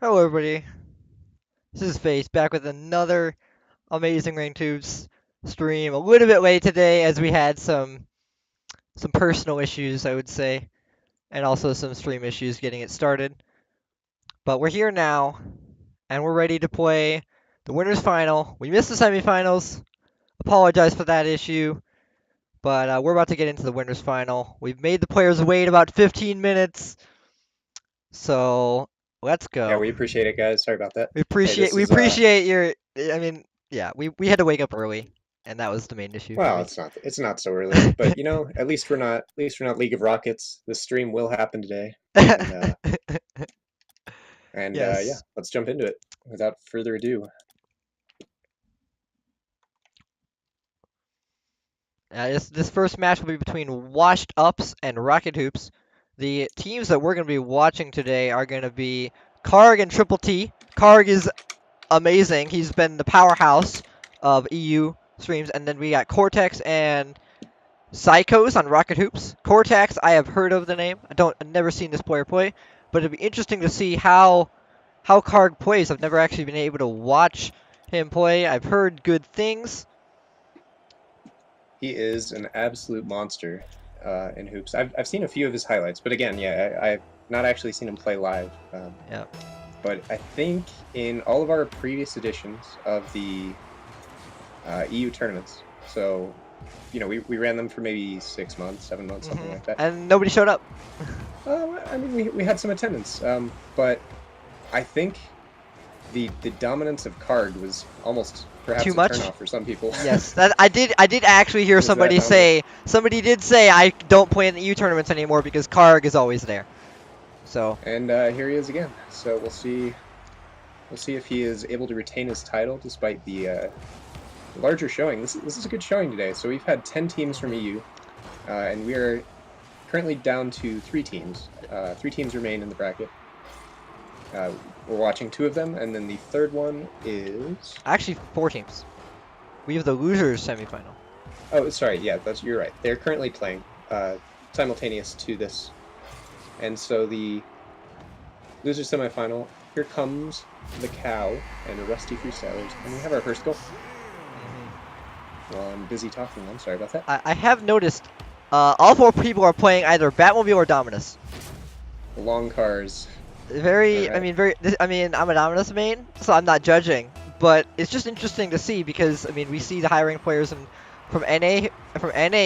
Hello everybody, this is Face back with another amazing Rain Tubes stream. A little bit late today as we had some personal issues, I would say, and also some stream issues getting it started. But we're here now, and we're ready to play the winners final. We missed the semifinals. Apologize for that issue, but we're about to get into the winners final. We've made the players wait about 15 minutes, so let's Yeah, go. we appreciate it, guys. Sorry about that. We Hey, appreciate this we is appreciate your. I mean, yeah, we had to wake up early, and that was the main issue for well, me. it's not so early, but at least we're not League of Rockets. The stream will happen today, and yeah, Yes. let's jump into it without further ado. This first match will be between Washed Ups and Rocket Hoops. The teams that we're going to be watching today are going to be Karg and Triple T. Karg is amazing. He's been the powerhouse of EU streams, and then we got Cortex and Psychos on Rocket Hoops. Cortex, I have heard of the name. I've never seen this player play, but it'd be interesting to see how Karg plays. I've never actually been able to watch him play. I've heard good things. He is an absolute monster in hoops. I've seen a few of his highlights, but again, yeah, I've not actually seen him play live. Yeah. But I think in all of our previous editions of the EU tournaments, so we ran them for maybe 6 months, 7 months, something like that. And nobody showed up. I mean, we had some attendance, but I think the dominance of Karg was almost perhaps Too a much? turnoff for some people. Yes, that I did actually hear Was that somebody dominant? did say I don't play in the EU tournaments anymore because Karg is always there. So And here he is again. So we'll see. We'll see if he is able to retain his title despite the larger showing. This is a good showing today. So we've had 10 teams from EU, and we are currently down to 3 teams. 3 teams remain in the bracket. We're watching 2 of them, and then the third one is... actually 4 teams. We have the losers semifinal. Oh, sorry, yeah, you're right. They're currently playing simultaneous to this. And so the loser semifinal, here comes the Cow and Rusty Freestylers. And we have our first goal. Well, I'm busy talking, I'm sorry about that. I have noticed all 4 people are playing either Batmobile or Dominus. The long cars. Very, Alright. I mean, I'm a Dominus main, so I'm not judging. But it's just interesting to see because, I mean, we see the high rank players from NA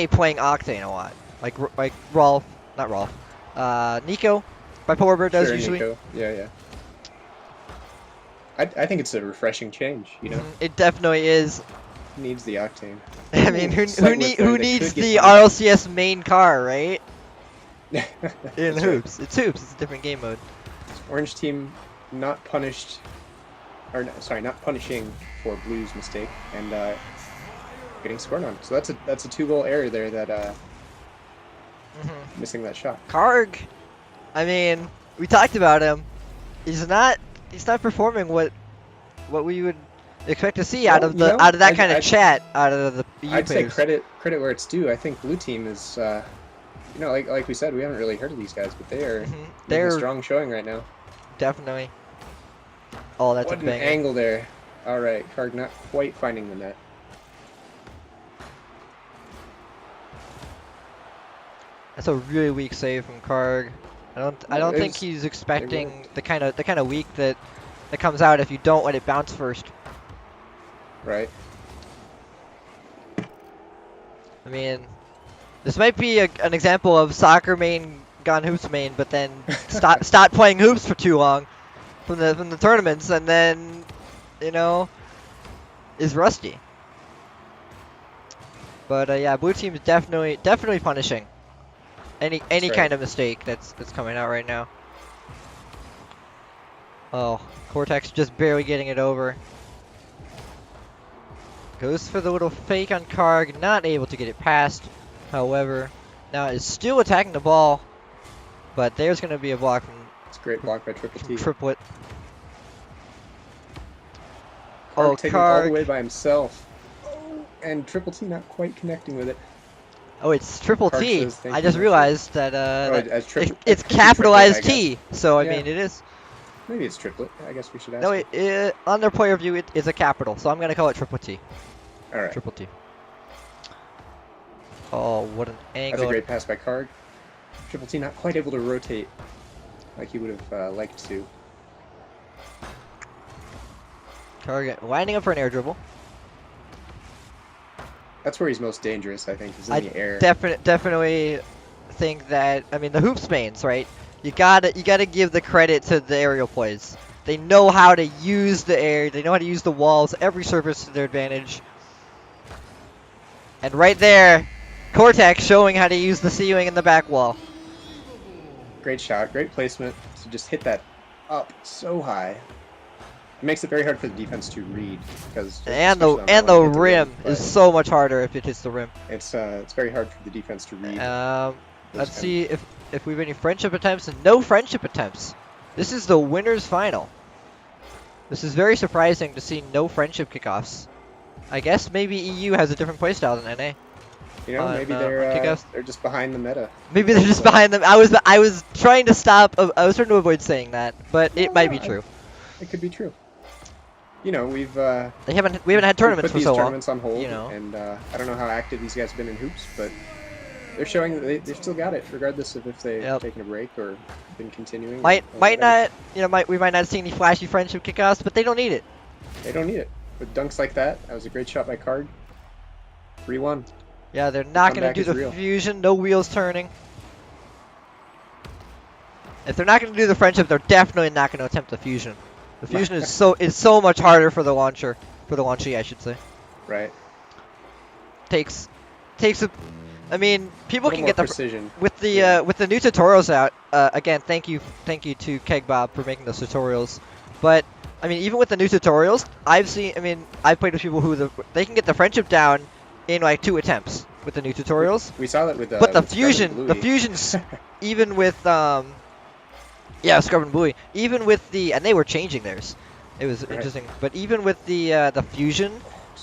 playing Octane a lot. Like Rolf, not Rolf, Nico, Bipolar Bird does Sure, usually. Nico. Yeah. I think it's a refreshing change, you know? It definitely is. Needs the Octane. I mean, who Slight whiff there who that needs could get the punished. RLCS main car, right? In That's hoops, it's hoops. It's a different game mode. right. Orange team not punished, or no, sorry, not punishing for Blue's mistake and getting scored on. So that's a 2-goal error there. That missing that shot. Karg, I mean, we talked about him. He's not performing what we would expect to see out Well, of you know, that kind of chat out of the EU I'd say players. credit where it's due. I think Blue team is, like we said, we haven't really heard of these guys, but they are making They're a strong showing right now. definitely. Oh, that's What a an banger. angle there. All right, Karg not quite finding the net. That's a really weak save from Karg. I don't think It's- he's expecting the kind of weak that comes out if you don't let it bounce first. Right. I mean, this might be an example of soccer main gone hoops main, but then stop playing hoops for too long from the tournaments, and then is rusty. But yeah, blue team is definitely punishing any right. kind of mistake that's coming out right now. Oh, Cortex just barely getting it over. Goes for the little fake on Karg, not able to get it past. However, now is still attacking the ball, but there's going to be a block It's a great block by Triple T. Triplet. Karg taking it all the Karg. way by himself. Oh, and Triple T not quite connecting with it. Oh, it's Triple Karg T. says thank I you just much. realized that, Oh, that as it's triplet, I capitalized guess. T, so I Yeah. mean it is. Maybe it's triplet. I guess we should ask. No, him. on their player view, it is a capital, so I'm gonna call it triple T. All right. Triple T. Oh, what an That's angle! a great pass by Karg. Triple T not quite able to rotate like he would have liked to. Target lining up for an air dribble. That's where he's most dangerous, I think, is in the air. Definitely think that, I mean, the hoops mains, right? You gotta give the credit to the aerial plays. They know how to use the air. They know how to use the walls, every surface to their advantage. And right there, Cortex showing how to use the ceiling and the back wall. Great shot, great placement. So just hit that up so high. It makes it very hard for the defense to read because And the rim is so much harder if it hits the rim. It's very hard for the defense to read. Let's see if we have any friendship attempts. No friendship attempts. This is the winners final. This is very surprising to see no friendship kickoffs. I guess maybe EU has a different playstyle than NA. You know, maybe they're just behind the meta. Maybe they're just behind them. I was trying to stop. I was trying to avoid saying that, but it might be true. It could be true. You know, we haven't had tournaments for so long. Tournaments on hold, you know. And I don't know how active these guys have been in hoops, but they're showing that they've still got it, regardless of if they've taken a break or been continuing. Might not, we might not see any flashy friendship kickoffs, but they don't need it. They don't need it. With dunks like that was a great shot by Karg. 3-1. Yeah, they're not going to do the fusion. No wheels turning. If they're not going to do the friendship, they're definitely not going to attempt the fusion. The fusion is so much harder for the launcher, for the launchee, I should say. Right. Takes a. I mean, people can get the precision with the new tutorials out. Again, thank you to Kegbob for making those tutorials. But I mean, even with the new tutorials, I've played with people who they can get the friendship down in like 2 attempts with the new tutorials. We saw that with but the fusion's even with yeah, Scrub and Bluey. Even with and they were changing theirs. It was interesting. But even with the fusion,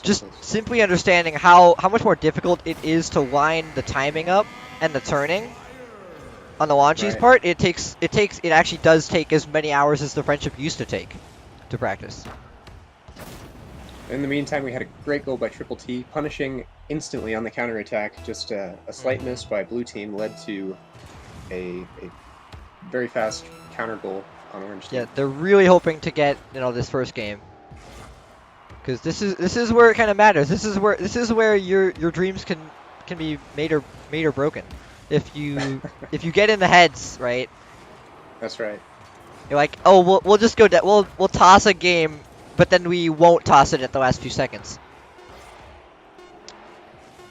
just simply understanding how much more difficult it is to line the timing up and the turning on the launchee's part, it actually does take as many hours as the friendship used to take to practice. In the meantime, we had a great goal by Triple T, punishing instantly on the counterattack. Just a slight miss by Blue Team led to a very fast counter goal on Orange Team. Yeah, they're really hoping to get this first game, because this is where it kind of matters. This is where your dreams can be made or broken. If you get in the heads, right? That's right. You're like, oh, we'll just go down. We'll toss a game, but then we won't toss it at the last few seconds.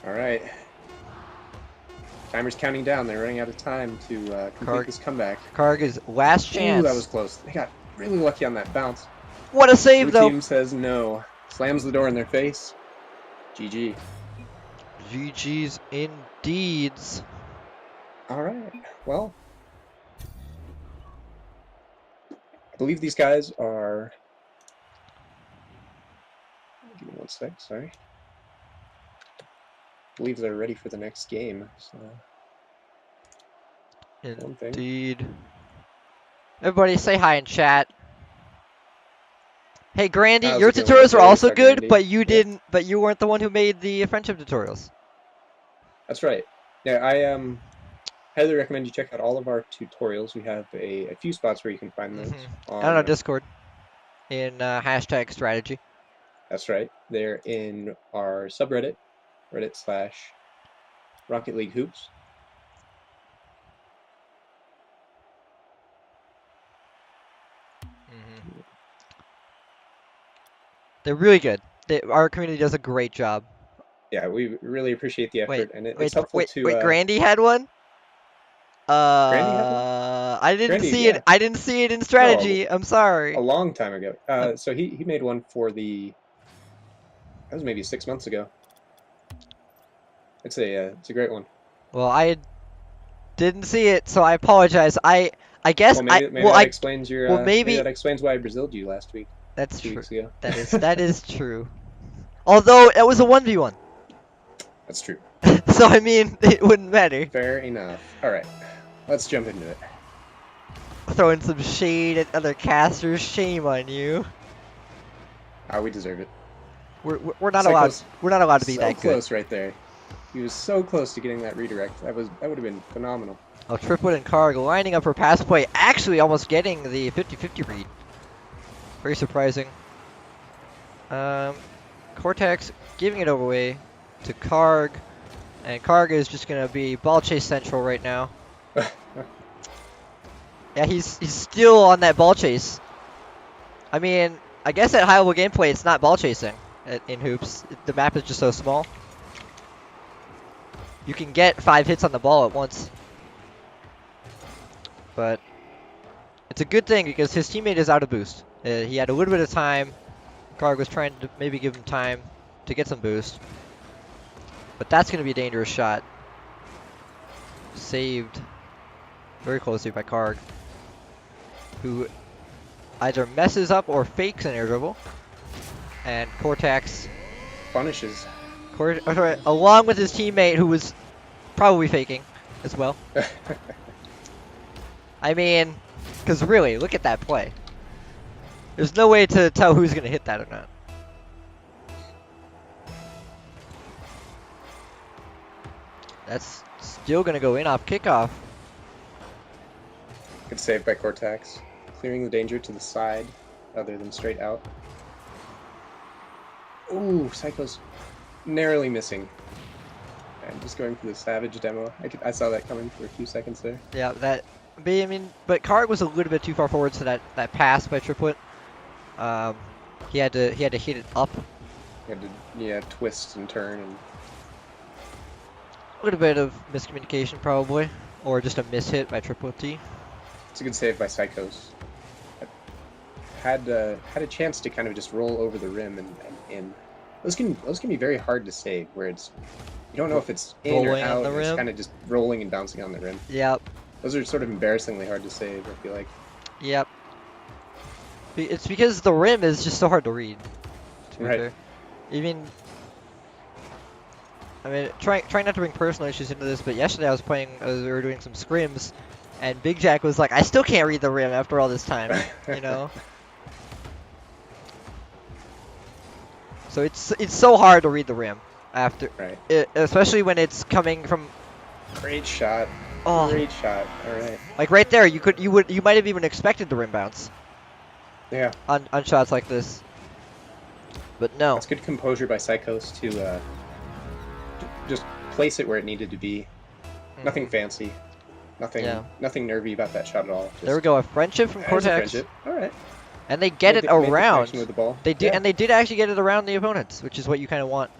All right. Timer's counting down. They're running out of time to complete this comeback. Karg is last chance. Ooh, that was close. They got really lucky on that bounce. What a save, though. Blue Team says no. Slams the door in their face. GG. GG's indeed. All right. Well, I believe these guys are... Give me 1 sec, sorry. I believe they're ready for the next game. So. Indeed. Everybody say hi in chat. Hey Grandy, your tutorials were also good, Grandy. But you didn't. But you weren't the one who made the friendship tutorials. That's right. Yeah, I highly recommend you check out all of our tutorials. We have a few spots where you can find those. On our Discord, in hashtag strategy. That's right. They're in our subreddit, Reddit/Rocket League Hoops. They're really good. Our community does a great job. Yeah, we really appreciate the effort, and it's helpful to. Wait, Grandy had one. Grandy had one? I didn't see it. I didn't see it in strategy. I'm sorry. A long time ago. So he made one for the. That was maybe 6 months ago. It's a great one. Well, I didn't see it, so I apologize. I guess maybe that explains your. Maybe that explains why I Braziled you last week. That's 2 true. weeks ago. That is true. Although it was a 1v1. That's true. So I mean, it wouldn't matter. Fair enough. All right, let's jump into it. throwing some shade at other casters. Shame on you. We deserve it. We're not allowed. Psycho's We're not allowed to be so that good. close right there. He was so close to getting that redirect. That would have been phenomenal. Oh, Triplet and Karg lining up for pass play, actually almost getting the 50-50 read. Very surprising. Cortex giving it away to Karg, and Karg is just gonna be ball chase central right now. Yeah, he's still on that ball chase. I mean, I guess at high level gameplay, it's not ball chasing in hoops. The map is just so small. You can get 5 hits on the ball at once. But it's a good thing because his teammate is out of boost. He had a little bit of time. Karg was trying to maybe give him time to get some boost. But that's going to be a dangerous shot. Saved very closely by Karg, who either messes up or fakes an air dribble. And Cortex Punishes. along with his teammate who was probably faking as well. I mean, because really, look at that play. There's no way to tell who's going to hit that or not. That's still going to go in off kickoff. Good save by Cortex. Clearing the danger to the side other than straight out. Ooh, Psycho's narrowly missing. And just going for the Savage demo. I saw that coming for a few seconds there. Yeah, but Karg was a little bit too far forward to that pass by Triplet. He had to hit it up. He had to twist and turn and A little bit of miscommunication probably, or just a mishit by Triplet T. it's a good save by Psychos. Had a chance to kind of just roll over the rim and in. Those can be very hard to save, where it's you don't know if it's in or Rolling on out. the And it's rim. kind of just rolling and bouncing on the rim. Yep, Those are sort of embarrassingly hard to save. I feel like. yep. It's because the rim is just so hard to read. To be Right. fair. Even, I mean, trying not to bring personal issues into this, but yesterday I was playing, we were doing some scrims, and Big Jack was like, I still can't read the rim after all this time, you know? So it's so hard to read the rim after, Right. especially when it's coming from, Great shot. oh, Great shot. All right. like right there, you might have even expected the rim bounce Yeah. on shots like this, but no. That's good composure by Psychos to just place it where it needed to be. Nothing fancy. Nothing. Yeah. Nothing nervy about that shot at all. Just, There we go, a friendship from there's a Cortex, friendship. All right. and they get it Made the around. connection with the ball. They did, Yeah. and they did actually get it around the opponents, which is what you kind of want.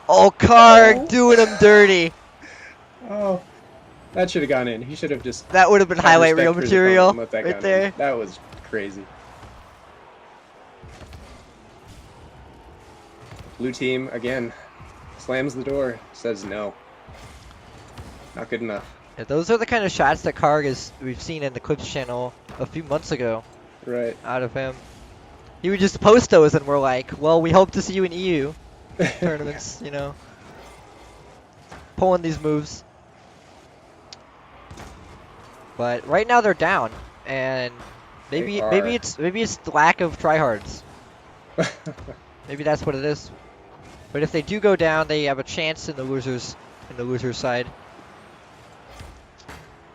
Oh, Karg Oh. doing him dirty. Oh, that should have gone in. He should have just That would have been had highlight respect reel for his material opponent and let that right go in. there. That was crazy. Blue team again slams the door. Says no. Not good enough. Yeah, those are the kind of shots that we've seen in the Clips channel a few months ago Right. out of him. He would just post those, and we're like, well, we hope to see you in EU tournaments, you know, pulling these moves. But right now they're down, and maybe They are. it's the lack of tryhards. Maybe that's what it is. But if they do go down, they have a chance in the losers side.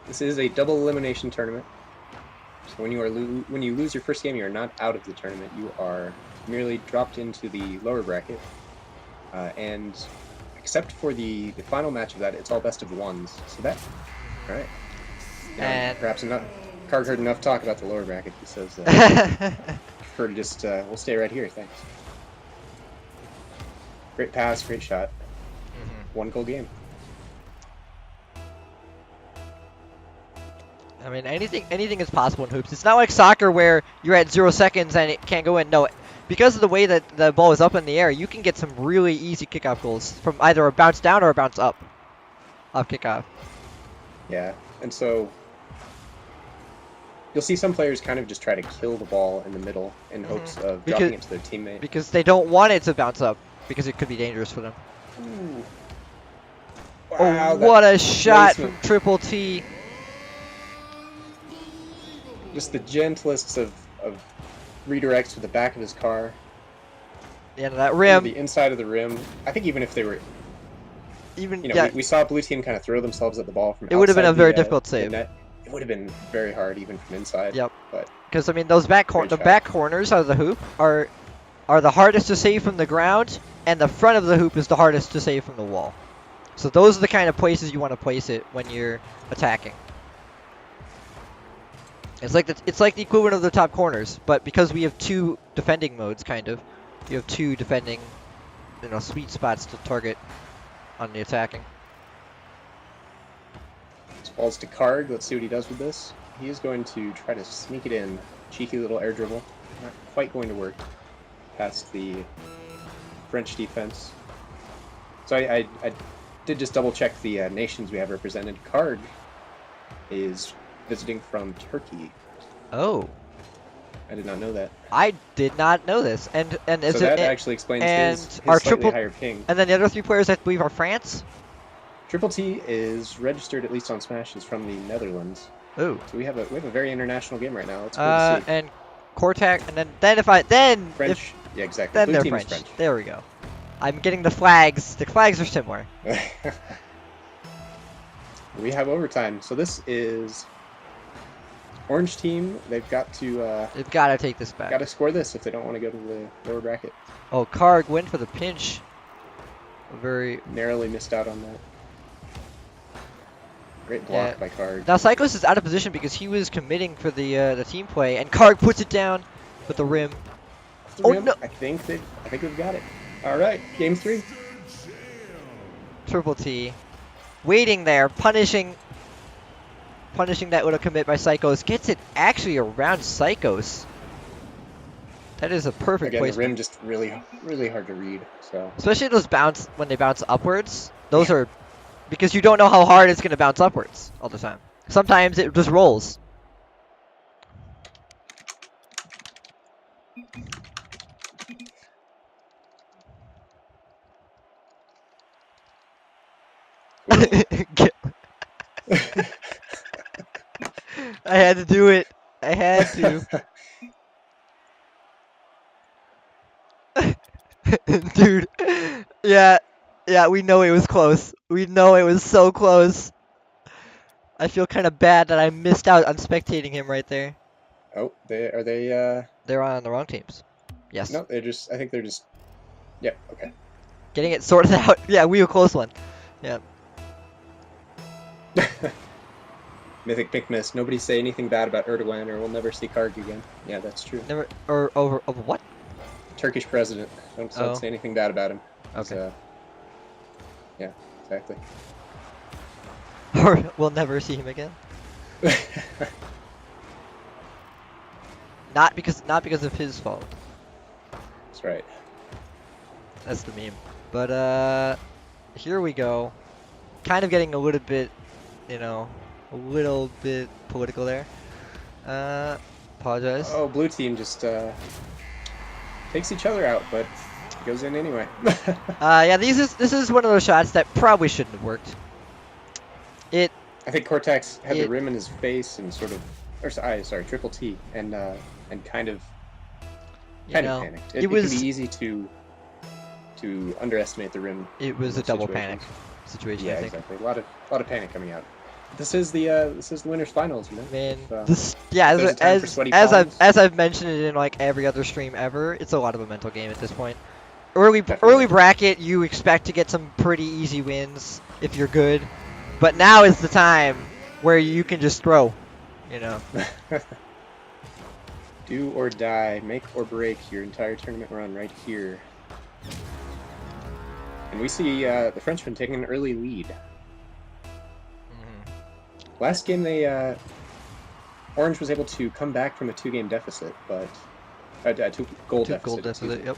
This is a double elimination tournament. So when you lose your first game, you are not out of the tournament. You are merely dropped into the lower bracket. And except for the final match of that, it's all best of ones. So that, all right. And- perhaps enough. Karg heard enough talk about the lower bracket. He says, prefer to just we'll stay right here. Thanks. Great pass, great shot. One goal game. I mean, anything is possible in hoops. It's not like soccer where you're at 0 seconds and it can't go in. No, because of the way that the ball is up in the air, you can get some really easy kickoff goals from either a bounce down or a bounce up off kickoff. Yeah, and so you'll see some players kind of just try to kill the ball in the middle in hopes of dropping it to their teammate. Because they don't want it to bounce up because it could be dangerous for them. Ooh. Oh, Wow, what a shot placement. from Triple T. just the gentlest of redirects to the back of his car. The end of that Into rim. the inside of the rim. I think even if they were, Even you know, yeah, we saw blue team kind of throw themselves at the ball from it would have been a outside very the, difficult the save. net. It would have been very hard even from inside. Yep. But Because I mean, those back Great the shot. back corners of the hoop are the hardest to save from the ground, and the front of the hoop is the hardest to save from the wall. So those are the kind of places you want to place it when you're attacking. It's like the equivalent of the top corners, but because we have two defending modes, kind of, you have two defending, sweet spots to target on the attacking. this ball's to Karg. Let's see what he does with this. He is going to try to sneak it in. Cheeky little air dribble. Not quite going to work past the French defense. So I did just double check the nations we have represented. Karg is visiting from Turkey. Oh, I did not know that. I did not know this, and So that actually explains his our slightly triple- higher ping. and then the other three players I believe are France. Triple T is registered, at least on Smash, is from the Netherlands. Oh. So we have a very international game right now. It's cool to see. And Cortac, and then French, yeah, exactly. then Blue they're team French. is French. There we go. I'm getting the flags. The flags are similar. We have overtime. So this is Orange team. They've got to They've got to take this back. got to score this if they don't want to go to the lower bracket. Oh, Karg went for the pinch. Very. Narrowly missed out on that. Great block by Karg. Now Cyclos is out of position because he was committing for the team play, and Karg puts it down with the rim. The Oh, rim, no. I think we've got it. All right, game 3. Triple T, waiting there, punishing that little commit by Psychos. Gets it actually around Psychos. That is a perfect Again, the placement. rim just really hard to read. So Especially those when they bounce upwards. Those are because you don't know how hard it's going to bounce upwards all the time. Sometimes it just rolls. I had to do it. I had to. Dude. Yeah, we know it was close. We know it was so close. I feel kind of bad that I missed out on spectating him right there. oh, are they? They're on the wrong teams. Yes. No, they're just. I think they're just. Yep. Okay. Getting it sorted out. Yeah, we were close one. Yeah. Mythic Pick Miss. Nobody say anything bad about Erdogan, or we'll never see Karg again. Yeah, that's true. Never or over what? Turkish president. Don't say anything bad about him. Okay. Yeah, exactly. Or we'll never see him again. Not because of his fault. That's right. That's the meme. But here we go. Kind of getting a little bit, a little bit political there. Apologize. Oh, blue team just takes each other out, but it goes in anyway. Yeah, this is one of those shots that probably shouldn't have worked. I think Cortex had the rim in his face and sort of, sorry, Triple T, and kind of panicked. It can be easy to underestimate the rim. It was a double panic situation. Yeah, I think. exactly. A lot of panic coming out. This is the winners finals, you know. Man, as I've mentioned it in like every other stream ever, it's a lot of a mental game at this point. Early bracket, you expect to get some pretty easy wins if you're good, but now is the time where you can just throw, Do or die, make or break your entire tournament run right here. And we see the Frenchman taking an early lead. Last game, Orange was able to come back from a 2-game deficit, but 2-goal deficit. Yep.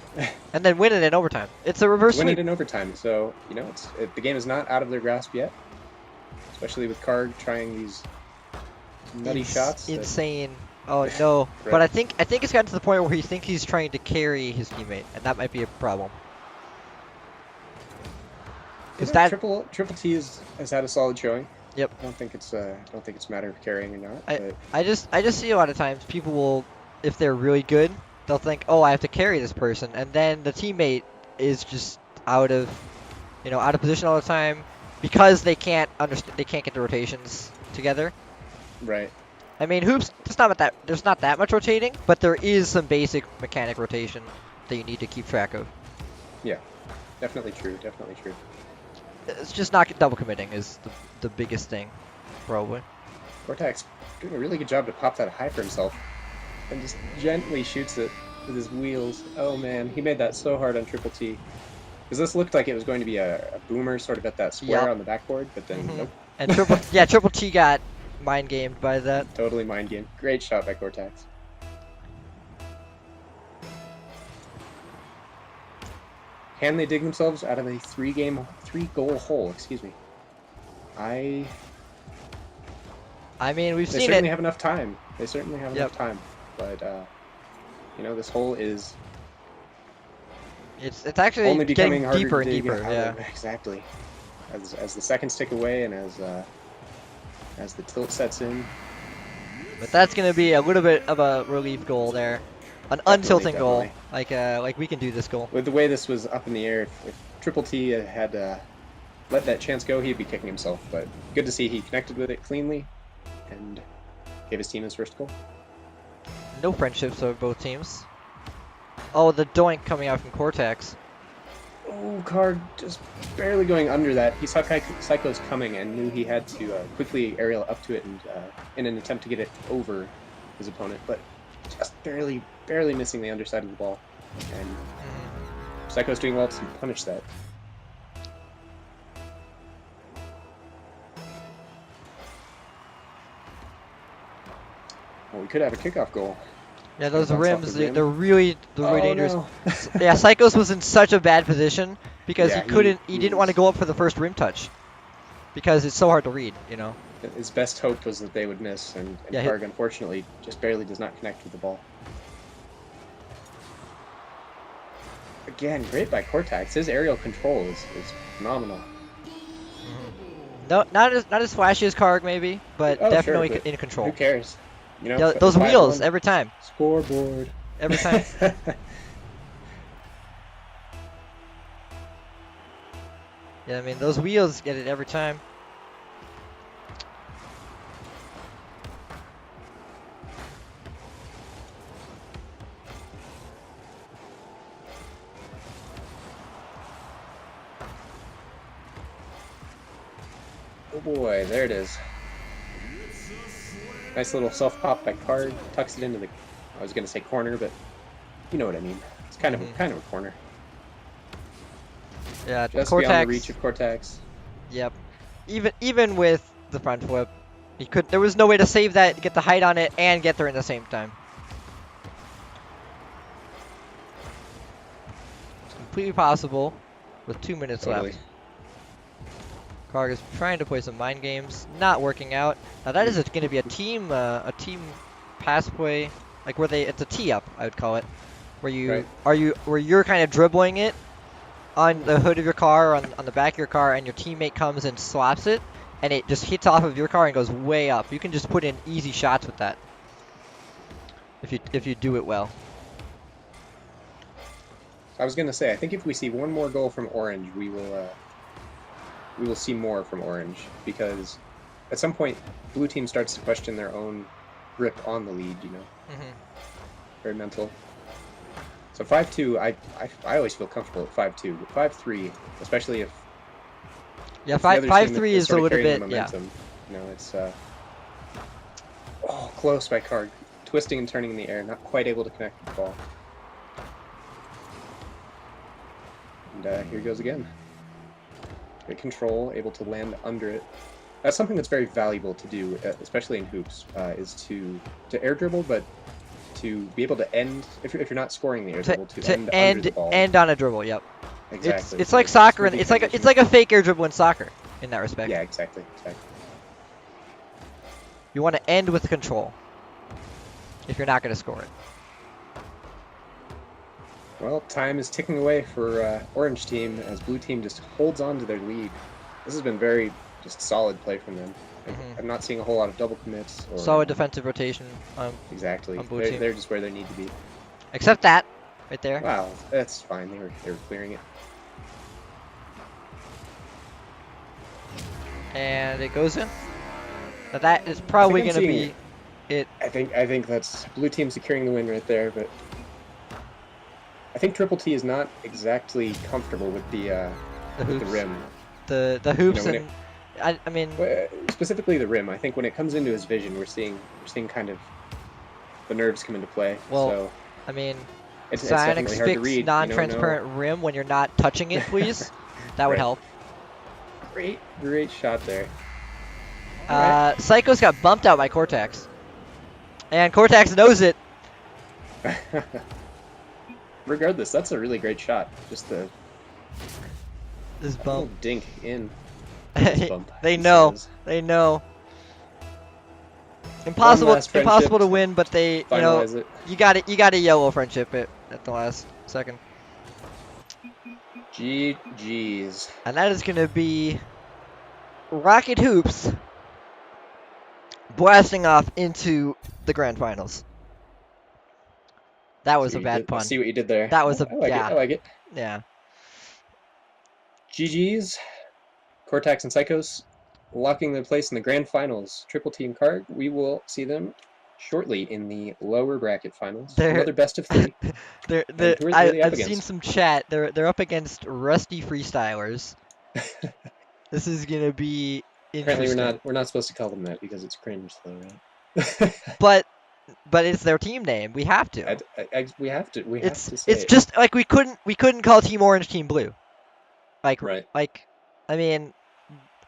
And then win it in overtime. It's a reverse win sweep. it in overtime. So the game is not out of their grasp yet, especially with Karg trying these nutty shots. Insane. Oh no! Right. But I think it's gotten to the point where he thinks he's trying to carry his teammate, and that might be a problem. Triple T has had a solid showing. Yep. I don't think it's a matter of carrying or not, I but I just see a lot of times people will, if they're really good, they'll think, oh, I have to carry this person, and then the teammate is just out of, out of position all the time because they can't get the rotations together. right. I mean, hoops, there's not that much rotating, but there is some basic mechanic rotation that you need to keep track of. Yeah, definitely true. Definitely true. It's just not double committing is the biggest thing, probably. Cortex doing a really good job to pop that high for himself, and just gently shoots it with his wheels. Oh man, he made that so hard on Triple T. Because this looked like it was going to be a boomer sort of at that square Yep. on the backboard, but then Hmm. nope, And Triple T got mind gamed by that. totally mind game. Great shot by Cortex. Can they dig themselves out of a three-goal hole? Excuse me. I mean, we've They seen certainly it. have enough time. They certainly have Yep. enough time. But this hole is It's actually only becoming getting harder deeper to and dig deeper. out Yeah. of. Exactly. As the seconds tick away and as the tilt sets in. But that's gonna be a little bit of a relief goal there, an Definitely, untilting goal. definitely. Like we can do this goal. With the way this was up in the air, if Triple T had let that chance go, he'd be kicking himself. But good to see he connected with it cleanly and gave his team his first goal. No friendships of both teams. Oh, the doink coming out from Cortex. Oh, Card just barely going under that. He saw Psycho's coming and knew he had to quickly aerial up to it and in an attempt to get it over his opponent, but just barely missing the underside of the ball. And Psycho's doing well to punish that. Well, we could have a kickoff goal. Yeah, those Bounce off rims, the rim. they're really dangerous. No. Yeah, Psychos was in such a bad position because Yeah, he didn't want to go up for the first rim touch because it's so hard to read, His best hope was that they would miss, and Yeah, Karg unfortunately just barely does not connect with the ball. Again, great by Cortex. His aerial control is phenomenal. No, not as flashy as Karg maybe, but Oh, definitely sure, but in control. Who cares? Yeah, those 5-1 wheels every time. Scoreboard. Every time. Yeah, I mean those wheels get it every time. Oh boy, there it is. Nice little self pop by Card. Tucks it into the. I was gonna say corner, but you know what I mean. It's kind of a corner. Yeah, Just Cortex. beyond the reach of Cortex. Yep. Even with the front flip, there was no way to save that, get the height on it, and get there in the same time. It's completely possible with 2 minutes Totally. left. Karg is trying to play some mind games, not working out. Now that is going to be a team pass play, like it's a tee up, I would call it, where you're kind of dribbling it on the hood of your car, or on the back of your car, and your teammate comes and slaps it, and it just hits off of your car and goes way up. You can just put in easy shots with that if you do it well. I was gonna say, I think if we see one more goal from Orange, we will see more from Orange, because at some point, blue team starts to question their own grip on the lead. Very mental. So 5-2, I always feel comfortable at 5-2. But 5-3, especially if Yeah, the other 5-3 team is a sort of little carrying bit, the yeah. momentum. It's close by Karg, twisting and turning in the air, not quite able to connect with the ball. And here he goes again. Great control, able to land under it. That's something that's very valuable to do, especially in hoops, is to air dribble, but to be able to end, if you're not scoring the air dribble, to end under the ball. End on a dribble. Yep. Exactly. It's like soccer, and it's like a fake air dribble in soccer in that respect. Yeah, exactly. You want to end with control if you're not going to score it. Well, time is ticking away for Orange team as blue team just holds on to their lead. This has been very just solid play from them. Mhm. I'm not seeing a whole lot of double commits or Solid defensive rotation exactly. on both They're, teams. they're just where they need to be. Except that, right there. Wow, that's fine. They were clearing it. And it goes in. Now that is probably I'm going to seeing be it. I think that's blue team securing the win right there, but I think Triple T is not exactly comfortable with the hoops. rim. The hoops when and I mean specifically the rim. I think when it comes into his vision, we're seeing kind of the nerves come into play. Well, so I mean it's Psyonix definitely hard to fix read. non-transparent rim when you're not touching it, please. That would Right. help. Great shot there. Psycho's got bumped out by Cortex. And Cortex knows it. Regardless, that's a really great shot. Just the This little bump. dink in. This bump, They he know. says. They know. Impossible last impossible to friendship win, but they you know Finalize it. you got a yellow friendship at the last second. GG's. And that is gonna be Rocket Hoops blasting off into the grand finals. That was a bad I pun. see what you did there. That was a I like yeah. it. I like it. Yeah. GG's. Cortex and Psychos locking their place in the grand finals. Triple Team Card. We will see them shortly in the lower bracket finals. Another best of 3. Who are they up I've seen against? some chat. They're up against Rusty Freestylers. This is gonna be Apparently interesting. we're not supposed to call them that because it's cringe though, right? But it's their team name. We have to. we have to say It's it. just like we couldn't call Team Orange Team Blue. Right. I mean,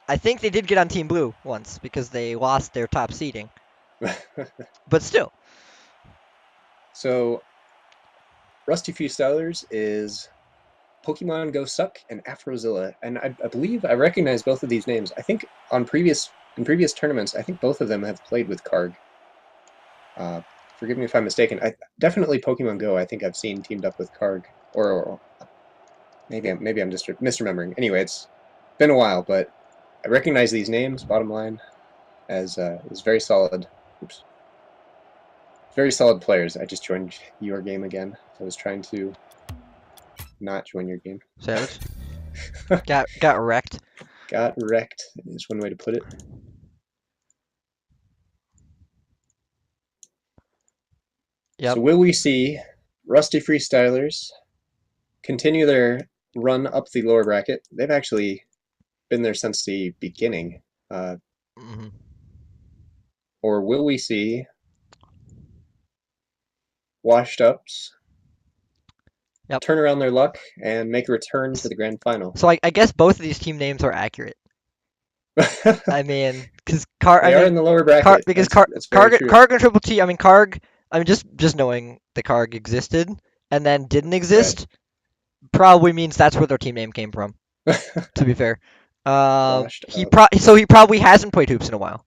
I think they did get on Team Blue once because they lost their top seeding. But still. So Rusty Freestylers is Pokemon Go Suck and Afrozilla, and I believe I recognize both of these names. I think in previous tournaments, I think both of them have played with Karg. Forgive me if I'm mistaken. Definitely Pokemon Go. I think I've seen teamed up with Karg, or maybe I'm just misremembering. Anyway, it's been a while, but I recognize these names. Bottom line, as very solid. Oops. Very solid players. I just joined your game again. I was trying to not join your game. Savage. got wrecked. Got wrecked is one way to put it. Yep. So will we see Rusty Freestylers continue their run up the lower bracket? They've actually been there since the beginning. Or will we see Washed Ups turn around their luck and make a return to the grand final? So I guess both of these team names are accurate. I mean, because they are in the lower bracket. Because Karg and Triple T. I mean, Karg. I mean, just knowing the Karg existed and then didn't exist probably means that's where their team name came from. To be fair, he probably hasn't played hoops in a while.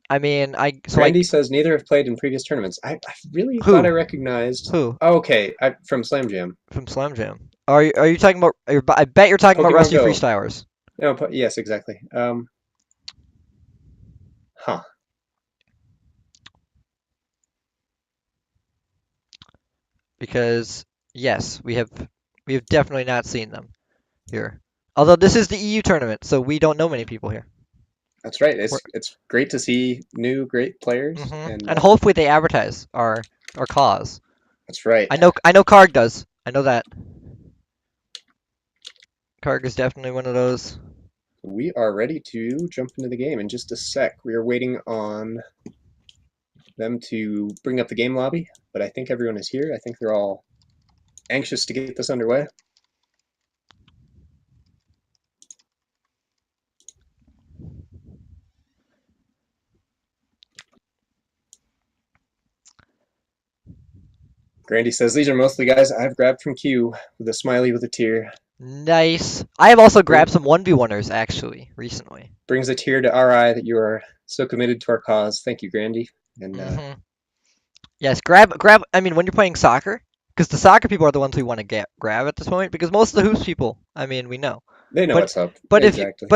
I mean, Randy says neither have played in previous tournaments. I really thought I recognized who. Oh, okay, from Slam Jam. From Slam Jam. Are you talking about? I bet you're talking about Rusty Freestylers. No, yes, exactly. Because yes, we have definitely not seen them here. Although this is the EU tournament, so we don't know many people here. That's right. It's great to see new great players, and hopefully they advertise our cause. That's right. I know Karg does. I know that. Karg is definitely one of those. We are ready to jump into the game in just a sec. We are waiting on them to bring up the game lobby, but I think everyone is here. I think they're all anxious to get this underway. Grandy says, these are mostly guys I've grabbed from Q with a smiley with a tear. Nice. I have also grabbed some 1v1ers, actually, recently. Brings a tear to our eye that you are so committed to our cause. Thank you, Grandy. And yes, grab. I mean, when you're playing soccer, because the soccer people are the ones we want to grab at this point, because most of the hoops people, I mean, we know. They know But what's up. but if you Exactly.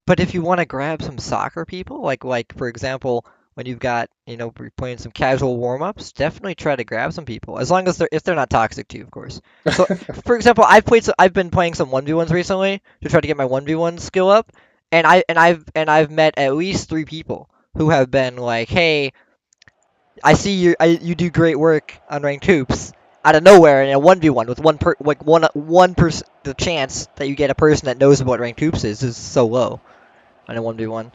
but if you want to grab some soccer people, like for example, when you've got we're playing some casual warm-ups, definitely try to grab some people as long as they're not toxic to you, of course. So for example, I've been playing some 1v1s recently to try to get my 1v1 skill up, and I've met at least 3 people who have been like, hey, I see you do great work on ranked hoops out of nowhere in a 1v1 with one person. The chance that you get a person that knows what ranked hoops is so low on a 1v1.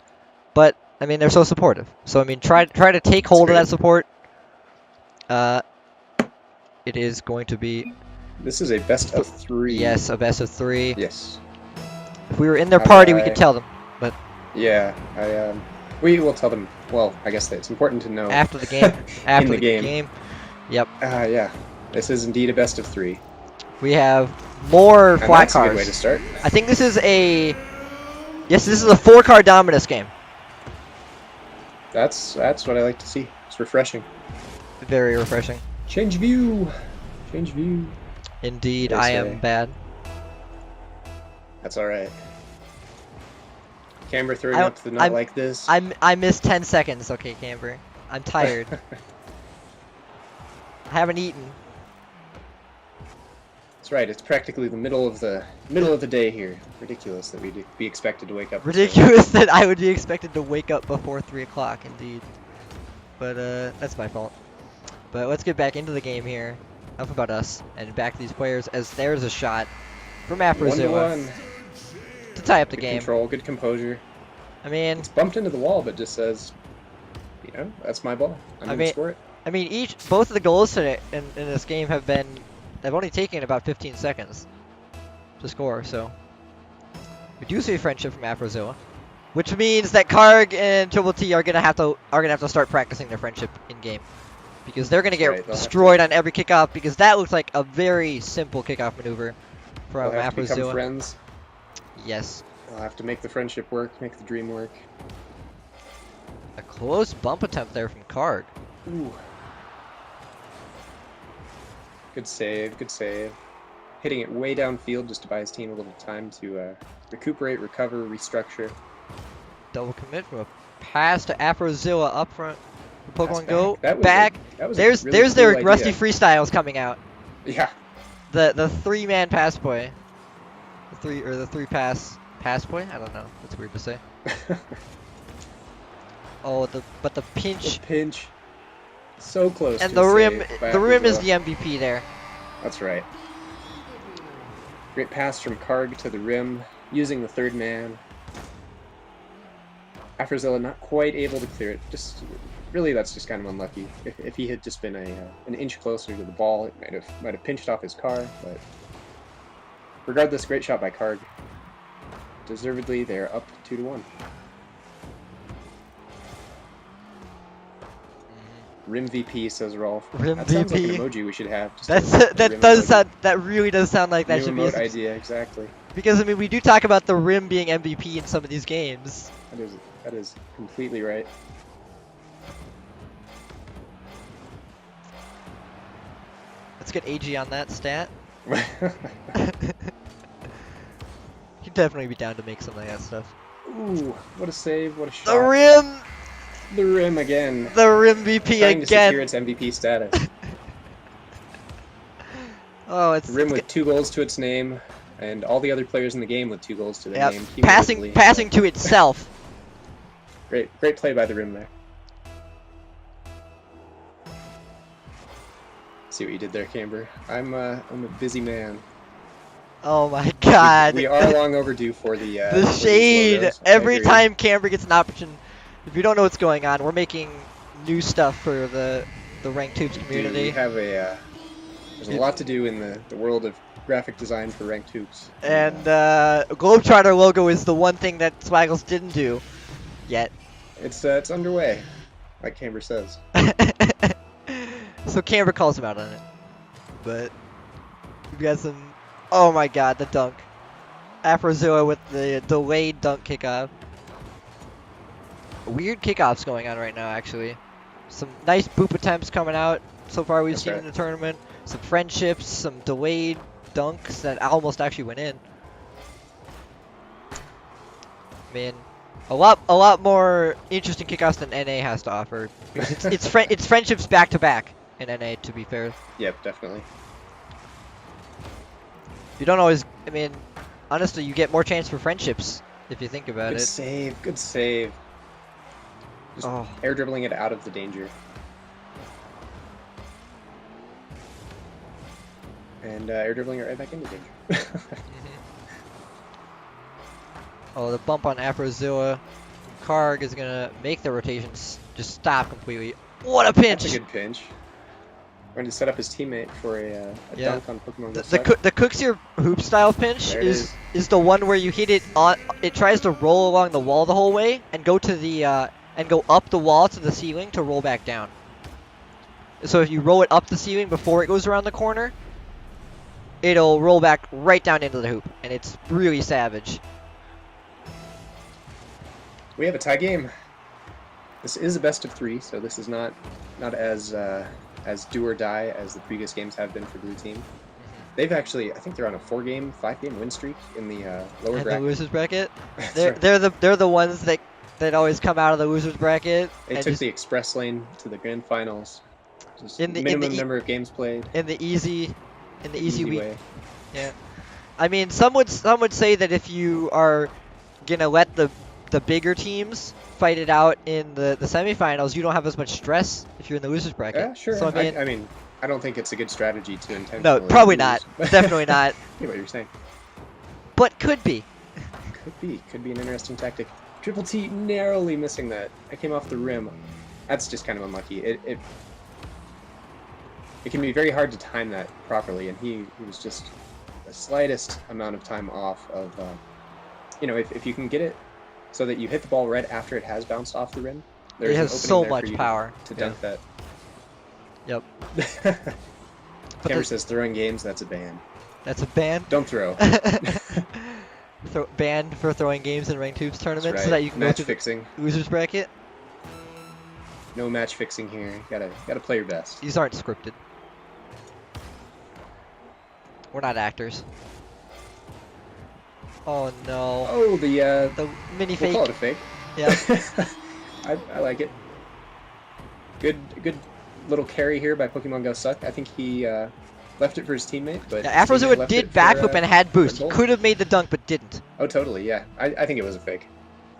But I mean, they're so supportive. So I mean, try to take It's hold of that great. support. Uh, it is going to be This is a best of 3. yes, a best of 3. Yes. If we were in their How party, would we could I? tell them Yeah. We will tell them. Well, I guess that it's important to know after the game. After in the the game. Yep. Yeah. This is indeed a best of 3. We have more And flat that's a good way cars. to start. I think this is a yes. This is a 4-car Dominus game. That's what I like to see. It's refreshing. Very refreshing. Change view. Change view. Indeed, They I say. am bad. That's all right. Camber throwing I- up the not I'm- like this. I missed 10 seconds. Okay, Camber. I'm tired. I haven't eaten. That's right. It's practically the middle of the day here. Ridiculous that we'd be expected to wake up. this early. Ridiculous that I would be expected to wake up before 3 o'clock. Indeed. But that's my fault. But let's get back into the game here. Enough about us and back to these players as there's a shot from 1-1. to tie up the Good game. control, good composure. I mean, It's bumped into the wall, but just says, that's my ball. I'm I gonna mean- score it. both of the goals today in this game they've only taken about 15 seconds to score, so we do see friendship from Afrozilla, which means that Karg and Triple T are gonna have to start practicing their friendship in game because they're gonna That's right, get they'll have to. destroyed on every kickoff because that looks like a very simple kickoff maneuver from They'll have to become Afrozilla. friends. Yes, They'll have to make the friendship work, make the dream work. a close bump attempt there from Karg. Ooh. Good save, good save. Hitting it way downfield just to buy his team a little time to recuperate, recover, restructure. Double commit from a pass to Afrozilla up front. Pass Pokemon back. Go That was back. That was There's a really their cool rusty idea. freestyles coming out. Yeah. The 3-man pass boy. The three pass boy? I don't know. That's weird to say. Oh, but the The pinch pinch. So close. and to the a rim. save by The rim is Afrozilla. the MVP there. That's right. Great pass from Karg to the rim, using the 3rd man. Afrozilla not quite able to clear it. Really, that's just kind of unlucky. If he had just been an inch closer to the ball, it might have pinched off his car. But regardless, great shot by Karg. Deservedly, they're up 2-1. Rim VP, says Rolf. Rim That sounds like an VP. emoji we should have. Just That's a that rim does emoji. sound that really does sound like that New should be emote a, idea, exactly. because I mean we do talk about the rim being MVP in some of these games. That is completely right. Let's get AG on that stat. He'd definitely be down to make some of that stuff. Ooh, what a save, what a shot. The rim, The rim again. the rim VP Trying to secure again. its MVP status. Oh, it's The rim it's with 2 goals to its name, and all the other players in the game with 2 goals to their yeah, name. passing cumulatively. to itself. Great play by the rim there. See what you did there, Camber. I'm a busy man. Oh my God. We are long overdue for the The for these shade. logos. I Every agree. time Camber gets an opportunity. If you don't know what's going on, we're making new stuff for the Ranked Tubes Dude, community. we have a there's a lot to do in the world of graphic design for Ranked Hoops. And Globetrotter logo is the one thing that Swaggles didn't do yet. It's underway, like Camber says. So Camber calls him out on it. But we've got some. Oh my God, the dunk. Afrozilla with the delayed dunk kickoff. Weird kickoffs going on right now, actually. Some nice boop attempts coming out so far we've That's seen right. in the tournament. Some friendships, some delayed dunks that almost actually went in. I mean, a lot more interesting kickoffs than NA has to offer. Because it's friendships back to back in NA. To be fair, Yep, definitely. you don't always. I mean, honestly, you get more chance for friendships if you think about Good it. save, good save. Just Oh, air dribbling it out of the danger. And air dribbling it right back into danger. oh, the bump on Afrozilla. Karg is gonna make the rotations just stop completely. What a pinch! That's a good pinch. Going to set up his teammate for a Yeah. dunk on Pokemon Go The Suck. the Cookseer hoop style pinch There it is the one where you hit it on. It tries to roll along the wall the whole way and go to the and go up the wall to the ceiling to roll back down. So if you roll it up the ceiling before it goes around the corner, it'll roll back right down into the hoop, and it's really savage. We have a tie game. This is a best of 3, so this is not as do or die as the previous games have been for Blue Team. They've actually, I think they're on a 5-game win streak in the lower And bracket. the losers bracket, That's they're right. they're the ones that always come out of the losers bracket. They and took just the express lane to the grand finals. Just in the minimum number of games played. in the easy week. way. Yeah. I mean, some would say that if you are gonna let the bigger teams fight it out in the semifinals, you don't have as much stress if you're in the losers bracket. Yeah, sure. So I mean, I don't think it's a good strategy to intentionally no, probably lose. not. Definitely not. I get what you're saying. But could be. Could be an interesting tactic. Triple T narrowly missing that. I came off the rim. That's just kind of unlucky. It can be very hard to time that properly, and he was just the slightest amount of time off of, if you can get it so that you hit the ball right after it has bounced off the rim, there's It an has opening so there for much you power. to dunk that. Yep. But Camera says throwing games, that's a ban. that's a ban. Don't throw. Banned for throwing games in ranked hoops tournaments That's so right. that you can Match go to fixing. the losers bracket. No match fixing here. You gotta play your best. These aren't scripted. We're not actors. Oh no. Oh, the The mini we'll fake. call it a fake. Yeah. I like it. Good little carry here by Pokemon Go Suck. I think he left it for his teammate, but Yeah, his teammate Afrozilla left did it for, backflip and had boost. He goal. could have made the dunk, but didn't. Oh, totally. Yeah, I think it was a fake.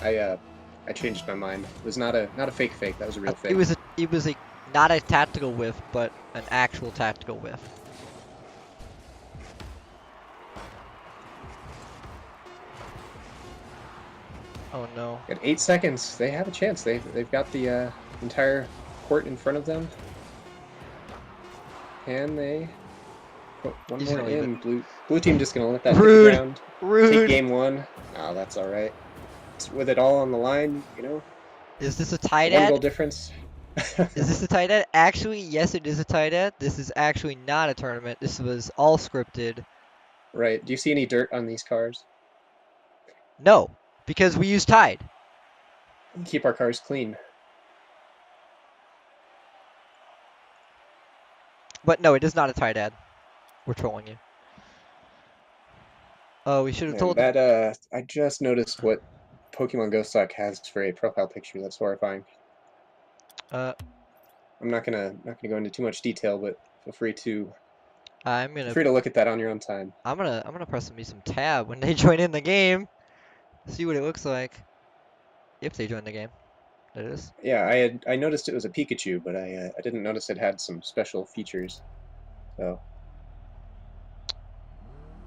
I changed my mind. It was not a fake. That was a real fake. It was a not a tactical whiff, but an actual tactical whiff. Oh no. At 8 seconds, they have a chance. They've got the entire court in front of them. Can they put one He's more gonna leave in? Blue team just gonna let that hit Rude. the ground. Take Rude. game 1. Oh, that's all right. With it all on the line, Is this a tight one goal ad? difference. Is this a tight ad? Actually, yes, it is a tight ad. This is actually not a tournament. This was all scripted. Right. Do you see any dirt on these cars? No, because we use Tide. Keep our cars clean. But no, it is not a tight ad. We're trolling you. Oh, we should have And told. that I just noticed what Pokemon Go Suck has for a profile picture. That's horrifying. Uh, I'm not gonna go into too much detail, but feel free to I'm gonna look at that on your own time. I'm gonna press me some tab when they join in the game. See what it looks like. If they join the game, that is. Yeah, I noticed it was a Pikachu, but I didn't notice it had some special features. So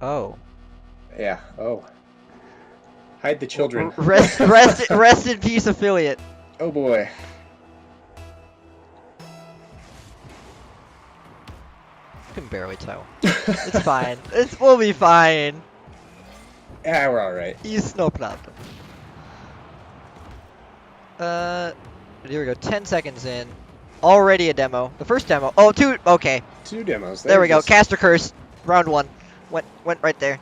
Oh. yeah. Oh. Hide the children. Rest in peace, affiliate. Oh boy. I can barely tell. It's fine. We'll be fine. Yeah, we're all right. It's no problem. Here we go. 10 seconds in. Already a demo. The first demo. Oh, two. Okay. 2 demos. There we go. Just Caster Curse. Round 1. Went right there.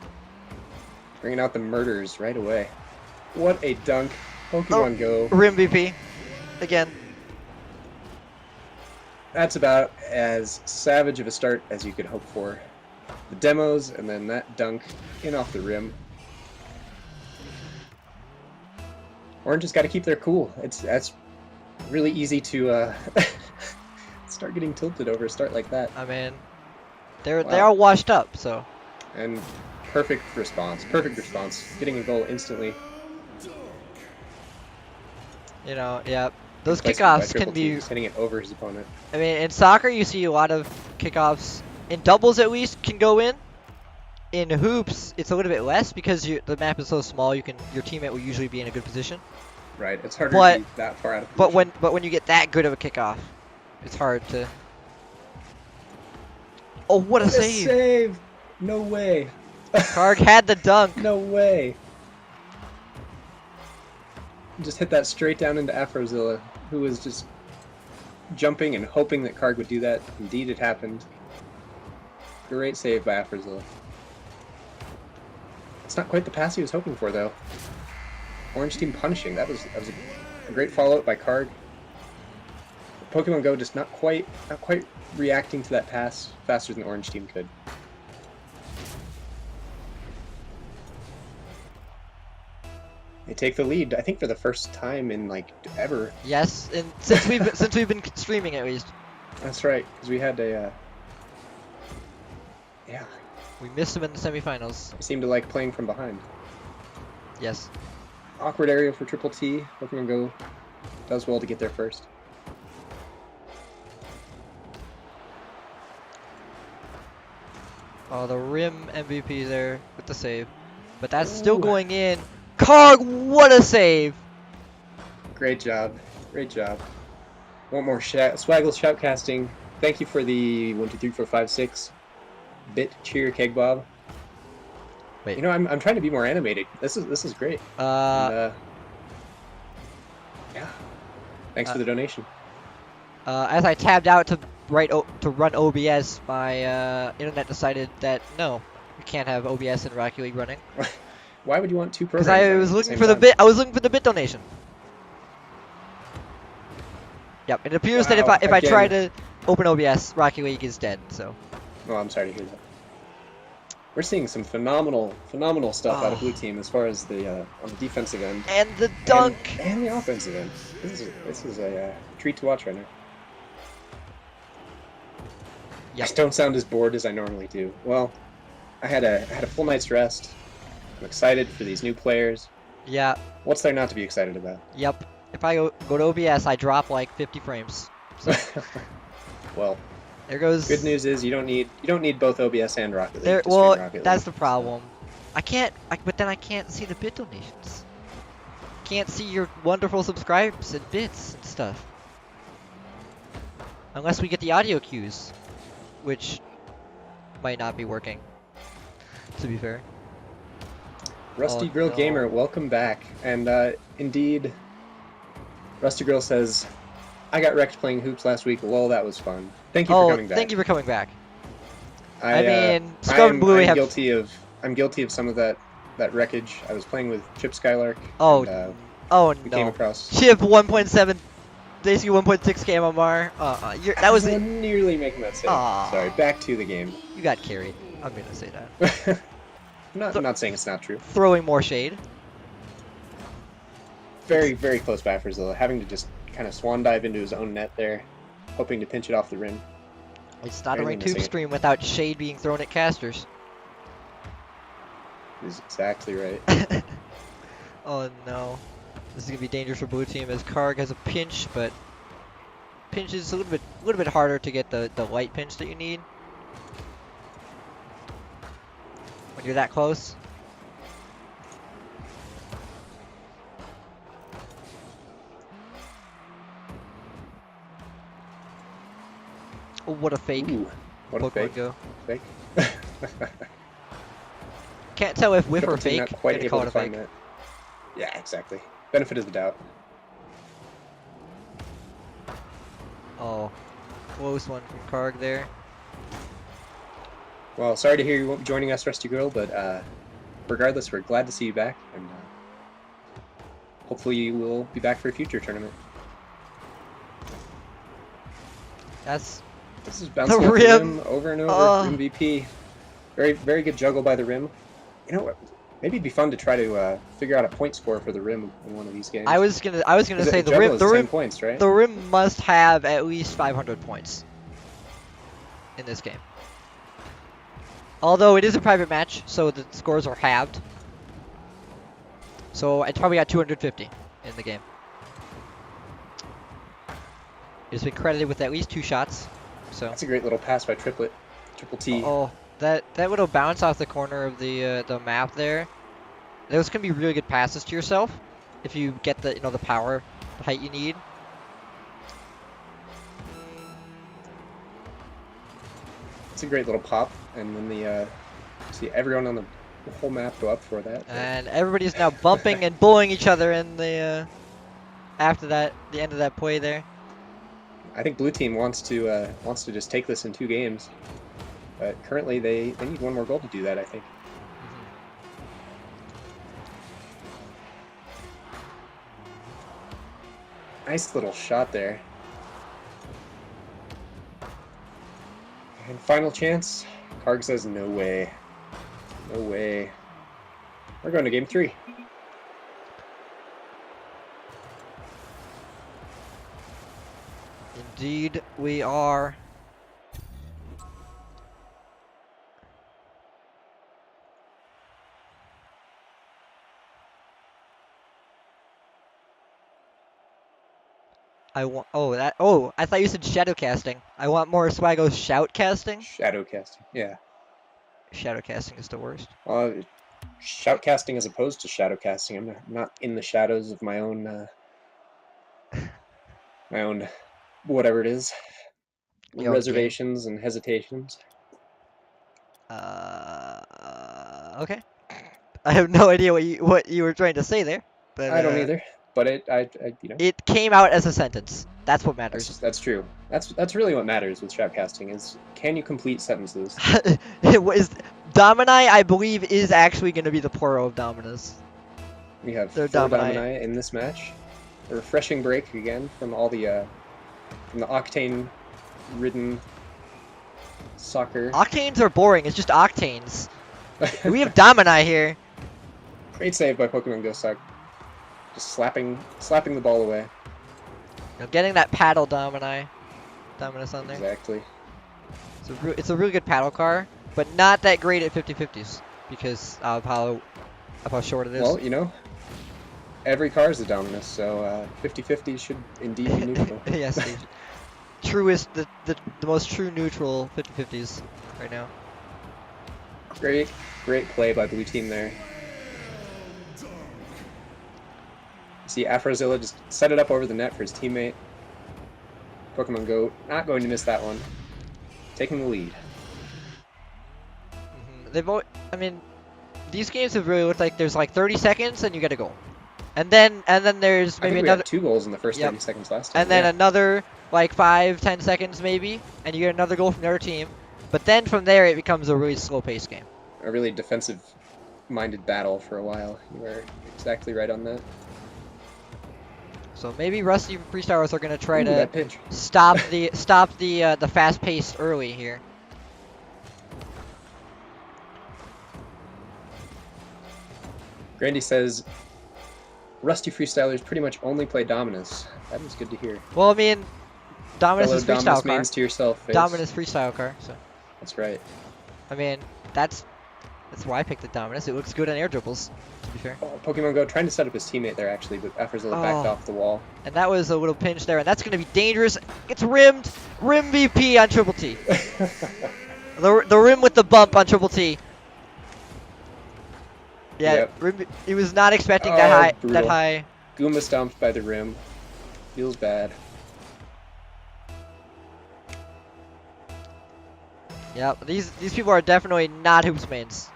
bringing out the murders right away. What a dunk. Pokemon Go. Rim VP. Again. That's about as savage of a start as you could hope for. The demos and then that dunk in off the rim. Orange has got to keep their cool. That's really easy to start getting tilted over a start like that. I mean, they Wow. are washed up, so. And perfect response. Perfect response. Getting a goal instantly. You know, yeah. Those Placement by kickoffs Triple can T, be. just hitting it over his opponent. I mean, in soccer, you see a lot of kickoffs. In doubles, at least, can go in. In hoops, it's a little bit less because the map is so small. Your teammate will usually be in a good position. Right. It's harder But to be that far out of position. but when you get that good of a kickoff, it's hard to. Oh, what a save! Save! No way. Karg had the dunk. No way. Just hit that straight down into Afrozilla, who was just jumping and hoping that Karg would do that. Indeed, it happened. Great save by Afrozilla. It's not quite the pass he was hoping for, though. Orange team punishing. That was a great follow-up by Karg. Pokemon Go just not quite reacting to that pass faster than the Orange team could. They take the lead, I think, for the first time in like ever. Yes, and since we've been streaming at least. That's right, because we had a yeah. We missed him in the semifinals. We seem to like playing from behind. Yes. Awkward area for Triple T. Pokemon Go does well to get there first. Oh, the rim MVP there with the save, but that's still Ooh. going in. Karg, what a save! Great job. Great job. One more Swaggle shoutcasting. Thank you for the 1, 2, 3, 4, 5, 6 bit cheer, Keg Bob. Wait. You know, I'm trying to be more animated. This is great. And, yeah. Thanks for the donation. As I tabbed out to run OBS, my internet decided that no, we can't have OBS and Rocket League running. Why would you want two programs? Because I was looking for the bit. I was looking for the bit donation. Yep. It appears that if I try to open OBS, Rocket League is dead. So. Oh, I'm sorry to hear that. We're seeing some phenomenal stuff out of Blue Team as far as the on the defensive end. And the dunk. And the offensive end. This is a treat to watch right now. Yep. I don't sound as bored as I normally do. Well, I had a full night's rest. I'm excited for these new players. Yeah. What's there not to be excited about? Yep. If I go to OBS, I drop like 50 frames. So. Well, there goes. good news is you don't need both OBS and Rocket League. There, to well, stream Rocket that's League. the problem. But then I can't see the bit donations. Can't see your wonderful subscribes and bits and stuff. Unless we get the audio cues, which might not be working. To be fair. Rusty Oh, Grill no. Gamer, welcome back. And indeed, Rusty Grill says, I got wrecked playing hoops last week. Lol, that was fun. Thank you for coming back. Thank you for coming back. I mean, Scrub and Bluey have. I'm guilty of some of that wreckage. I was playing with Chip Skylark. Oh, and, we came no. across. Chip 1.7, basically 1.6 KMMR. That was it. Nearly making that save. Aw. Sorry, back to the game. You got carried. I'm gonna say that. I'm not saying it's not true. Throwing more shade. Very, very close by for Zilla, having to just kind of swan dive into his own net there, hoping to pinch it off the rim. It's not a Barely ranked tube missing it. stream without shade being thrown at casters. Is exactly right. Oh no. This is gonna be dangerous for Blue Team as Karg has a pinch, but pinch is a little bit harder to get the light pinch that you need when you're that close. Oh, what a fake. Ooh, what a Pokemon fake. Go. Fake. Can't tell if whiff or Triple T fake. not quite Gonna able call to it a find fake. that. Yeah, exactly. Benefit of the doubt. Oh, close one from Karg there. Well, sorry to hear you won't be joining us, Rusty Girl, but regardless, we're glad to see you back, and hopefully you will be back for a future tournament. That's This is bouncing The off rim. the rim over and over. MVP. Very, very good juggle by the rim. You know what? Maybe it'd be fun to try to figure out a point score for the rim in one of these games. I was gonna say the Juggle rim is the 10 rim points, right? the rim must have at least 500 points in this game. Although it is a private match, so the scores are halved. So it's probably got 250 in the game. It's been credited with at least 2 shots. So. That's a great little pass by Triple T. Oh, that little bounce off the corner of the map there. Those can be really good passes to yourself if you get the the power, the height you need. It's a great little pop, and then the see everyone on the whole map go up for that. And everybody's now bumping and bullying each other in the after the end of that play there. I think blue team wants to just take this in 2 games, but currently they need 1 more goal to do that. I think. Nice little shot there. And final chance. Karg says no way. No way. We're going to game 3. Indeed, we are. I thought you said shadow casting. I want more Swaggo shout casting. Shadow casting, yeah. Shadow casting is the worst. Shout casting as opposed to shadow casting. I'm not in the shadows of my own whatever it is. Reservations and hesitations. Okay. I have no idea what you were trying to say there. But I don't either. But it came out as a sentence. That's what matters. That's true. That's really what matters with shoutcasting is can you complete sentences? Domini, I believe, is actually going to be the plural of Dominus. We have 4 Domini in this match. A refreshing break again from all the from the octane-ridden soccer. Octanes are boring. It's just octanes. We have Domini here. Great save by Pokemon Go Suck. Just slapping the ball away. Getting that paddle Dominus on there. Exactly. It's a really good paddle car, but not that great at 50-50s because of how short it is. Well, every car is a Dominus, so 50-50s should indeed be neutral. Yes, truest the most true neutral 50-50s right now. Great play by blue team there. See, Afrozilla just set it up over the net for his teammate. Pokemon Go not going to miss that one. Taking the lead. These games have really looked like there's like 30 seconds and you get a goal. And then there's maybe another 2 goals in the first 30 seconds last time. And then another like 5-10 seconds maybe, and you get another goal from the other team. But then from there it becomes a really slow-paced game. A really defensive-minded battle for a while. You were exactly right on that. So maybe Rusty Freestylers are gonna try to pitch. stop the fast pace early here. Grandy says Rusty Freestylers pretty much only play Dominus. That is good to hear. Well, I mean, Dominus is freestyle Dominus car. means to yourself. Face. Dominus freestyle car. So. That's right. I mean, that's why I picked the Dominus. It looks good on air dribbles, to be fair. Oh, Pokemon Go trying to set up his teammate there, actually, but Afrozilla backed off the wall. And that was a little pinch there, and that's going to be dangerous. It's rimmed. Rim VP on Triple T. the rim with the bump on Triple T. Yeah, yep. He was not expecting that high. Brutal. That high. Goomba stomped by the rim. Feels bad. Yep, these people are definitely not Hoops mains.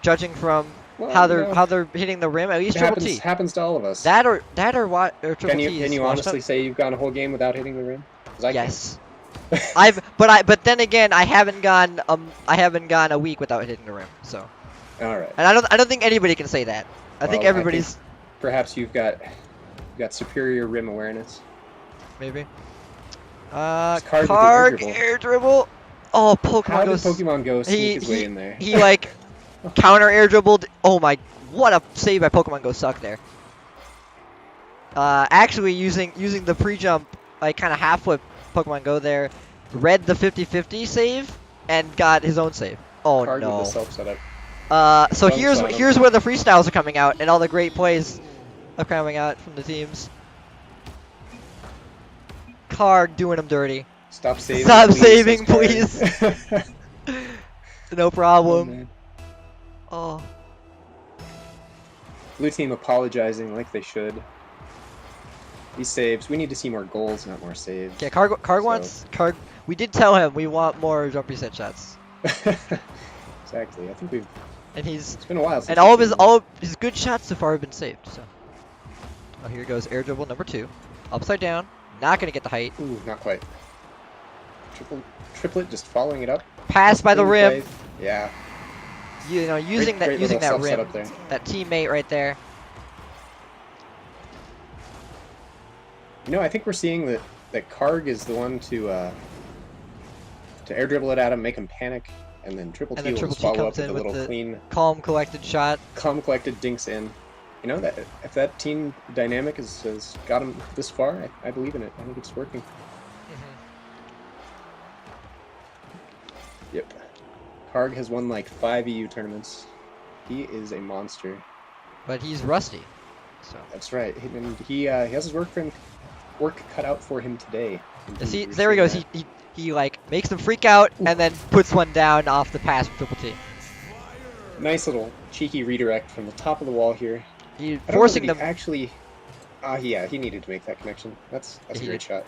Judging from how they're hitting the rim, at least Triple T. Happens to all of us. That or what? Or Triple T. Can you honestly say you've gone a whole game without hitting the rim? Yes. But then again, I haven't gone a week without hitting the rim. So. All right. And I don't think anybody can say that. I think everybody's. Perhaps you've got superior rim awareness. Maybe. Karg air dribble. Oh, Pokemon Go. How did Pokemon Go sneak his way in there? He like Counter air dribbled. Oh my, what a save by Pokemon Go Suck there. Actually using the pre-jump, like kind of half flip Pokemon Go there, read the 50-50 save and got his own save. Oh Card with the no. self setup. So Dunks on him. here's where the freestyles are coming out and all the great plays are coming out from the teams. Card doing him dirty. Stop saving. Stop please, saving, says Card. No Oh, problem. man. Oh. Blue team apologizing like they should. These saves. We need to see more goals, not more saves. Yeah, Card So- wants Card. We did tell him we want more jump reset shots, Exactly. I think we've. and he's It's been a while since. and all we've of seen his good shots so far have been saved. So. Oh, here goes air dribble number 2, upside down. Not gonna get the height. them. Ooh, not quite. Triplet just following it up. Pass by the Clean rim. play. Yeah. You know, using great that little rim, self-setup there. that teammate right there. You know, I think we're seeing that Karg is the one to air dribble it at him, make him panic, and then Triple And T then will Triple just T follow up comes with in a with little the- clean, Calm, collected shot. calm, collected dinks in. You know, that if that team dynamic has got him this far, I believe in it. I think it's working. Yep. Karg has won like 5 EU tournaments. He is a monster. But he's rusty. So. That's right. And he has his work cut out for him today. Yeah, see, Indeed, there he we're goes. seeing He like makes them freak out and then puts one down off the pass from Triple T. that. Nice little cheeky redirect from the top of the wall here. He I don't know forcing that he them. actually. Yeah, he needed to make that connection. That's a He great did. shot.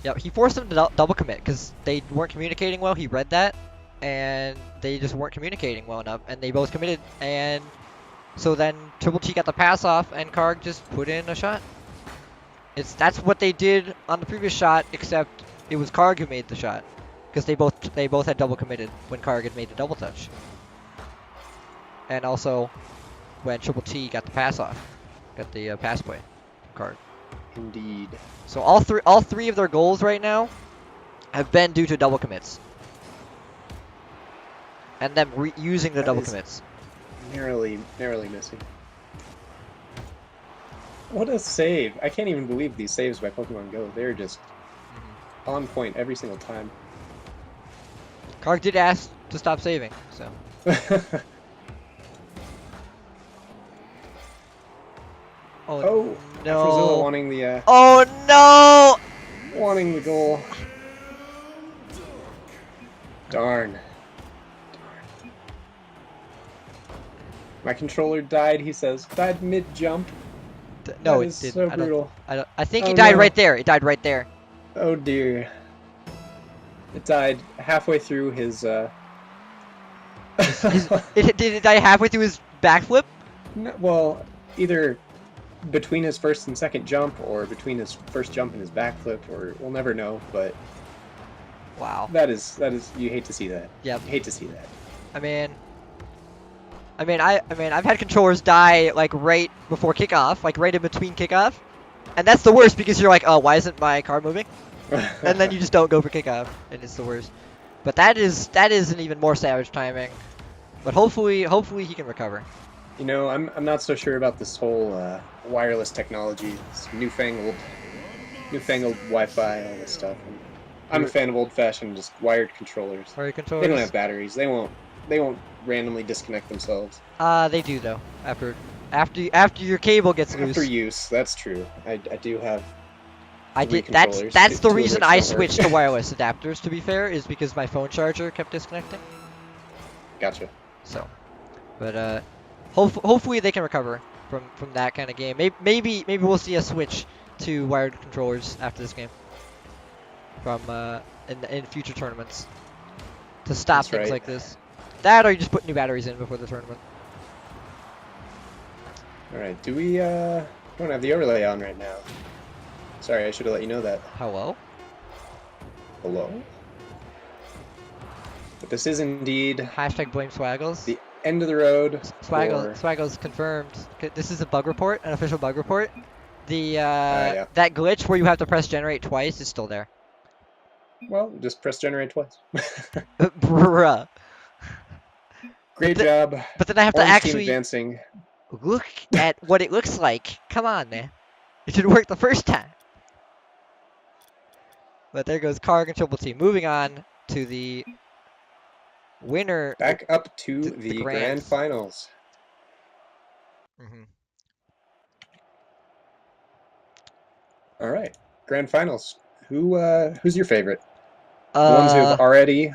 Yep, he forced them to double commit because they weren't communicating well. He read that, and they just weren't communicating well enough, and they both committed. And so then Triple T got the pass off, and Karg just put in a shot. That's what they did on the previous shot, except it was Karg who made the shot because they both had double committed when Karg had made the double touch, and also when Triple T got the pass off, got the pass play from Karg. Indeed. So all three of their goals right now have been due to double commits, and them using the That double is- commits. Narrowly missing. What a save! I can't even believe these saves by Pokemon Go. They're just on point every single time. Karg did ask to stop saving, so Oh, no! Afrozilla wanting the Oh goal. Darn. My controller died, he says. Died mid-jump. No, That it is didn't. so brutal. I think Oh, he died no. right there. It died right there. Oh dear. It died halfway through his Did it die halfway through his backflip? No, well, either between his first and second jump, or between his first jump and his backflip, or we'll never know. But Wow. that is you hate to see that. Yep. You hate to see that. I mean, I've had controllers die like right before kickoff, like right in between kickoff, and that's the worst because you're like, oh, why isn't my car moving? And then you just don't go for kickoff, and it's the worst. But that is an even more savage timing. But hopefully he can recover. You know, I'm not so sure about this whole wireless technology, this newfangled Wi-Fi, all this stuff. And I'm a fan of old-fashioned, just wired controllers. Sorry, controllers. They don't have batteries. They won't randomly disconnect themselves. They do though. After your cable gets After loose. use, that's true. I do have. I three did. That's controllers, that's the two of reason which I don't work. switched to wireless adapters. To be fair, is because my phone charger kept disconnecting. Gotcha. So, but hopefully they can recover from that kind of game. Maybe we'll see a switch to wired controllers after this game. From in future tournaments to stop That's things right. like this. That or you just put new batteries in before the tournament. All right. Do we don't have the overlay on right now? Sorry, I should have let you know that. Hello? Hello. But this is indeed Hashtag blame Swaggles. the end of the road. Swaggles confirmed. This is a bug report, an official bug report. The yeah. that glitch where you have to press generate twice is still there. Well, just press generate twice. Bruh. Great job. But then I have to Orange team actually advancing. look at what it looks like. Come on, man. It should work the first time. But there goes Karg and Triple T. Moving on to the winner. Back up to the the grand grands. finals. Hmm. All right, grand finals. Who's your favorite? The ones who have already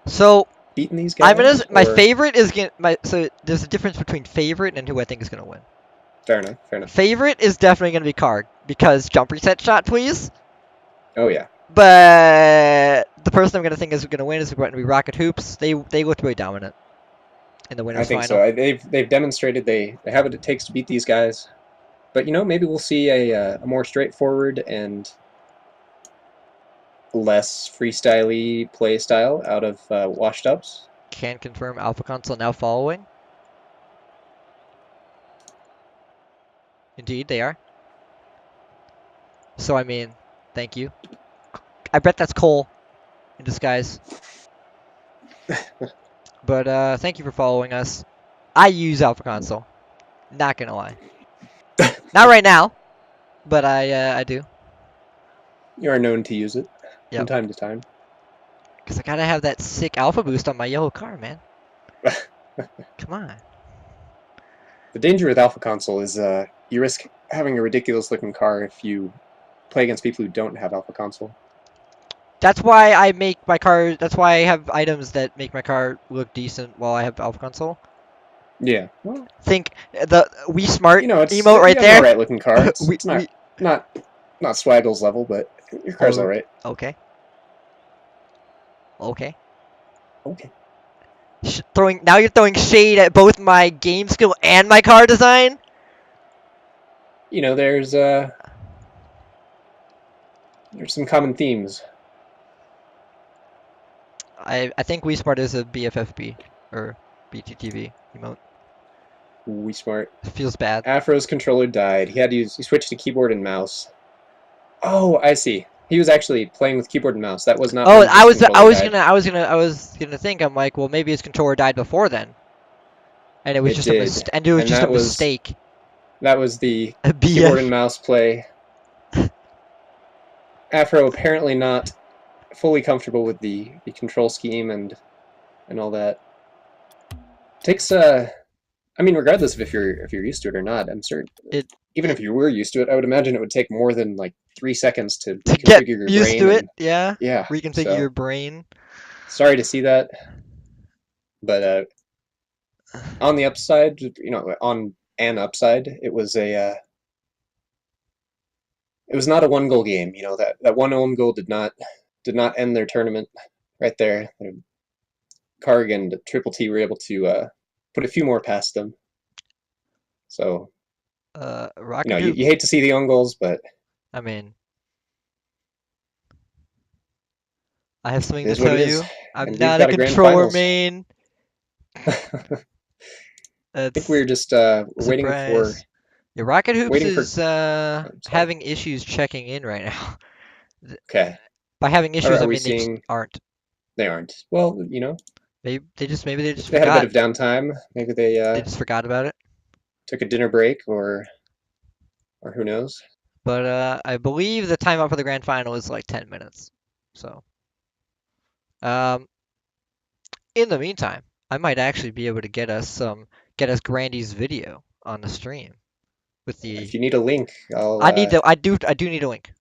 So beaten these I'm gonna. guys? My Or favorite is gonna. So there's a difference between favorite and who I think is gonna win. fair enough, fair enough. Favorite is definitely gonna be Karg because jump reset shot, please. Oh yeah, But the person I'm gonna think is gonna win is going to be Rocket Hoops. They looked really dominant in the I winners think final. so. They've demonstrated they have what it takes to beat these guys. But maybe we'll see a more straightforward and less freestyle-y play style out of washed ups. Can confirm Alpha Console now following. Indeed, they are. So I mean, thank you. I bet that's Cole in disguise. But thank you for following us. I use Alpha Console. Not gonna lie. Not right now, but I do. You are known to use it from Yep. time to time. Cause I gotta have that sick Alpha boost on my yellow car, man. Come on. The danger with Alpha Console is you risk having a ridiculous-looking car if you play against people who don't have Alpha Console. That's why I make my car. That's why I have items that make my car look decent while I have Alpha Console. Yeah. Well, Think the We Smart it's emote right you have an there. alright looking car. It's we it's not Swaggle's level, but your car's Oh, alright. okay. Okay. Okay. Now you're throwing shade at both my game skill and my car design. There's some common themes. I think We Smart is a BFFB or BTTV emote. We smart. It feels bad. Afro's controller died. He switched to keyboard and mouse. Oh, I see. He was actually playing with keyboard and mouse. That was not Oh, when his controller died. I was gonna think. I'm like, well, maybe his controller died before then, and it was It just did. and it was And just a mistake. that was the A keyboard and BF. mouse play. Afro apparently not fully comfortable with the control scheme and all that. Takes I mean, regardless of if you're used to it or not, I'm certain. It Even if you were used to it, I would imagine it would take more than like 3 seconds to to get reconfigure your used brain. to it, And yeah. yeah, Reconfigure so your brain. sorry to see that, but on the upside, on an upside, it was not a one goal game. That one own goal did not end their tournament right there. Karg and Triple T were able to put a few more past them. So Rocket you hate to see the own goals, but I mean, I have something it to is what tell it is. you. I'm And we've not a got a grand controller finals. main. I think That's we're just waiting for surprise. Yeah, Rocket Hoops waiting for. is Oh, sorry. having issues checking in right now. Okay. By having issues, Are I we mean they just seeing? aren't. They aren't. Well, Maybe they just they had a bit forgot. of downtime. Maybe they They just forgot about it. took a dinner break, or who knows. But I believe the timeout for the grand final is like 10 minutes. So, um, in the meantime, I might actually be able to get us Grandy's video on the stream with the. If you need a link, I do need a link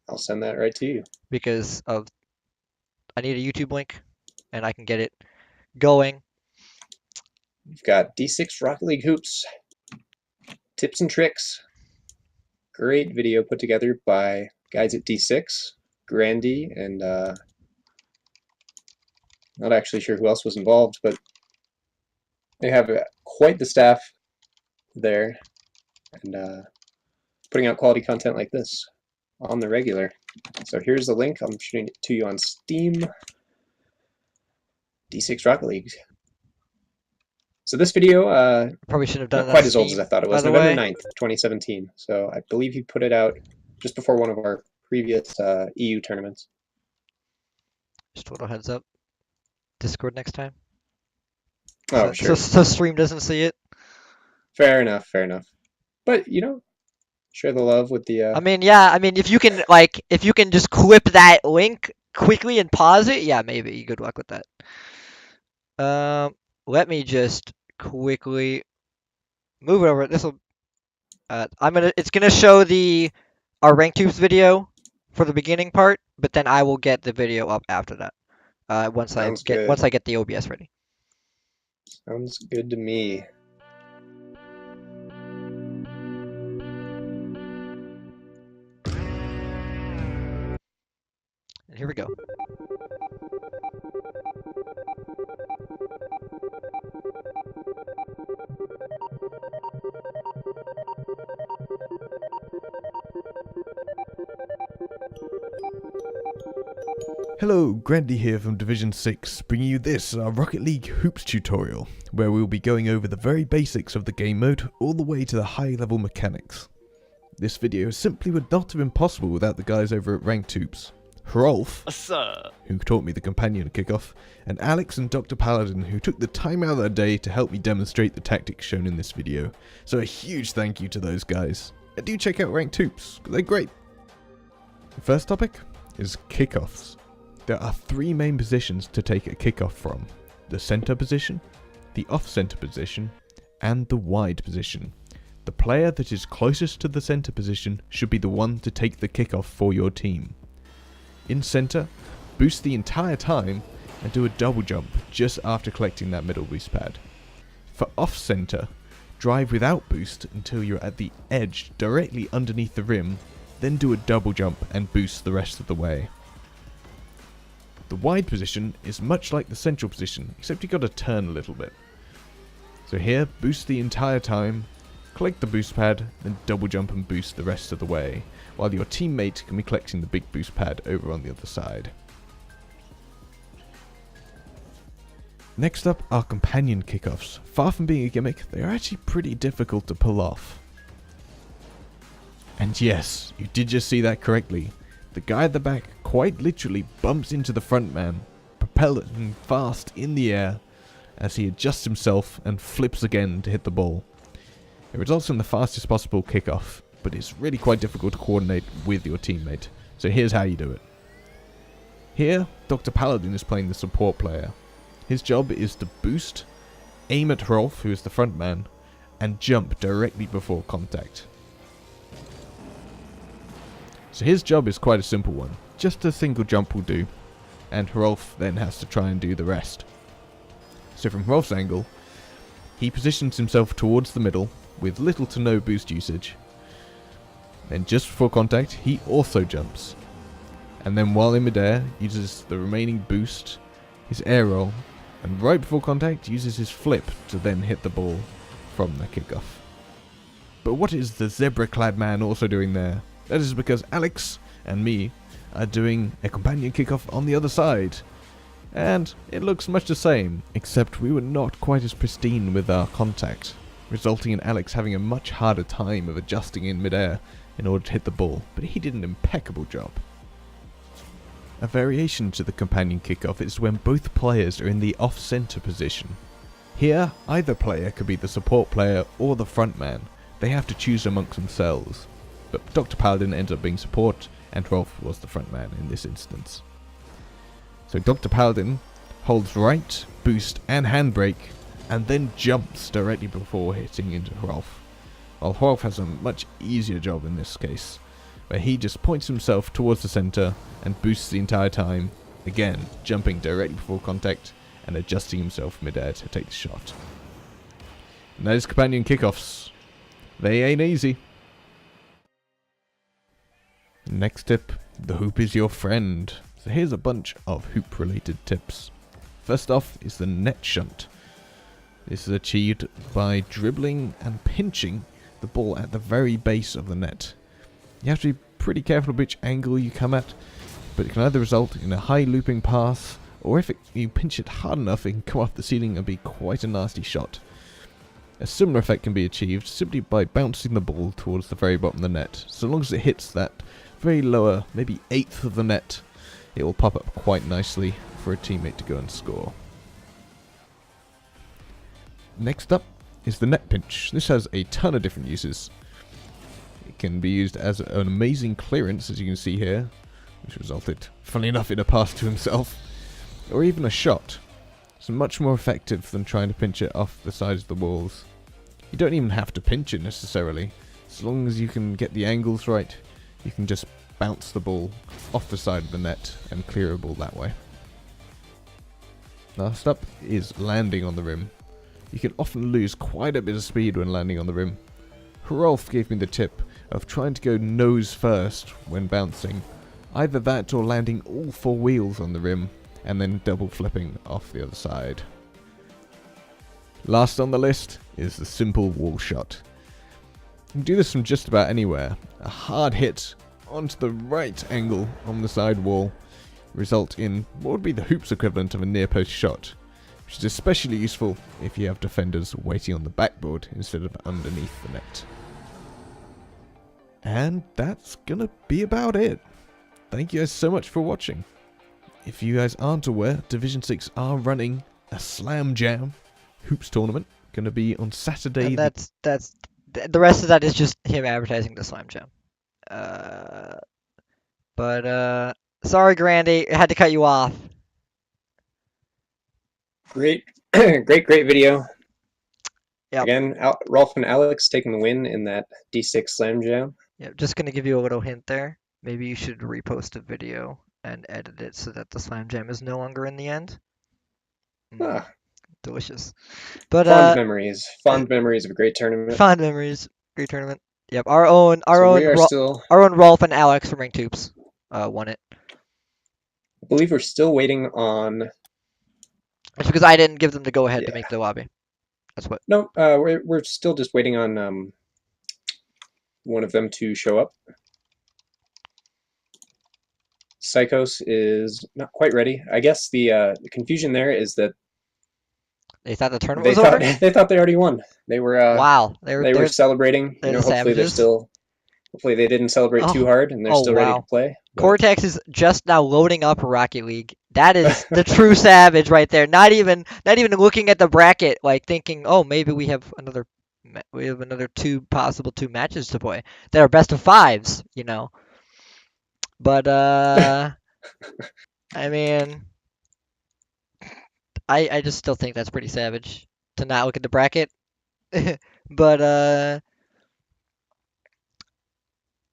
I'll send that right to you. because of I need a YouTube link, and I can get it going. We've got D6 Rocket League hoops, tips and tricks. Great video put together by guys at D6, Grandy, and not actually sure who else was involved, but they have quite the staff there, and putting out quality content like this on the regular. So here's the link. I'm shooting it to you on Steam. D6 Rocket League. So this video, Probably should have done not it quite on as old as I Steam, thought it by was, the November way. 9th, 2017. So I believe he put it out just before one of our previous EU tournaments. Just a little heads up. Discord next time. Oh, So sure. stream doesn't see it. Fair enough. Fair enough. But share the love with the. I mean, yeah. I mean, if you can just clip that link quickly and pause it, yeah, maybe. Good luck with that. Let me just quickly move it over. This will. It's gonna show our RankTubes video for the beginning part, but then I will get the video up after that. Sounds good. Once I get the OBS ready. Sounds good to me. And here we go. Hello, Grandy here from Division 6, bringing you this, our Rocket League Hoops tutorial, where we'll be going over the very basics of the game mode, all the way to the high level mechanics. This video simply would not have been possible without the guys over at Ranked Hoops. Hrolf, who taught me the companion kickoff, and Alex and Dr. Paladin, who took the time out of their day to help me demonstrate the tactics shown in this video. So a huge thank you to those guys. And do check out Ranked Hoops, they're great. The first topic is kickoffs. There are three main positions to take a kickoff from: the center position, the off-center position, and the wide position. The player that is closest to the center position should be the one to take the kickoff for your team. In center, boost the entire time and do a double jump just after collecting that middle boost pad. For off-center, drive without boost until you're at the edge directly underneath the rim, then do a double jump and boost the rest of the way. The wide position is much like the central position, except you gotta turn a little bit. So here, boost the entire time, collect the boost pad, then double jump and boost the rest of the way, while your teammate can be collecting the big boost pad over on the other side. Next up are companion kickoffs. Far from being a gimmick, they are actually pretty difficult to pull off. And yes, you did just see that correctly. The guy at the back quite literally bumps into the front man, propelling him fast in the air as he adjusts himself and flips again to hit the ball. It results in the fastest possible kickoff, but it's really quite difficult to coordinate with your teammate. So here's how you do it. Here, Dr. Paladin is playing the support player. His job is to boost, aim at Hrolf, who is the front man, and jump directly before contact. So his job is quite a simple one. Just a single jump will do, and Hrolf then has to try and do the rest. So from Hrolf's angle, he positions himself towards the middle with little to no boost usage. Then just before contact, he also jumps. And then while in midair, uses the remaining boost, his air roll, and right before contact, uses his flip to then hit the ball from the kickoff. But what is the zebra-clad man also doing there? That is because Alex and me are doing a companion kickoff on the other side. And it looks much the same, except we were not quite as pristine with our contact, resulting in Alex having a much harder time of adjusting in midair in order to hit the ball, but he did an impeccable job. A variation to the companion kickoff is when both players are in the off-center position. Here, either player could be the support player or the front man. They have to choose amongst themselves. But Dr. Paladin ends up being support, and Hrolf was the front man in this instance. So Dr. Paladin holds right, boost, and handbrake, and then jumps directly before hitting into Hrolf. While Hrolf has a much easier job in this case, where he just points himself towards the center and boosts the entire time, again jumping directly before contact and adjusting himself midair to take the shot. And that is companion kickoffs. They ain't easy. Next tip, the hoop is your friend. So here's a bunch of hoop related tips. First off is the net shunt. This is achieved by dribbling and pinching the ball at the very base of the net. You have to be pretty careful which angle you come at, but it can either result in a high looping pass, or if you pinch it hard enough it can come off the ceiling and be quite a nasty shot. A similar effect can be achieved simply by bouncing the ball towards the very bottom of the net. So long as it hits that very lower, maybe eighth of the net, it will pop up quite nicely for a teammate to go and score. Next up is the net pinch. This has a ton of different uses. It can be used as an amazing clearance, as you can see here, which resulted, funnily enough, in a pass to himself, or even a shot. It's much more effective than trying to pinch it off the sides of the walls. You don't even have to pinch it necessarily. As long as you can get the angles right, you can just bounce the ball off the side of the net and clear a ball that way. Last up is landing on the rim. You can often lose quite a bit of speed when landing on the rim. Hrolf gave me the tip of trying to go nose first when bouncing. Either that or landing all 4 wheels on the rim and then double flipping off the other side. Last on the list is the simple wall shot. You can do this from just about anywhere. A hard hit onto the right angle on the side wall result in what would be the hoops equivalent of a near post shot, which is especially useful if you have defenders waiting on the backboard instead of underneath the net. And that's gonna be about it. Thank you guys so much for watching. If you guys aren't aware, Division 6 are running a Slam Jam hoops tournament. Gonna be on Saturday. And that's the rest of that is just him advertising the Slime Jam. Sorry, Grandy, I had to cut you off. Great, great video. Yep. Again, Rolf and Alex taking the win in that D6 Slam Jam. Yeah, just gonna give you a little hint there. Maybe you should repost a video and edit it so that the Slime Jam is no longer in the end. Ah, Delicious. But fond memories of a great tournament. fond memories, great tournament. Yep, our own So Rolf and Alex from Rank Tubes won it. I believe we're still waiting on. It's because I didn't give them the go ahead to Yeah. make the lobby. That's what. No, we're still just waiting on one of them to show up. Psychos is not quite ready. I guess the confusion there is that They thought the tournament they was thought over. they thought they already won. They were Wow, they were celebrating. they're You know, the hopefully they're savages. still. Hopefully they didn't celebrate too hard and they're still ready to play. But Cortex is just now loading up Rocket League. That is the true savage right there. Not even looking at the bracket, like thinking, oh, maybe we have another 2 matches to play that are best of 5s, you know. But I mean, I just still think that's pretty savage to not look at the bracket. But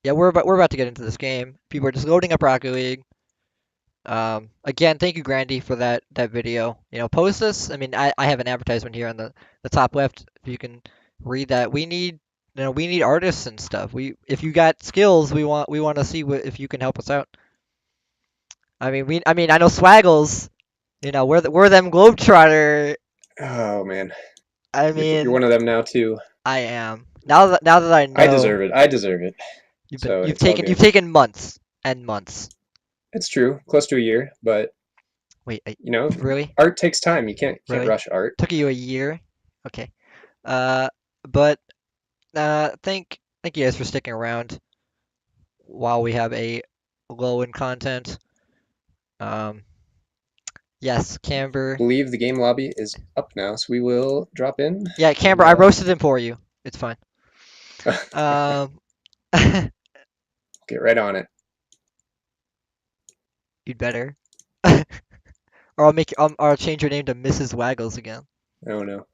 yeah, we're about to get into this game. People are just loading up Rocket League. Again, thank you, Grandy, for that video. You know, post this. I mean, I have an advertisement here on the top left. If you can read that, we need artists and stuff. If you got skills, we want to see if you can help us out. I mean, I know Swaggles. You know, we're them Globetrotter. oh man, I mean, you're one of them now too. I am. Now that I know, I deserve it. I deserve it. You've taken months and months. It's true, close to a year, but Wait, you know, really? art takes time. You can't Really? rush art. Took you a year? Okay. But thank you guys for sticking around while we have a low in content. Yes, Camber. I believe the game lobby is up now, so we will drop in. Yeah, Camber, I roasted him for you. It's fine. Get right on it. You'd better. Or I'll change your name to Mrs. Waggles again. Oh no.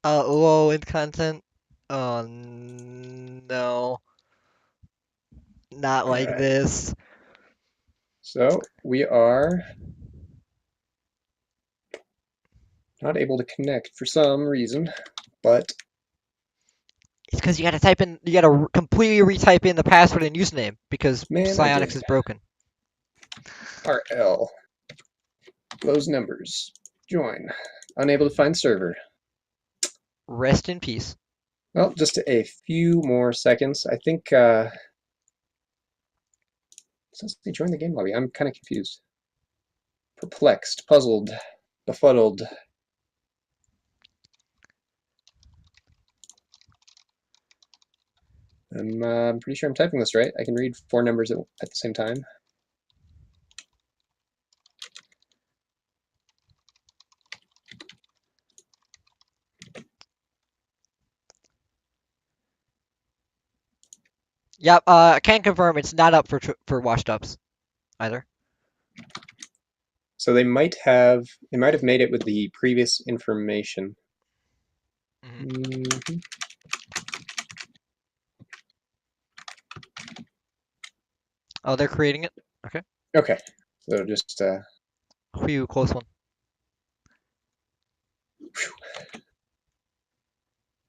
Low in content. Oh no. Not like Alright. this. So we are not able to connect for some reason, but It's because you gotta completely retype in the password and username because Man, I Psionics did. is broken. RL. Those numbers. Join. Unable to find server. Rest in peace. Well, just a few more seconds. I think since they joined the game lobby, I'm kind of confused. Perplexed, puzzled, befuddled. I'm pretty sure I'm typing this right. I can read 4 numbers at the same time. Yep. I can confirm it's not up for washed ups either. So they might have made it with the previous information. Mhm. Mhm. Oh, they're creating it. Okay. Okay, so just Whew, close one.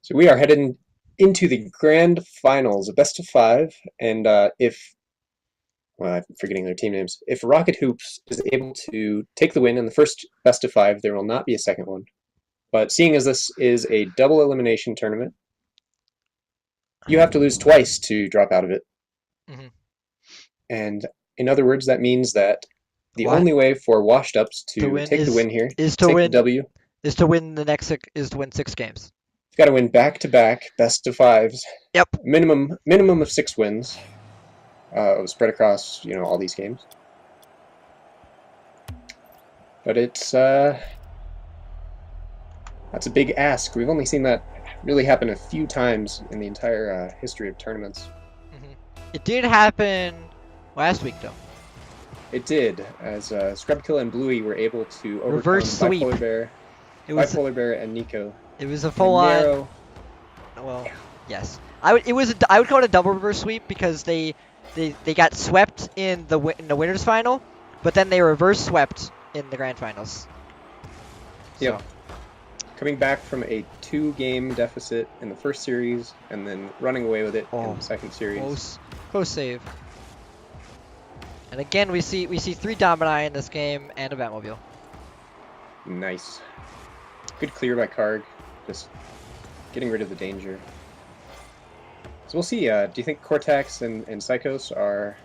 so we are heading into the grand finals, a best of 5, and if well, I'm forgetting their team names. If Rocket Hoops is able to take the win in the first best of 5, there will not be a second one. But seeing as this is a double elimination tournament, you have to lose twice to drop out of it. Mhm. And in other words, that means that the What? only way for washed ups To to win take the win here, is to take the win W, is to win the next is to win 6 games. you've got to win back-to-back best of 5s, Yep. minimum of 6 wins, spread across all these games. But it's that's a big ask. We've only seen that really happen a few times in the entire history of tournaments. It did happen last week though. It did, as Scrubkilla and Bluey were able to overcome Reverse sweep. Bipolar Bear, It was and Nico. it was a in a full on. narrow- Well, yes. I would call it a double reverse sweep because they got swept in the winners final, but then they reverse swept in the grand finals. Yep. So, Coming back from a 2-game deficit in the first series, and then running away with it in Oh, the second series. close save. And again, we see 3 Domini in this game and a Batmobile. Nice. Good clear by Karg, just getting rid of the danger. So we'll see. Do you think Cortex and Psychos are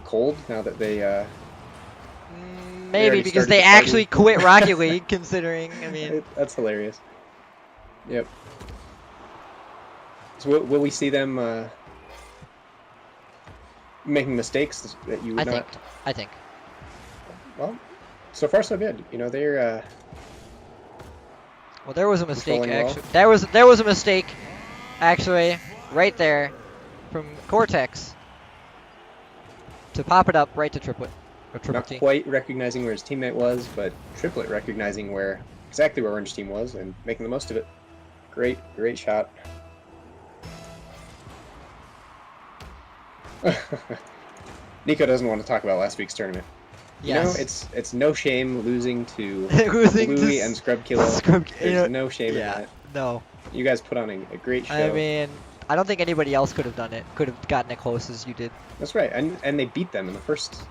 cold now that they? Maybe already because started they the party. actually quit Rocket League, considering. I mean, That's hilarious. Yep. So will we see them making mistakes that you would not? I think. Well, so far so good. They're Well, there was a mistake Controlling well. actually. There was a mistake, actually, right there, from Cortex to pop it up right to Triplet or Triple not T. quite recognizing where his teammate was, but Triplet recognizing exactly where Orange Team was and making the most of it. Great shot. Nico doesn't want to talk about last week's tournament. Yes. It's no shame losing to Losing to Bluey and Scrubkilla. There's no shame in yeah. that. No. You guys put on a great show. I mean, I don't think anybody else could have done it. Could have gotten it close as you did. That's right, and they beat them in their first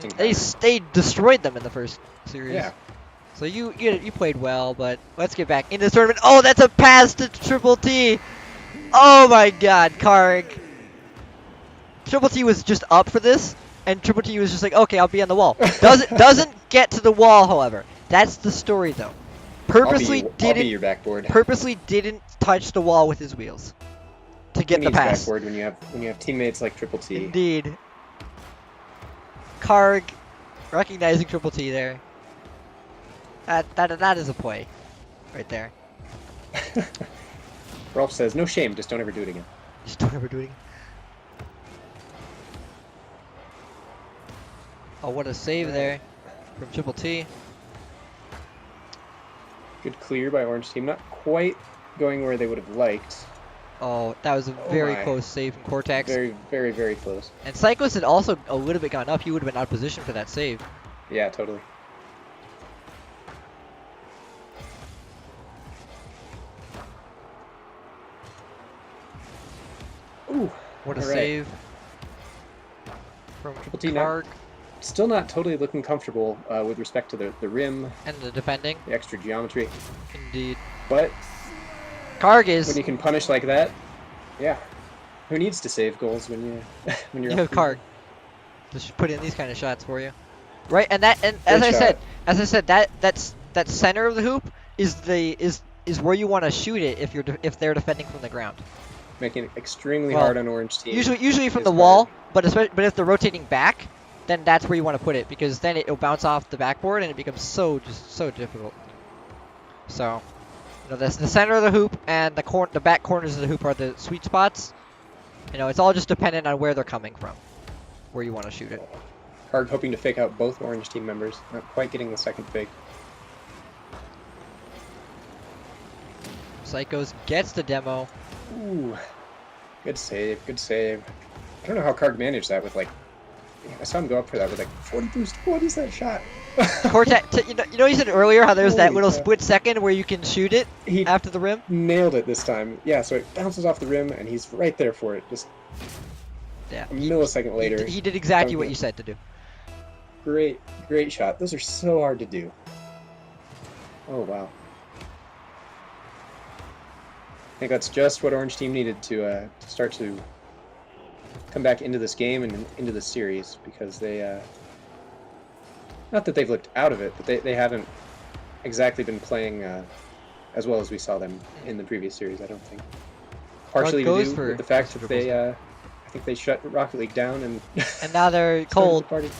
encounter. They destroyed them in the first series. Yeah. So you played well, but let's get back in this tournament. Oh, that's a pass to Triple T. Oh my God, Karg. Triple T was just up for this, and Triple T was just like, okay, I'll be on the wall. Doesn't get to the wall, however. That's the story, though. I'll be your backboard. Purposely didn't touch the wall with his wheels to get Who the needs pass. backboard when you have teammates like Triple T. Indeed. Karg recognizing Triple T there. That is a play, right there. Rolf says, "No shame, just don't ever do it again." Just don't ever do it again. Oh, what a save there from Triple T. Good clear by Orange Team. Not quite going where they would have liked. Oh, that was a very my. close save from Cortex. Very, very, very close. And Psychos had also a little bit gone up. He would have been out of position for that save. Yeah, totally. Ooh, What a all right. save from Triple T now. Karg Still not totally looking comfortable with respect to the rim, and the defending. the extra geometry. Indeed. But Karg when is. you can punish like that, yeah. Who needs to save goals when you're You up have Karg. Just put in these kind of shots for you. Right, and as I shot. said, that center of the hoop is where you want to shoot it if they're defending from the ground. Making it extremely Well, hard on Orange Team. Usually from is the hard. wall, but if they're rotating back, then that's where you want to put it because then it'll bounce off the backboard and it becomes so difficult. So, the center of the hoop and the back corners of the hoop are the sweet spots You know, it's all just dependent on where they're coming from, where you want to shoot it. Karg hoping to fake out both orange team members, not quite getting the second fake. Psychos gets the demo. Ooh, good save, good save. I don't know how Karg managed that with like, I saw him go up for that with like 40 boost. What is that shot? Cortex, you know, you said earlier how there's that Holy little cow. split second where you can shoot it He after the rim. nailed it this time. Yeah, so it bounces off the rim and he's right there for it. Just Yeah. a millisecond later. He did exactly what Okay. you said to do. Great, great shot. Those are so hard to do. Oh, wow. I think that's just what Orange Team needed to start to come back into this game and into this series, because they, not that they've looked out of it, but they haven't exactly been playing as well as we saw them in the previous series, I don't think. Partially to goes do for with the fact that considerable they, I think they shut Rocket League down and And now they're started cold. the party.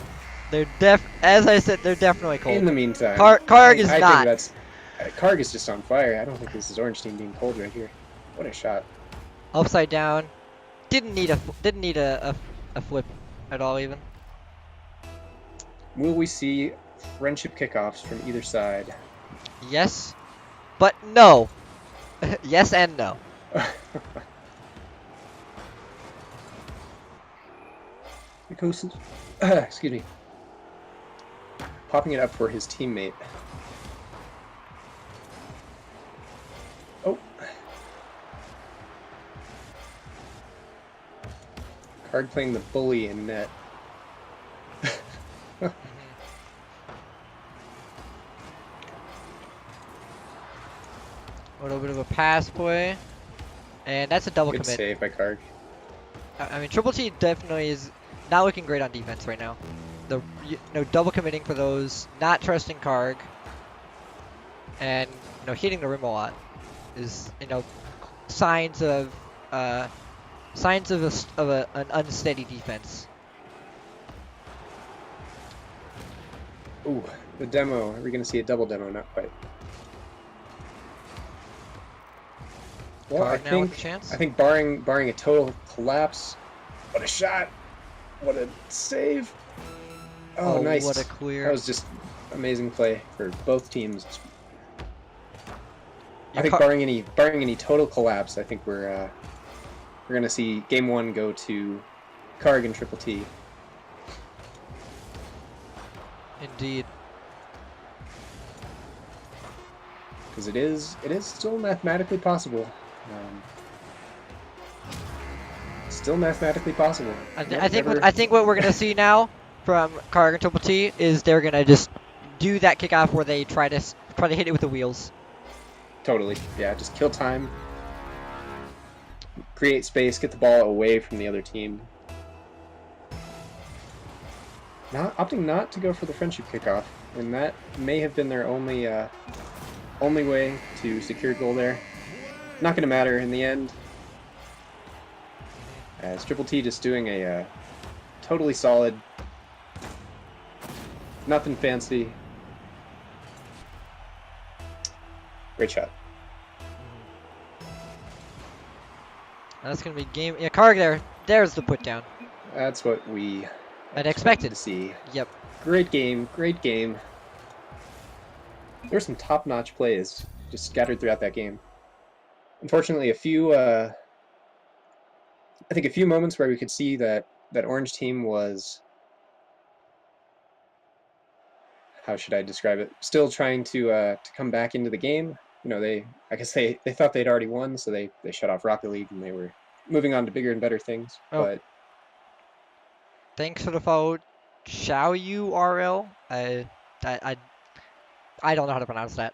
They're as I said, they're definitely cold. In the meantime, Karg is I not. think that's Karg is just on fire. I don't think this is Orange Team being cold right here. What a shot! Upside down. Didn't need a flip at all even. Will we see friendship kickoffs from either side? Yes, but no. Yes and no. Because, excuse me, popping it up for his teammate. Oh, Karg playing the bully in net. A little bit of a pass play, and that's a double Good commit. save by Karg. I mean, Triple T definitely is not looking great on defense right now. Double committing for those, not trusting Karg, and hitting the rim a lot is signs of an unsteady defense. Ooh, the demo. Are we going to see a double demo? Not quite. Well, Karg now with a chance. I think barring a total collapse, what a shot! What a save! Oh, nice! What a clear. That was just amazing play for both teams. Yeah, I think barring any total collapse, I think we're gonna see game one go to Karg and Triple T. Indeed. Because it is still mathematically possible. Still mathematically possible. I think what we're gonna see now from Karg and Triple T is they're gonna just do that kickoff where they try to hit it with the wheels. Totally. Yeah, just kill time. Create space, get the ball away from the other team. Opting not to go for the friendship kickoff, and that may have been their only way to secure goal there. Not going to matter in the end. As Triple T just doing a totally solid, nothing fancy. Great shot. That's gonna be game. Yeah, Karg there's the put down. That's what we I'd expected. to see. Yep. Great game, great game. There were some top-notch plays just scattered throughout that game. Unfortunately, I think a few moments where we could see that Orange team was, how should I describe it? Still trying to come back into the game. I guess they thought they'd already won, so they shut off Rocket League and they were moving on to bigger and better things. Oh. But Thanks for the follow, Chow-URL. I don't know how to pronounce that.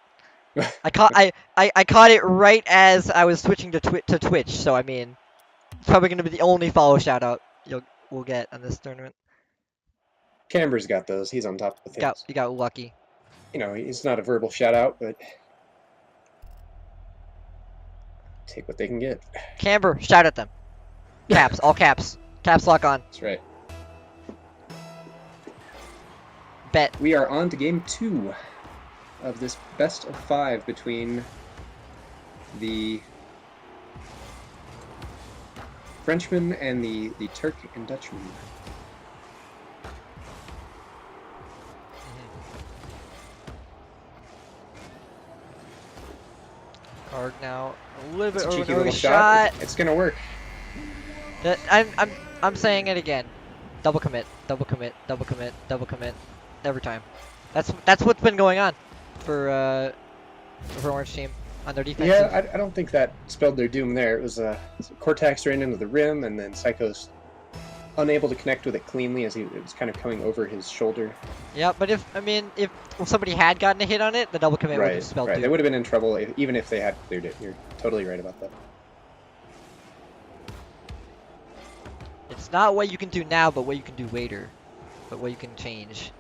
I caught it right as I was switching to Twitch. So I mean, it's probably gonna be the only follow shout out we'll get on this tournament. Camber's got those. He's on top of the things. You got lucky. He's not a verbal shout out, but take what they can get. Camber, shout at them. Caps, all caps. Caps lock on. That's right. Bet. We are on to game 2 of this best of 5 between the Frenchman and the Turk and Dutchman. Karg now a little bit It's a over cheeky an little early shot. shot. It's gonna work. I'm saying it again. Double commit, double commit, double commit, double commit, every time. That's what's been going on for Orange team on their defense. Yeah, I don't think that spelled their doom there. It was Cortex ran into the rim, and then Psycho's unable to connect with it cleanly as it was kind of coming over his shoulder. Yeah, but if somebody had gotten a hit on it, the double commit would have spelled Right. doom. They would have been in trouble even if they had cleared it. You're totally right about that. It's not what you can do now, but what you can do later. But what you can change.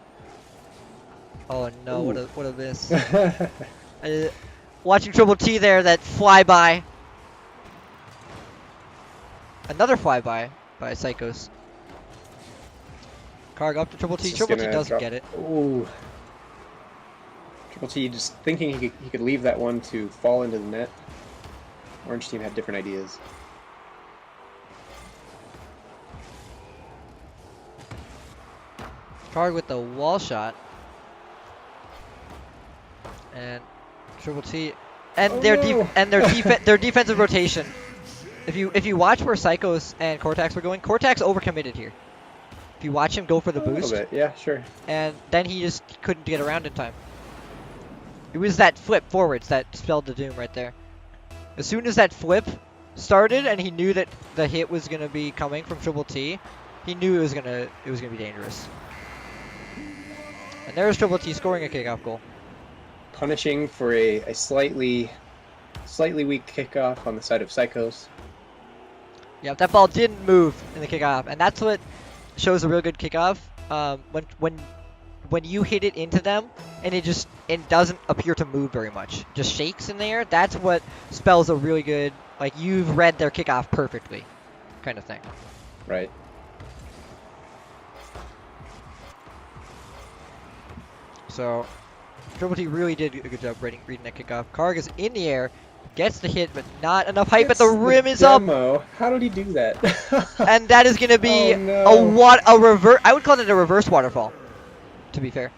Oh no, what a miss. Watching Triple T there, that flyby. Another flyby by Psychos. Karg up to Triple T. Just Triple T gonna doesn't drop- get it. Ooh. Triple T just thinking he could leave that one to fall into the net. Orange team had different ideas. Karg with the wall shot. And Triple T and Oh, their no. their defensive rotation. If you watch where Psychos and Cortex were going, Cortex overcommitted here. If you watch him go for the A little boost, bit, yeah, sure. and then he just couldn't get around in time. It was that flip forwards that spelled the doom right there. As soon as that flip started and he knew that the hit was gonna be coming from Triple T, he knew it was gonna be dangerous. And there's Triple T scoring a kickoff goal. Punishing for a slightly weak kickoff on the side of Psychos. Yeah, that ball didn't move in the kickoff, and that's what shows a real good kickoff. When you hit it into them and it doesn't appear to move very much, just shakes in the air. That's what spells a really good, like, you've read their kickoff perfectly, kind of thing. Right. So Triple T really did a good job reading that kickoff. Karg is in the air, gets the hit, but not enough height. But the rim is up. How did he do that? And that is going to be Oh, no. a reverse. I would call it a reverse waterfall, to be fair.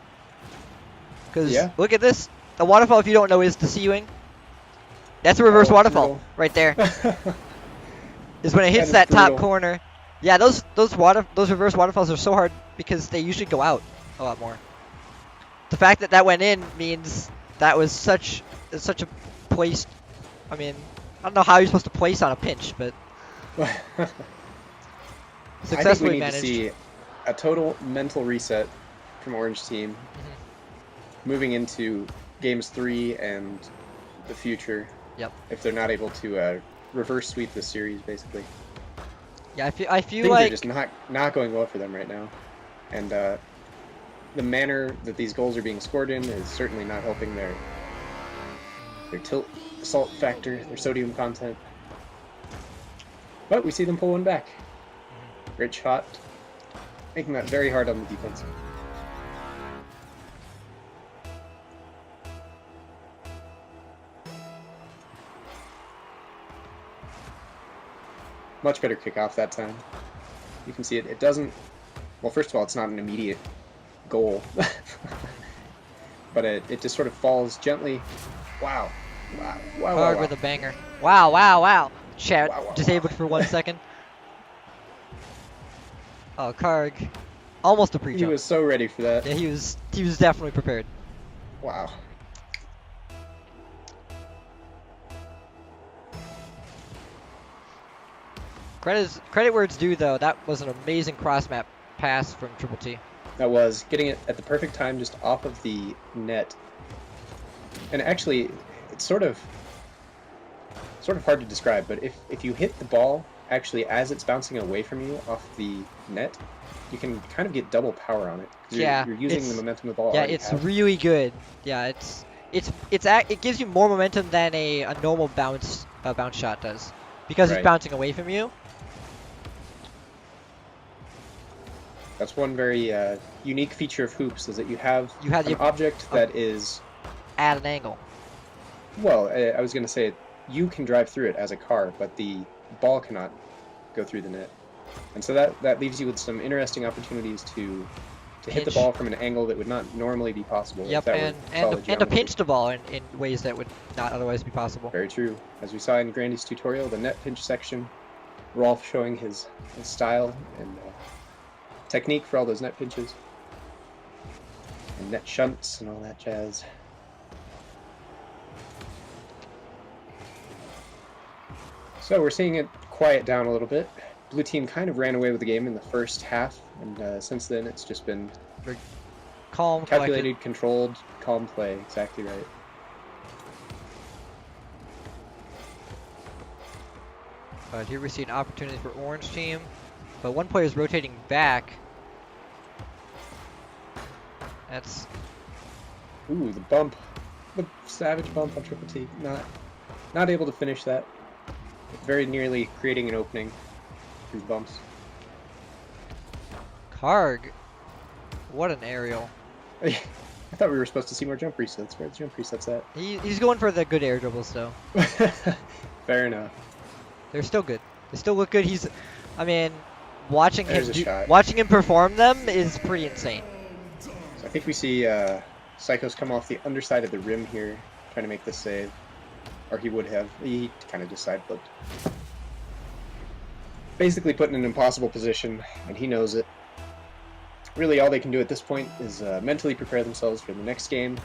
Because Yeah. look at this. The waterfall, if you don't know, is the C-wing. That's a reverse Oh, waterfall brutal. right there. Is when it hits That that is top brutal. corner. Yeah, those reverse waterfalls are so hard because they usually go out a lot more. The fact that that went in means that was such a placed. I mean, I don't know how you're supposed to place on a pinch, but I think successfully we need managed. to see a total mental reset from Orange team, Mm-hmm. moving into games 3 and the future. Yep. If they're not able to reverse sweep this series, basically. Yeah, I feel Things like are just not going well for them right now, and the manner that these goals are being scored in is certainly not helping their tilt assault factor, their sodium content. But we see them pull one back. Great shot, making that very hard on the defense. Much better kickoff that time. You can see it. It doesn't. Well, first of all, it's not an immediate goal, but it just sort of falls gently. Wow. Wow. Wow. Karg Wow. with a banger. Wow, wow, wow. Chat Wow, wow, disabled wow. for 1 second. Oh, Karg, almost a He pre-jump. was so ready for that. Yeah, he was definitely prepared. Wow. Credit where it's due, though. That was an amazing cross-map pass from Triple T. That was getting it at the perfect time, just off of the net. And actually, it's sort of hard to describe, but if you hit the ball actually as it's bouncing away from you off the net, you can kind of get double power on it. 'Cause Yeah, you're using the it's- momentum the ball Yeah, already it's has. really good. Yeah, it gives you more momentum than a normal bounce shot does, because it's Right. bouncing away from you. That's one very unique feature of hoops, is that you have You have an the object that is, at an angle. well, I was going to say, you can drive through it as a car, but the ball cannot. go through the net. And so that leaves you with some interesting opportunities to hit the Pinch. ball from an angle that would not normally be possible. if Yep, that were and solid to geometry. pinch the ball in ways that would not otherwise be possible. Very true. As we saw in Grandy's tutorial, the net pinch section, Rolf showing his style and technique for all those net pinches. And net shunts and all that jazz. So we're seeing it quiet down a little bit. Blue team kind of ran away with the game in the first half, and since then it's just been Calm, calculated, controlled, calm play. Exactly right. But here we see an opportunity for Orange team, but one player is rotating back. That's Ooh, the bump. The savage bump on Triple T. Not able to finish that. Very nearly creating an opening through bumps. Karg. What an aerial. I thought we were supposed to see more jump resets. Where are the jump resets at? He's going for the good air dribbles though. Fair enough. They're still good. They still look good. I mean, watching There's a him shot. watching him perform them is pretty insane. So I think we see Psychos come off the underside of the rim here, trying to make this save. Or he would have. He kind of just side flipped. Basically put in an impossible position, and he knows it. Really, all they can do at this point is mentally prepare themselves for the next game.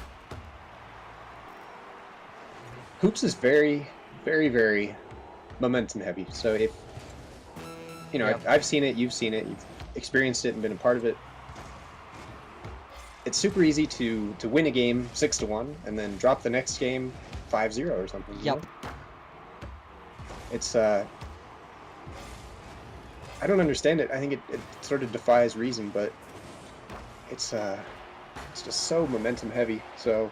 Hoops is very, very, very momentum heavy. So if Yep. I've seen it, you've seen it, you've experienced it and been a part of it. It's super easy to win a game 6-1 and then drop the next game 5-0 or something. you Yep. know? It's I don't understand it. I think it sort of defies reason, but it's just so momentum heavy. So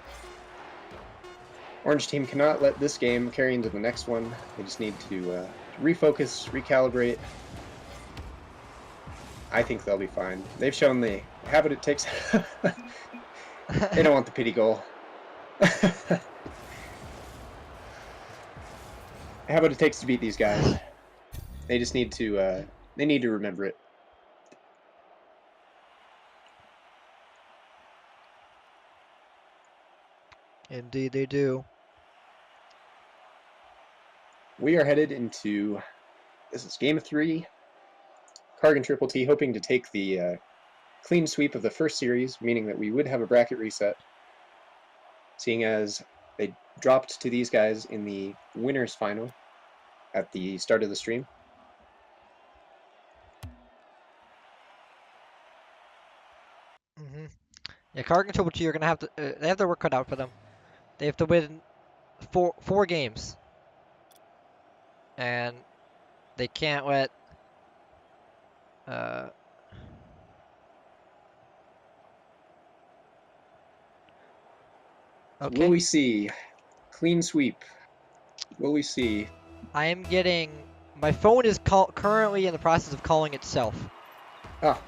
Orange team cannot let this game carry into the next one. They just need to refocus, recalibrate. I think they'll be fine. They've shown they have what it takes. They don't want the pity goal. They have what it takes to beat these guys. They just need to remember it. Indeed, they do. We are headed into, this is game 3. Karg and Triple T hoping to take the clean sweep of the first series, meaning that we would have a bracket reset, seeing as they dropped to these guys in the winners final at the start of the stream. hmm Yeah, Karg and Triple T are gonna have to. They have their work cut out for them. They have to win four games, and they can't let. Okay. Will we see clean sweep? Will we see? I am getting. My phone is currently in the process of calling itself. Ah.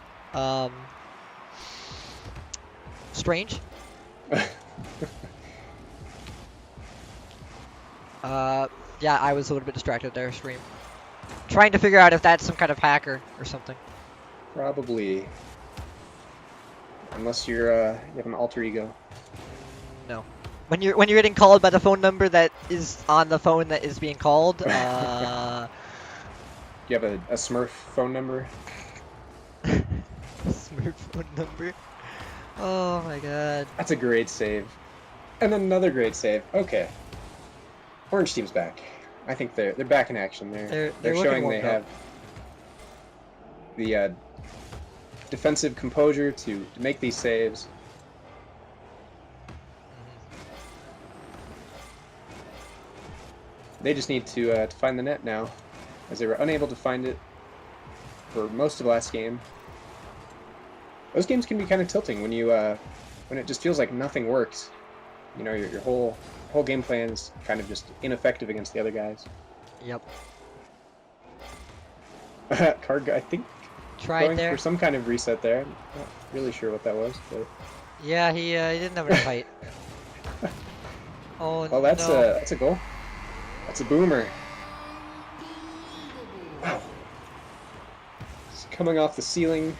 Strange. Yeah, I was a little bit distracted there, stream. Trying to figure out if that's some kind of hacker or something. Probably. Unless you have an alter ego. No. When you're getting called by the phone number that is on the phone that is being called, Do you have a Smurf phone number? Smurf phone number. Oh my god. That's a great save. And another great save. Okay. Orange team's back. I think they're back in action. They're They're looking showing they warmed up. have the defensive composure to make these saves. They just need to find the net now, as they were unable to find it for most of last game. Those games can be kind of tilting when you when it just feels like nothing works. You know, your whole game plan is kind of just ineffective against the other guys. Yep. Karg, I think, Tried going there. for some kind of reset there. Not really sure what that was, but Yeah, he didn't have enough height. Oh well, that's no. that's a goal. That's a boomer. Wow. coming off the ceiling.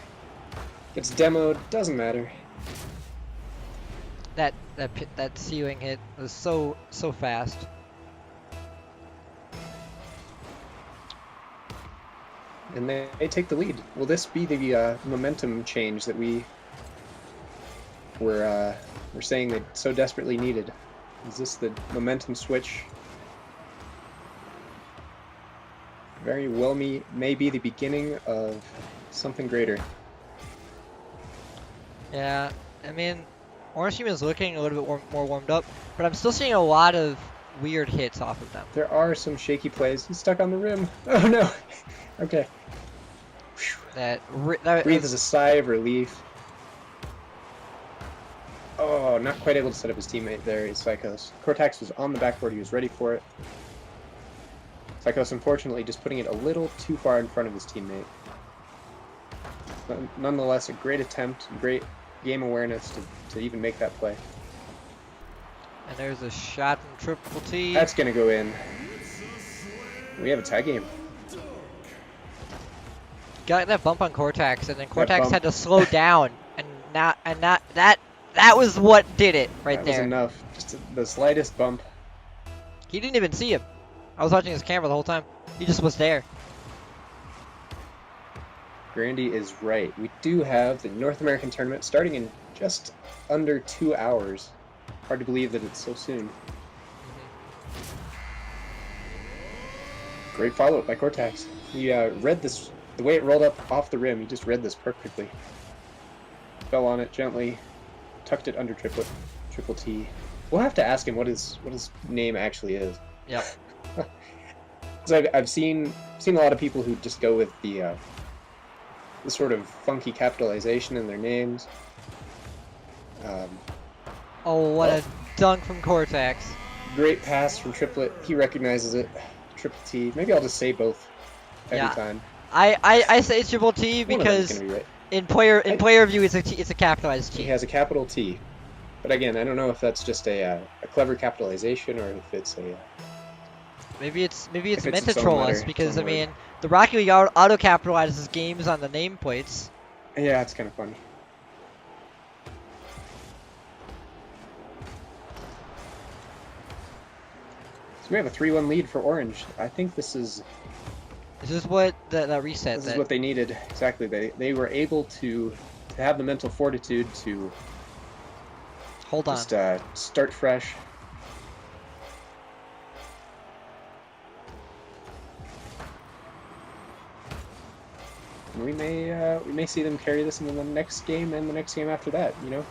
Gets demoed. Doesn't matter. That ceiling hit was so fast. And they take the lead. Will this be the momentum change that we're saying they so desperately needed? Is this the momentum switch? Very well may be the beginning of something greater. Yeah, I mean, Orange Team is looking a little bit more warmed up, but I'm still seeing a lot of weird hits off of them. There are some shaky plays. He's stuck on the rim. Oh no! Okay. That Breathes a sigh of relief. Oh, not quite able to set up his teammate there. He's Psychos. Cortex was on the backboard. He was ready for it. Psychos, unfortunately, just putting it a little too far in front of his teammate. But nonetheless, a great attempt, great game awareness to even make that play. And there's a shot from Triple T. That's going to go in. We have a tie game. Got that bump on Cortex, and then Cortex bump. had to slow down, and that was what did it right That there. was enough. Just the slightest bump. He didn't even see him. I was watching his camera the whole time. He just was there. Grandy is right. We do have the North American tournament starting in just under 2 hours. Hard to believe that it's so soon. Great follow-up by Cortex. He read this, the way it rolled up off the rim, he just read this perfectly. Fell on it gently, tucked it under Triple T. We'll have to ask him what his name actually is. Yep. So I've seen a lot of people who just go with the sort of funky capitalization in their names. Oh, what a dunk from Cortex. Great pass from Triplet. He recognizes it. Triple T. Maybe I'll just say both every time. I say Triple T One of them's because gonna be right. in player view it's a capitalized He T. has a capital T. But again, I don't know if that's just a clever capitalization or if it's a... Maybe it's If meant it's to its own troll letter, us because its I own word. mean the Rocket League auto capitalizes games on the nameplates. Yeah, it's kind of funny. So we have a 3-1 lead for Orange. I think this is This is what that reset. this is what they needed. Exactly. They were able to have the mental fortitude to Hold on. just start fresh. And we may see them carry this into the next game and the next game after that. You know,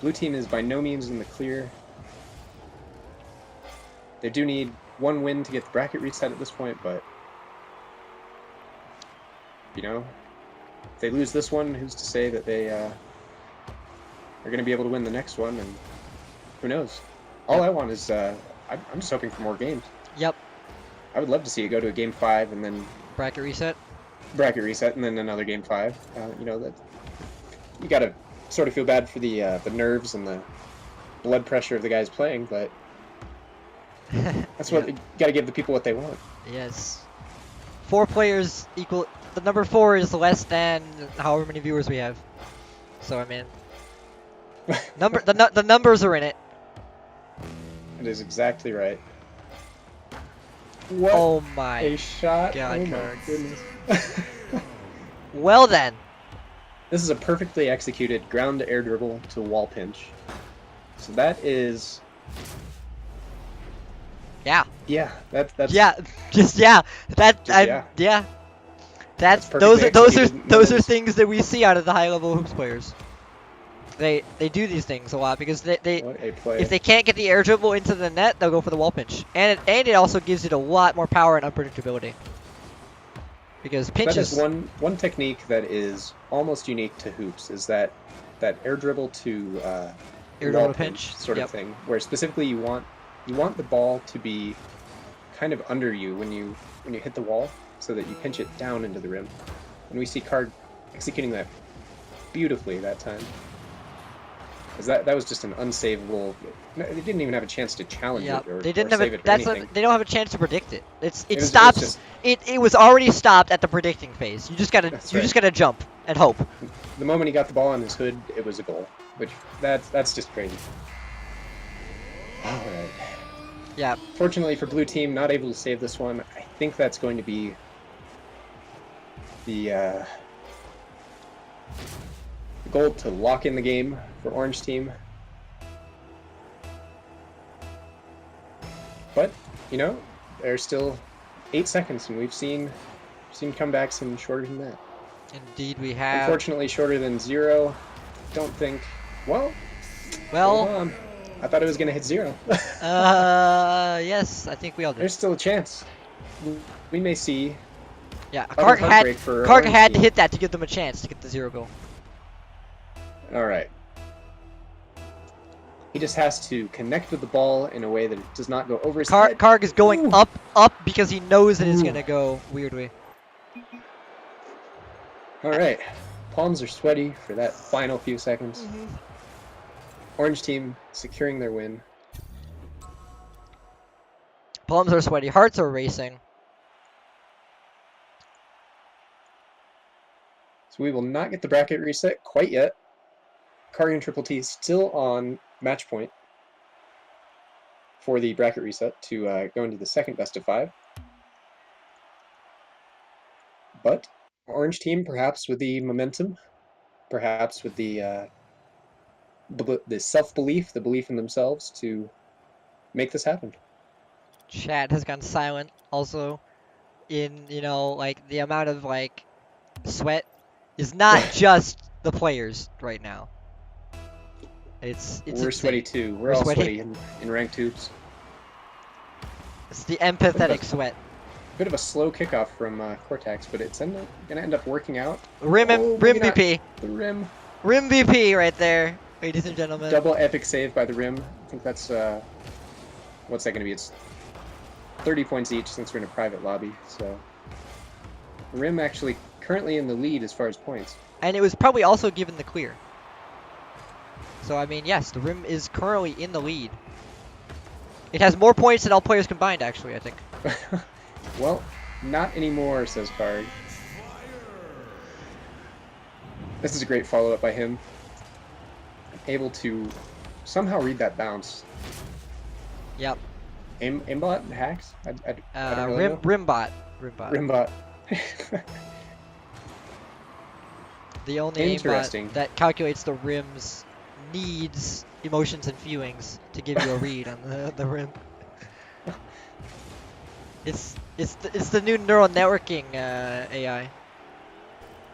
blue team is by no means in the clear. They do need one win to get the bracket reset at this point, but you know, if they lose this one, who's to say that they are going to be able to win the next one? And who knows? All I want is I'm just hoping for more games. Yep. I would love to see it go to a game 5 and then Bracket reset. bracket reset and then another game 5. You know, that you gotta sort of feel bad for the nerves and the blood pressure of the guys playing, but that's what you gotta give the people what they want. Yes. 4 players equal. The number 4 is less than however many viewers we have. So I mean, the numbers are in it. It is exactly right. What Oh my. a shot! God, Oh my Kirk. goodness. Well then. This is a perfectly executed ground air dribble to wall pinch. So that is, Yeah. yeah, that's Yeah. Just yeah. That Just I'm yeah. yeah. That's perfectly those are executed. those are Numbers. things that we see out of the high level hoops players. They do these things a lot because they what a play. if they can't get the air dribble into the net, they'll go for the wall pinch, and it also gives it a lot more power and unpredictability. Because That pinches, is one technique that is almost unique to hoops, is that air dribble to air wall dribble to pinch, sort yep. of thing, where specifically you want the ball to be kind of under you when you hit the wall, so that you pinch it down into the rim. And we see Card executing that beautifully that time. Because that was just an unsavable. No, they didn't even have a chance to challenge Yeah, it or, they didn't or have save a. it or That's anything. they don't have a chance to predict it. It It was stops. just- It was already stopped at the predicting phase. You just gotta That's you right. just gotta jump and hope. The moment he got the ball on his hood, it was a goal. Which that's just crazy. All right. Yeah, Fortunately for blue team, not able to save this one. I think that's going to be the goal to lock in the game for orange team. But you know, there's still 8 seconds, and we've seen comebacks in shorter than that. indeed we have. Unfortunately, shorter than 0. Don't think. Well, hold Well, on. I thought it was going to hit 0. yes, I think we all did. There's still a chance. We may see. Yeah, utter Karg heartbreak for had orange to team. hit that to give them a chance to get the 0 goal. All right. He just has to connect with the ball in a way that it does not go over his head. Karg is going Ooh. up because he knows that it's Ooh. gonna go weirdly. All right. Palms are sweaty for that final few seconds. Orange team securing their win. Palms are sweaty, hearts are racing. So we will not get the bracket reset quite yet. Karg and Triple T still on match point for the bracket reset to go into the second best of 5. But orange team, perhaps with the momentum, perhaps with the self-belief, the belief in themselves to make this happen. Chat has gone silent also in, like the amount of like sweat is not just the players right now. It's We're sweaty insane. too. We're We're all sweaty. sweaty in ranked tubes. It's the empathetic sweat. Bit of a slow kickoff from Cortex, but it's gonna end up working out. Rim Oh, rim maybe not. VP. The rim. Rim VP right there, ladies and gentlemen. Double epic save by the rim. I think that's what's that gonna be? It's 30 points each since we're in a private lobby. So rim actually currently in the lead as far as points. And it was probably also given the clear. So I mean, yes, the rim is currently in the lead. It has more points than all players combined, actually, I think. Well, not anymore, says Karg. This is a great follow-up by him. Able to somehow read that bounce. Yep. Aimbot hacks? I don't really know. Rimbot. Rimbot. The only Interesting. aimbot that calculates the rim's needs, emotions, and feelings to give you a read on the rim. It's the new neural networking AI.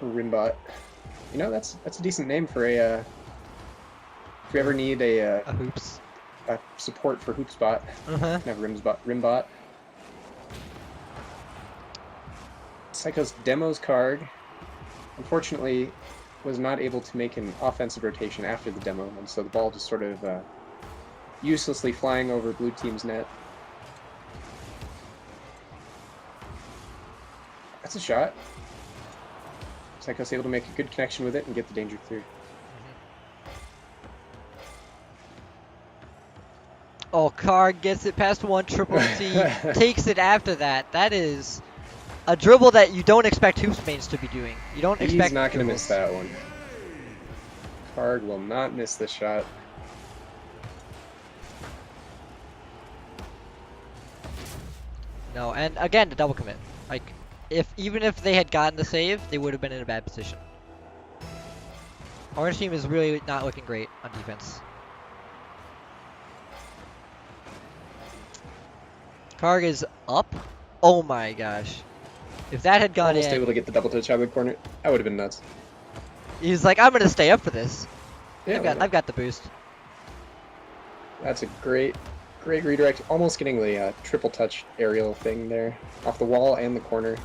Rimbot. You know, that's a decent name for a. If you ever need a Hoops. support for Hoopspot, Uh-huh. have Rimbot. Psycho's demos Karg, unfortunately, was not able to make an offensive rotation after the demo, and so the ball just sort of uselessly flying over blue team's net. That's a shot. Psycho's able to make a good connection with it and get the danger through. Oh, Karg gets it past one, Triple T takes it after that. That is a dribble that you don't expect hoops mains to be doing. You don't expect. He's not going to dribbles. miss that one. Karg will not miss this shot. No, and again, the double commit. Like, even if they had gotten the save, they would have been in a bad position. Orange team is really not looking great on defense. Karg is up. Oh my gosh. If that had gone Almost in, able to get the double touch out of the corner. That would have been nuts. he's like, I'm gonna stay up for this. Yeah, I've got the boost. that's a great redirect. Almost getting the triple touch aerial thing there. Off the wall and the corner.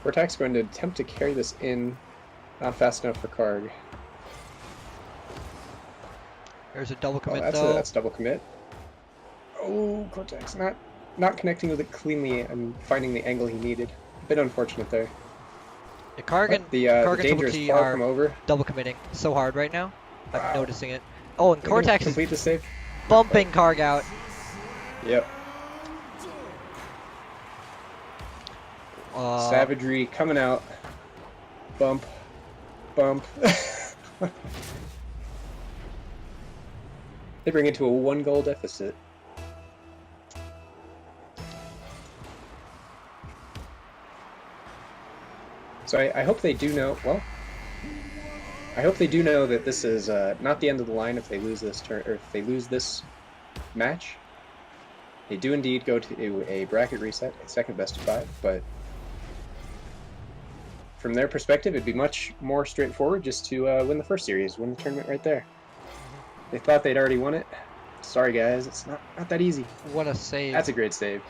Cortex going to attempt to carry this in. Not fast enough for Karg. There's a double Oh, commit that's though. that's double commit. Oh, Cortex not connecting with it cleanly and finding the angle he needed. A bit unfortunate there. Yeah, Karg and The Triple danger is T far are from over. double committing so hard right now. I'm Wow. noticing it. Oh, and They didn't Cortex is complete the save. bumping Karg out. Yep. Uh, Savagery coming out. Bump. Bump. They bring it to a 1-goal deficit. So I hope they do know. Well, I hope they do know that this is not the end of the line if they lose this turn, or if they lose this match. They do indeed go to a bracket reset, a second best of 5, but from their perspective, it'd be much more straightforward just to win the first series, win the tournament right there. They thought they'd already won it. Sorry, guys, it's not that easy. what a save. That's a great save.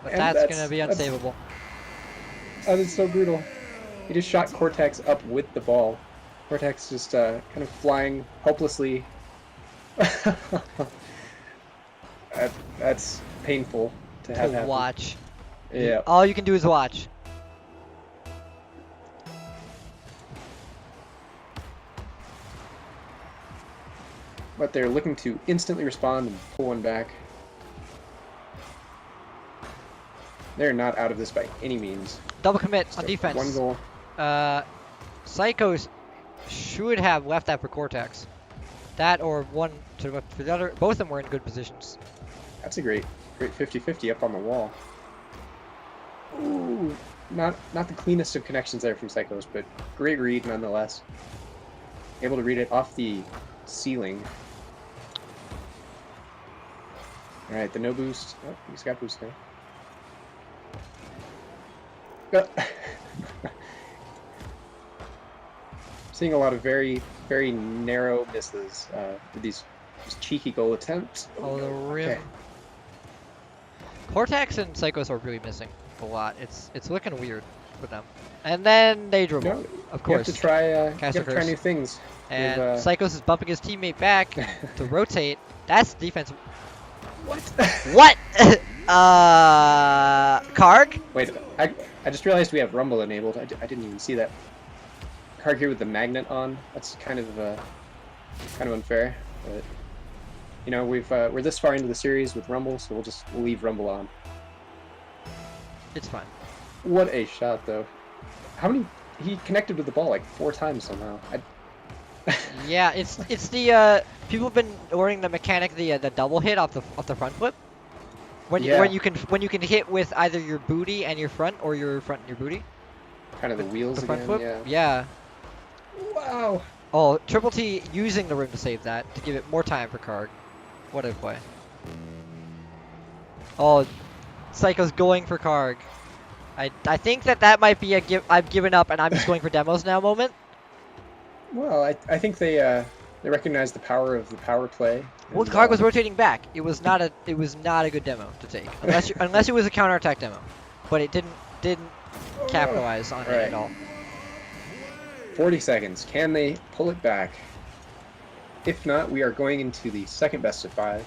But and that's gonna be unsavable. That is so brutal. He just shot Cortex up with the ball. Cortex just kind of flying helplessly. That's painful to have happen. Watch. Yeah. All you can do is watch. But they're looking to instantly respond and pull one back. They're not out of this by any means. Double commit on So, defense. 1 goal. Psychos should have left that for Cortex. That or one to the left for the other. Both of them were in good positions. That's a great 50-50 up on the wall. Ooh, not the cleanest of connections there from Psychos, but great read nonetheless. Able to read it off the ceiling. All right, the no boost. Oh, he's got boost now. Seeing a lot of very, very narrow misses with these cheeky goal attempts. Oh, the rim. Okay. Cortex and Psychos are really missing a lot. It's looking weird with them. And then they dribble, No, of you have course. to try. You have Caster to try curse. new things. And With, Psychos is bumping his teammate back to rotate. That's defense. What? What? Karg? Wait, I just realized we have Rumble enabled. I didn't even see that. Karg here with the magnet on. That's kind of unfair. But you know, we're this far into the series with Rumble, so we'll leave Rumble on. It's fine. What a shot, though. How many? He connected with the ball like 4 times somehow. Yeah, it's the people have been ordering the mechanic, the double hit off the front flip. When Yeah. you can hit with either your booty and your front or your front and your booty. Kind of the wheels The front again. flip. Yeah. Yeah. Wow. Oh, Triple T using the rim to save that to give it more time for Karg. What a play. Oh, Psycho's going for Karg. I think that might be a I've given up and I'm just going for demos now moment. Well, I think they recognize the power of the power play. Well, and, Karg was rotating back. It was not a good demo to take unless it was a counterattack demo, but it didn't capitalize on it at all. 40 seconds. Can they pull it back? If not, we are going into the second best of 5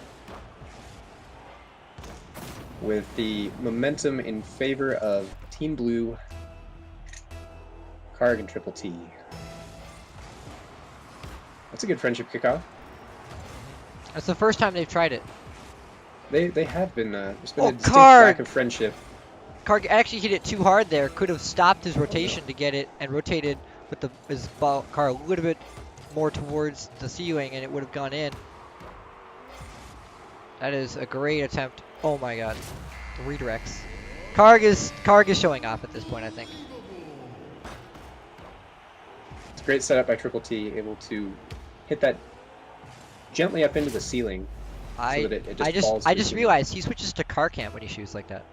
with the momentum in favor of Team Blue, Karg and Triple T. That's a good friendship kickoff. That's the first time they've tried it. They have been. There's been Oh, a distinct Karg! lack of friendship. Karg actually hit it too hard there. Could have stopped his rotation to get it and rotated with his car a little bit more towards the ceiling, and it would have gone in. That is a great attempt. Oh my god. The redirects. Karg is showing off at this point, I think. It's a great setup by Triple T, able to hit that gently up into the ceiling. So that it just falls I to the just ceiling. realized he switches to car cam when he shoots like that.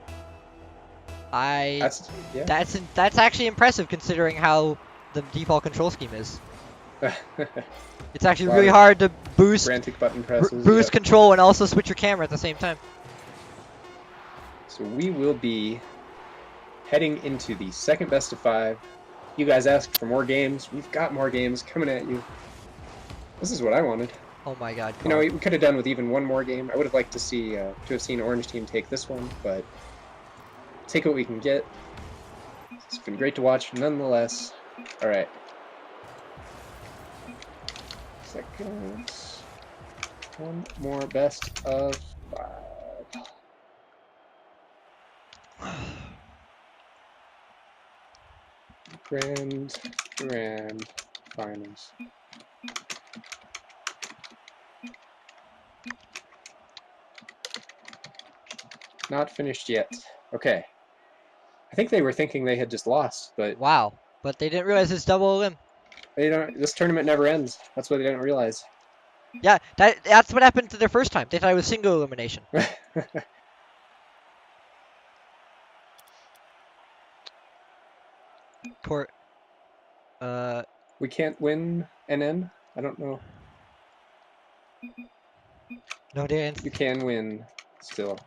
That's actually impressive considering how the default control scheme is. It's actually Lot really of hard to boost frantic button presses. boost yep. control and also switch your camera at the same time. So we will be heading into the second best of 5. You guys asked for more games. We've got more games coming at you. This is what I wanted. Oh my god. You know, Karg. we could have done with even one more game. I would have liked to have seen Orange Team take this one, but take what we can get. It's been great to watch, nonetheless. All right. Seconds. One more best of 5. Grand finals. Not finished yet. Okay. I think they were thinking they had just lost, but Wow. But they didn't realize it's double elim. they don't. This tournament never ends. That's what they didn't realize. Yeah, that's what happened to their first time. They thought it was single elimination. Court. We can't win NN. I don't know. No, Dan. You can win still.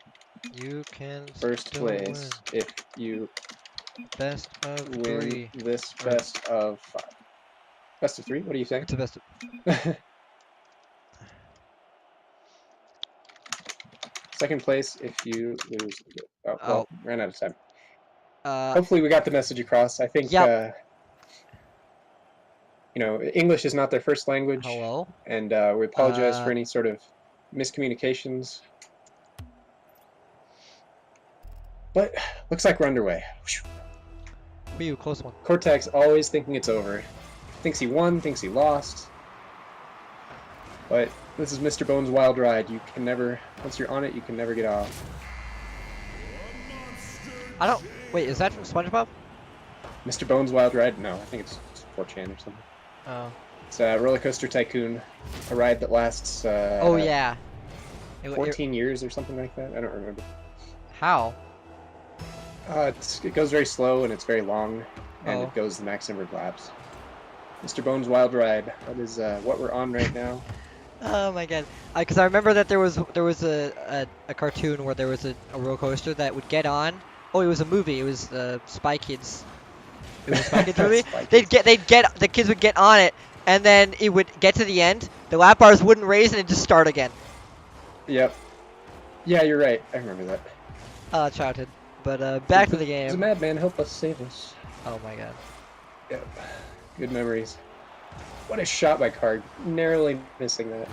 You can First still place if you win. Best of win 3. this best of 5. Best of 3? What do you think? It's the best of... Second place if you lose. Oh, well, ran out of time. Hopefully we got the message across. I think, Yep. you know, English is not their first language. Hello? And we apologize for any sort of miscommunications. But looks like we're underway. Whew, close one. Cortex always thinking it's over. Thinks he won, thinks he lost. But this is Mr. Bones' wild ride. You can never, once you're on it, you can never get off. I don't... Wait, is that from SpongeBob? Mr. Bones' wild ride? No, I think it's 4chan or something. Oh. It's Roller Coaster Tycoon, a ride that lasts Oh, yeah. 14 years or something like that. I don't remember. How? It goes very slow and it's very long, and it goes the max number of laps. Mr. Bones' wild ride. That is what we're on right now. Oh my god! Because I remember that there was a cartoon where there was a roller coaster that would get on. Oh, it was a movie. It was Spy Kids. It was a Spy Kids movie. Spy Kids. The kids would get on it, and then it would get to the end. The lap bars wouldn't raise, and it'd just start again. Yep. Yeah, you're right. I remember that. Childhood. But back to the game. Does a madman help us save us? Oh my god. Yep. Good memories. What a shot by Karg. Narrowly missing that.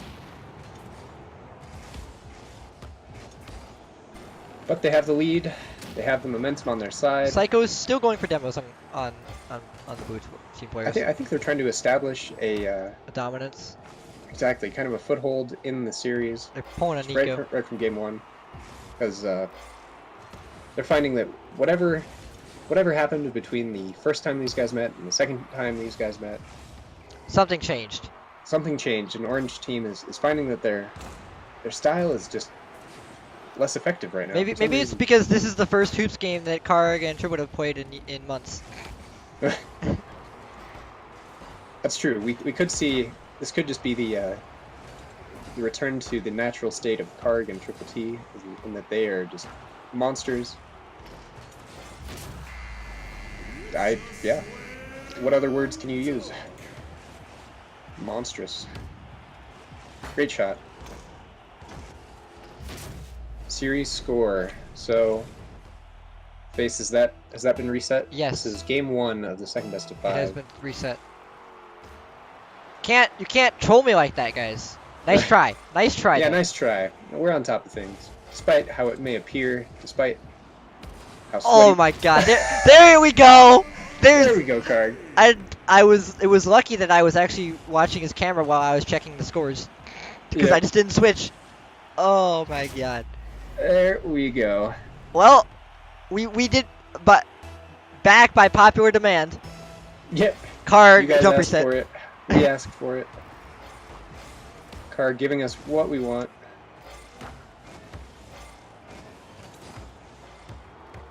But they have the lead. They have the momentum on their side. Psycho's still going for demos on the blue team players. I think they're trying to establish a dominance. exactly kind of a foothold in the series. They're pulling a Nico. Right from game 1, because they're finding that whatever happened between the first time these guys met and the second time these guys met, Something changed. something changed. An Orange team is finding that their style is just less effective right now. Maybe it's because this is the first hoops game that Karg and Trip would have played in months. That's true. We could see this could just be the return to the natural state of Karg and Triple T, in that they are just monsters. Yeah. What other words can you use? Monstrous. Great shot. Series score. So, Face, has that been reset? Yes. This is game 1 of the second best of 5. It has been reset. You can't troll me like that, guys. Nice try. Nice try. Yeah, though. nice try. We're on top of things, despite how it may appear, despite how sweaty. Oh my god. There we go. There we go, Karg. It was lucky that I was actually watching his camera while I was checking the scores. Because Yeah. I just didn't switch. Oh my god. There we go. Well, we did, but back by popular demand. Yep. Karg You guys jumper asked set. for it. We asked for it. Karg giving us what we want.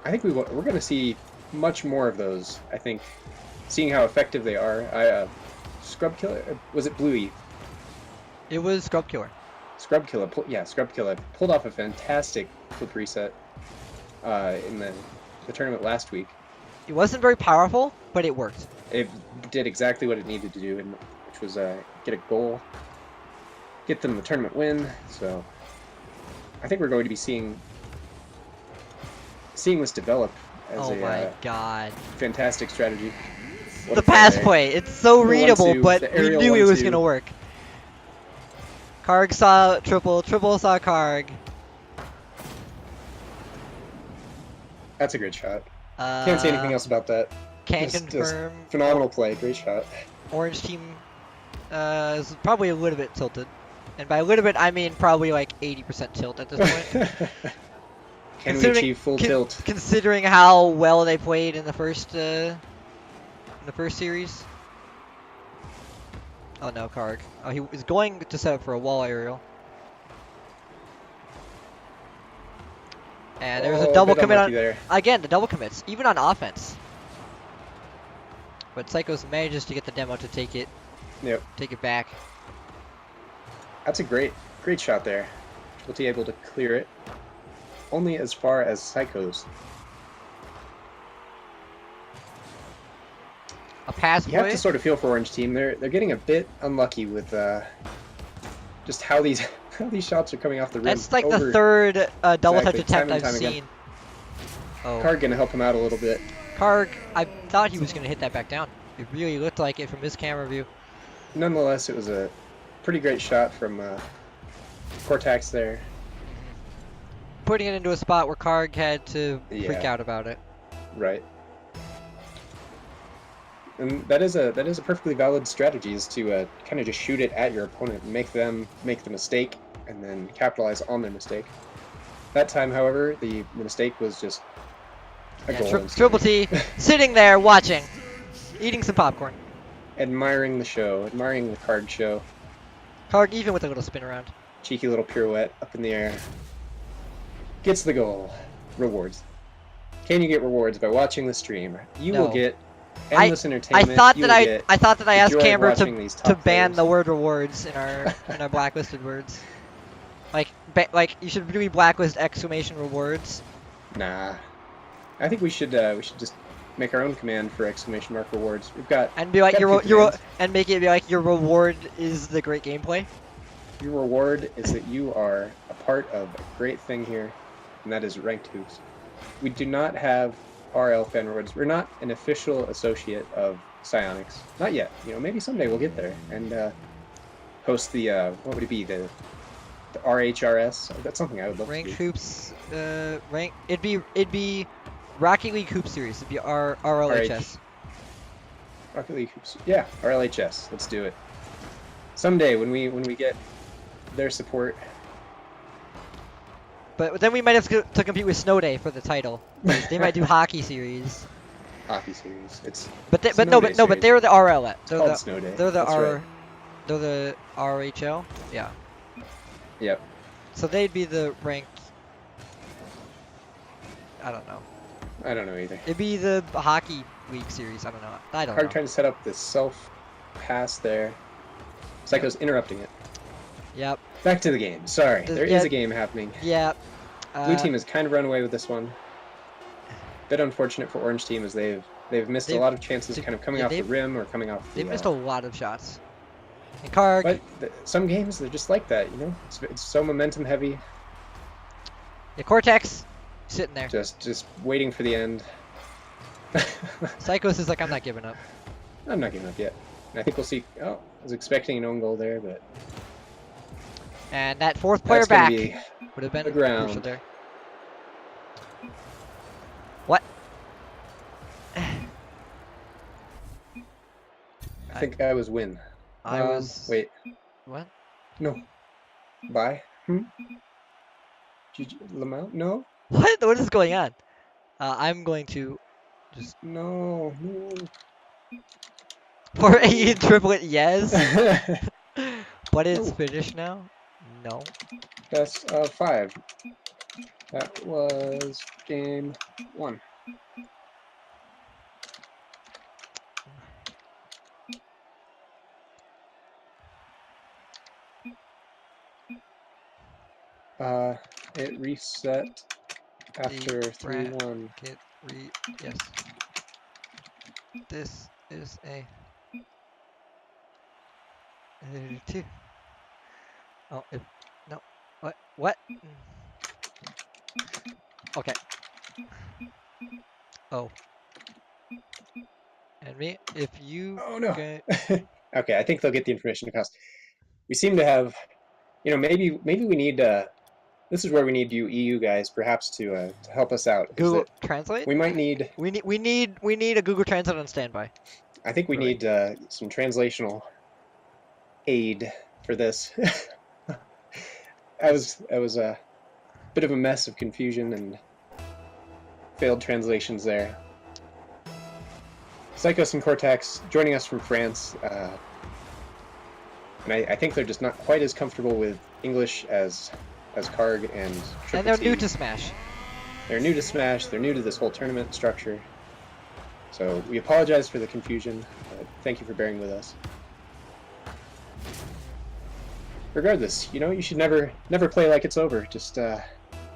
I think we're going to see much more of those. I think, seeing how effective they are. Scrub Killer, was it Bluey? It was Scrub Killer. Scrub Killer, Scrub Killer pulled off a fantastic flip reset in the tournament last week. It wasn't very powerful, but it worked. It did exactly what it needed to do, which was get a goal, get them the tournament win. So I think we're going to be seeing this develop as Oh a my god. fantastic strategy. What The a play pass there. play. It's so The readable, 1-2, but the we aerial knew it was 1-2. gonna work. Karg saw triple, triple saw Karg. That's a great shot. Can't say anything else about that. Can Just confirm. phenomenal play. Great shot. Orange team is probably a little bit tilted. And by a little bit, I mean probably like 80% tilt at this point. Can we achieve full tilt? Considering how well they played in the first series. Oh no, Karg. Oh, he was going to set up for a wall aerial. And there's a double bit commit unlucky on there. again. The double commits, even on offense. But Psychos manages to get the demo to take it back. That's a great shot there. Triple T able to clear it. Only as far as Psychos. A pass You have play. to sort of feel for Orange Team. They're getting a bit unlucky with just how these shots are coming off the rim. That's like the third double touch Exactly, time attempt and I've time again. seen. Oh, Karg gonna help him out a little bit. Karg, I thought he was gonna hit that back down. It really looked like it from his camera view. Nonetheless, it was a pretty great shot from Cortax there. Putting it into a spot where Karg had to freak Yeah. out about it. Right. And that is a perfectly valid strategy, is to kind of just shoot it at your opponent and make them make the mistake and then capitalize on their mistake. That time, however, the mistake was just a goal. Triple T sitting there watching, eating some popcorn. Admiring the show, admiring the card show. Karg even with a little spin around. Cheeky little pirouette up in the air. Gets the goal. Rewards. Can you get rewards by watching the stream? You will No. get endless entertainment. I thought You that will get I thought that I asked the joy of Camber watching these to top ban players. the word rewards in our blacklisted words. Like you should really blacklist exclamation rewards. Nah. I think we should just make our own command for exclamation mark rewards. We've got And be like got a few your commands. and make it be like your reward is the great gameplay. Your reward is that you are a part of a great thing here, and that is Ranked Hoops. We do not have RL fan rewards. We're not an official associate of Psyonix. Not yet. You know, maybe someday we'll get there and host the what would it be, the RHRS? That's something I would love Ranked to do. hoops, it'd be Rocket League Hoop Series. It'd be RLHS. Rocket League Hoops. Yeah, RLHS. Let's do it. Someday when we get their support. But then we might have to compete with Snow Day for the title. They might do Hockey Series. Hockey series. It's But Snow Day series. they're the RL. It's called Snow Day. They're the That's R. right. They're the RHL. Yeah. Yep. So they'd be the ranked. I don't know. I don't know either. It'd be the Hockey League Series. I don't know. I don't Hard know. trying to set up this self pass there. Psycho's interrupting it. Yep. Back to the game. Sorry, there is Yeah. a game happening. Yep. Blue team has kind of run away with this one. Bit unfortunate for Orange team as they've missed a They've- lot of chances, they've- kind of coming yeah, off the they've- rim or coming off the. They missed a lot of shots. And Karg. But some games they're just like that, you know. It's so momentum heavy. Yeah, Cortex. Sitting there. Just waiting for the end. Psychos is like, I'm not giving up. I'm not giving up yet. And I think we'll see. Oh, I was expecting an own goal there, but And that fourth player that's gonna back be would have been the ground. crucial there. What? I think I was win. I was. Wait. What? No. Bye. GG Lamount? No. What? What is going on? I'm going to just No. for a triplet. Yes, No. but it's No. finished now. No. That's 5. That was game 1. It reset after The 3-1. Yes. This is a 2. Oh, no. What? Okay. Oh. And me, if you Oh no. get... Okay, I think they'll get the information across. We seem to have, maybe we need. This is where we need you EU guys, perhaps to help us out. Is Google that Translate? we might need. We need a Google Translate on standby. I think we Really? need some translational aid for this. I was a bit of a mess of confusion and failed translations there. Psychos and Cortex joining us from France, and I think they're just not quite as comfortable with English as Karg and Triple And they're T. new to Smash. They're new to Smash. They're new to this whole tournament structure. So we apologize for the confusion. Thank you for bearing with us. Regardless, you should never play like it's over. Just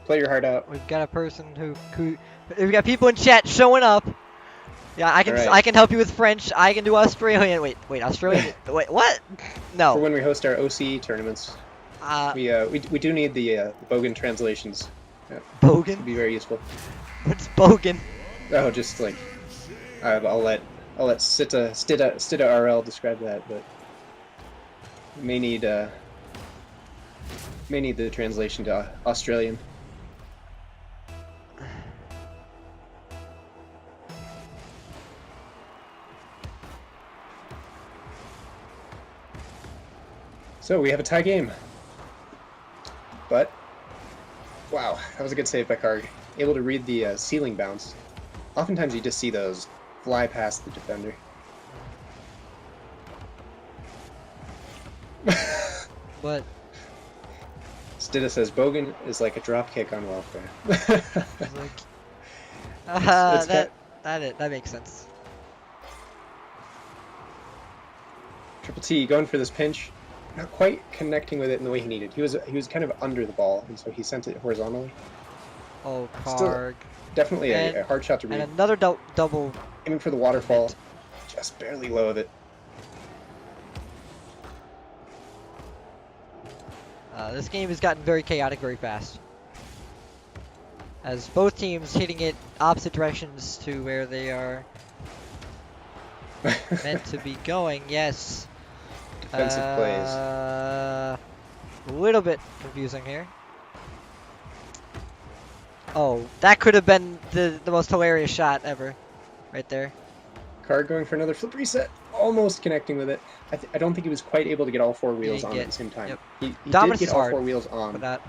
play your heart out. We've got a person who we've got people in chat showing up. Yeah, I can Alright. I can help you with French. I can do Australian. Wait, Australian. Wait, what? For No. when we host our OCE tournaments, we do need the Bogan translations. Bogan. It'd be very useful. What's Bogan? Oh, just like I'll let Stida RL describe that, but may need the translation to Australian. So we have a tie game, but wow, that was a good save by Karg. Able to read the ceiling bounce. Oftentimes you just see those fly past the defender. What? Stida says Bogan is like a drop kick on welfare. It's like, it's that makes sense. Triple T going for this pinch, not quite connecting with it in the way he needed. He was kind of under the ball, and so he sent it horizontally. Oh, Still Karg. Definitely And- a hard shot to read. And another double. Aiming for the waterfall, just barely low of it. This game has gotten very chaotic very fast. As both teams hitting it opposite directions to where they are meant to be going. Yes. Defensive plays. A little bit confusing here. Oh, that could have been the most hilarious shot ever, right there. Karg going for another flip reset, almost connecting with it. I don't think he was quite able to get all four wheels didn't on get- at the same time. yep. He did Dominus get is all hard, four wheels on, but not-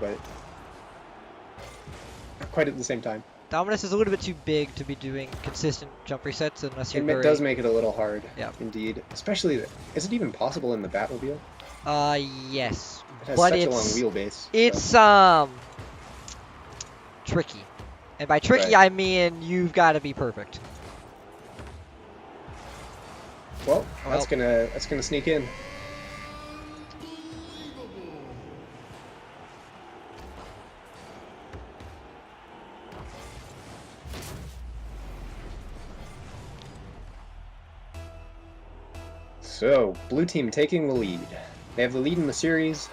not quite at the same time. Dominus is a little bit too big to be doing consistent jump resets unless you're And it very... does make it a little hard, Yep. indeed. Especially, is it even possible in the Batmobile? Yes. It has But such a long it's- wheelbase. It's tricky. And by tricky Right. I mean you've got to be perfect. Well, Well. that's gonna sneak in. So, blue team taking the lead. They have the lead in the series.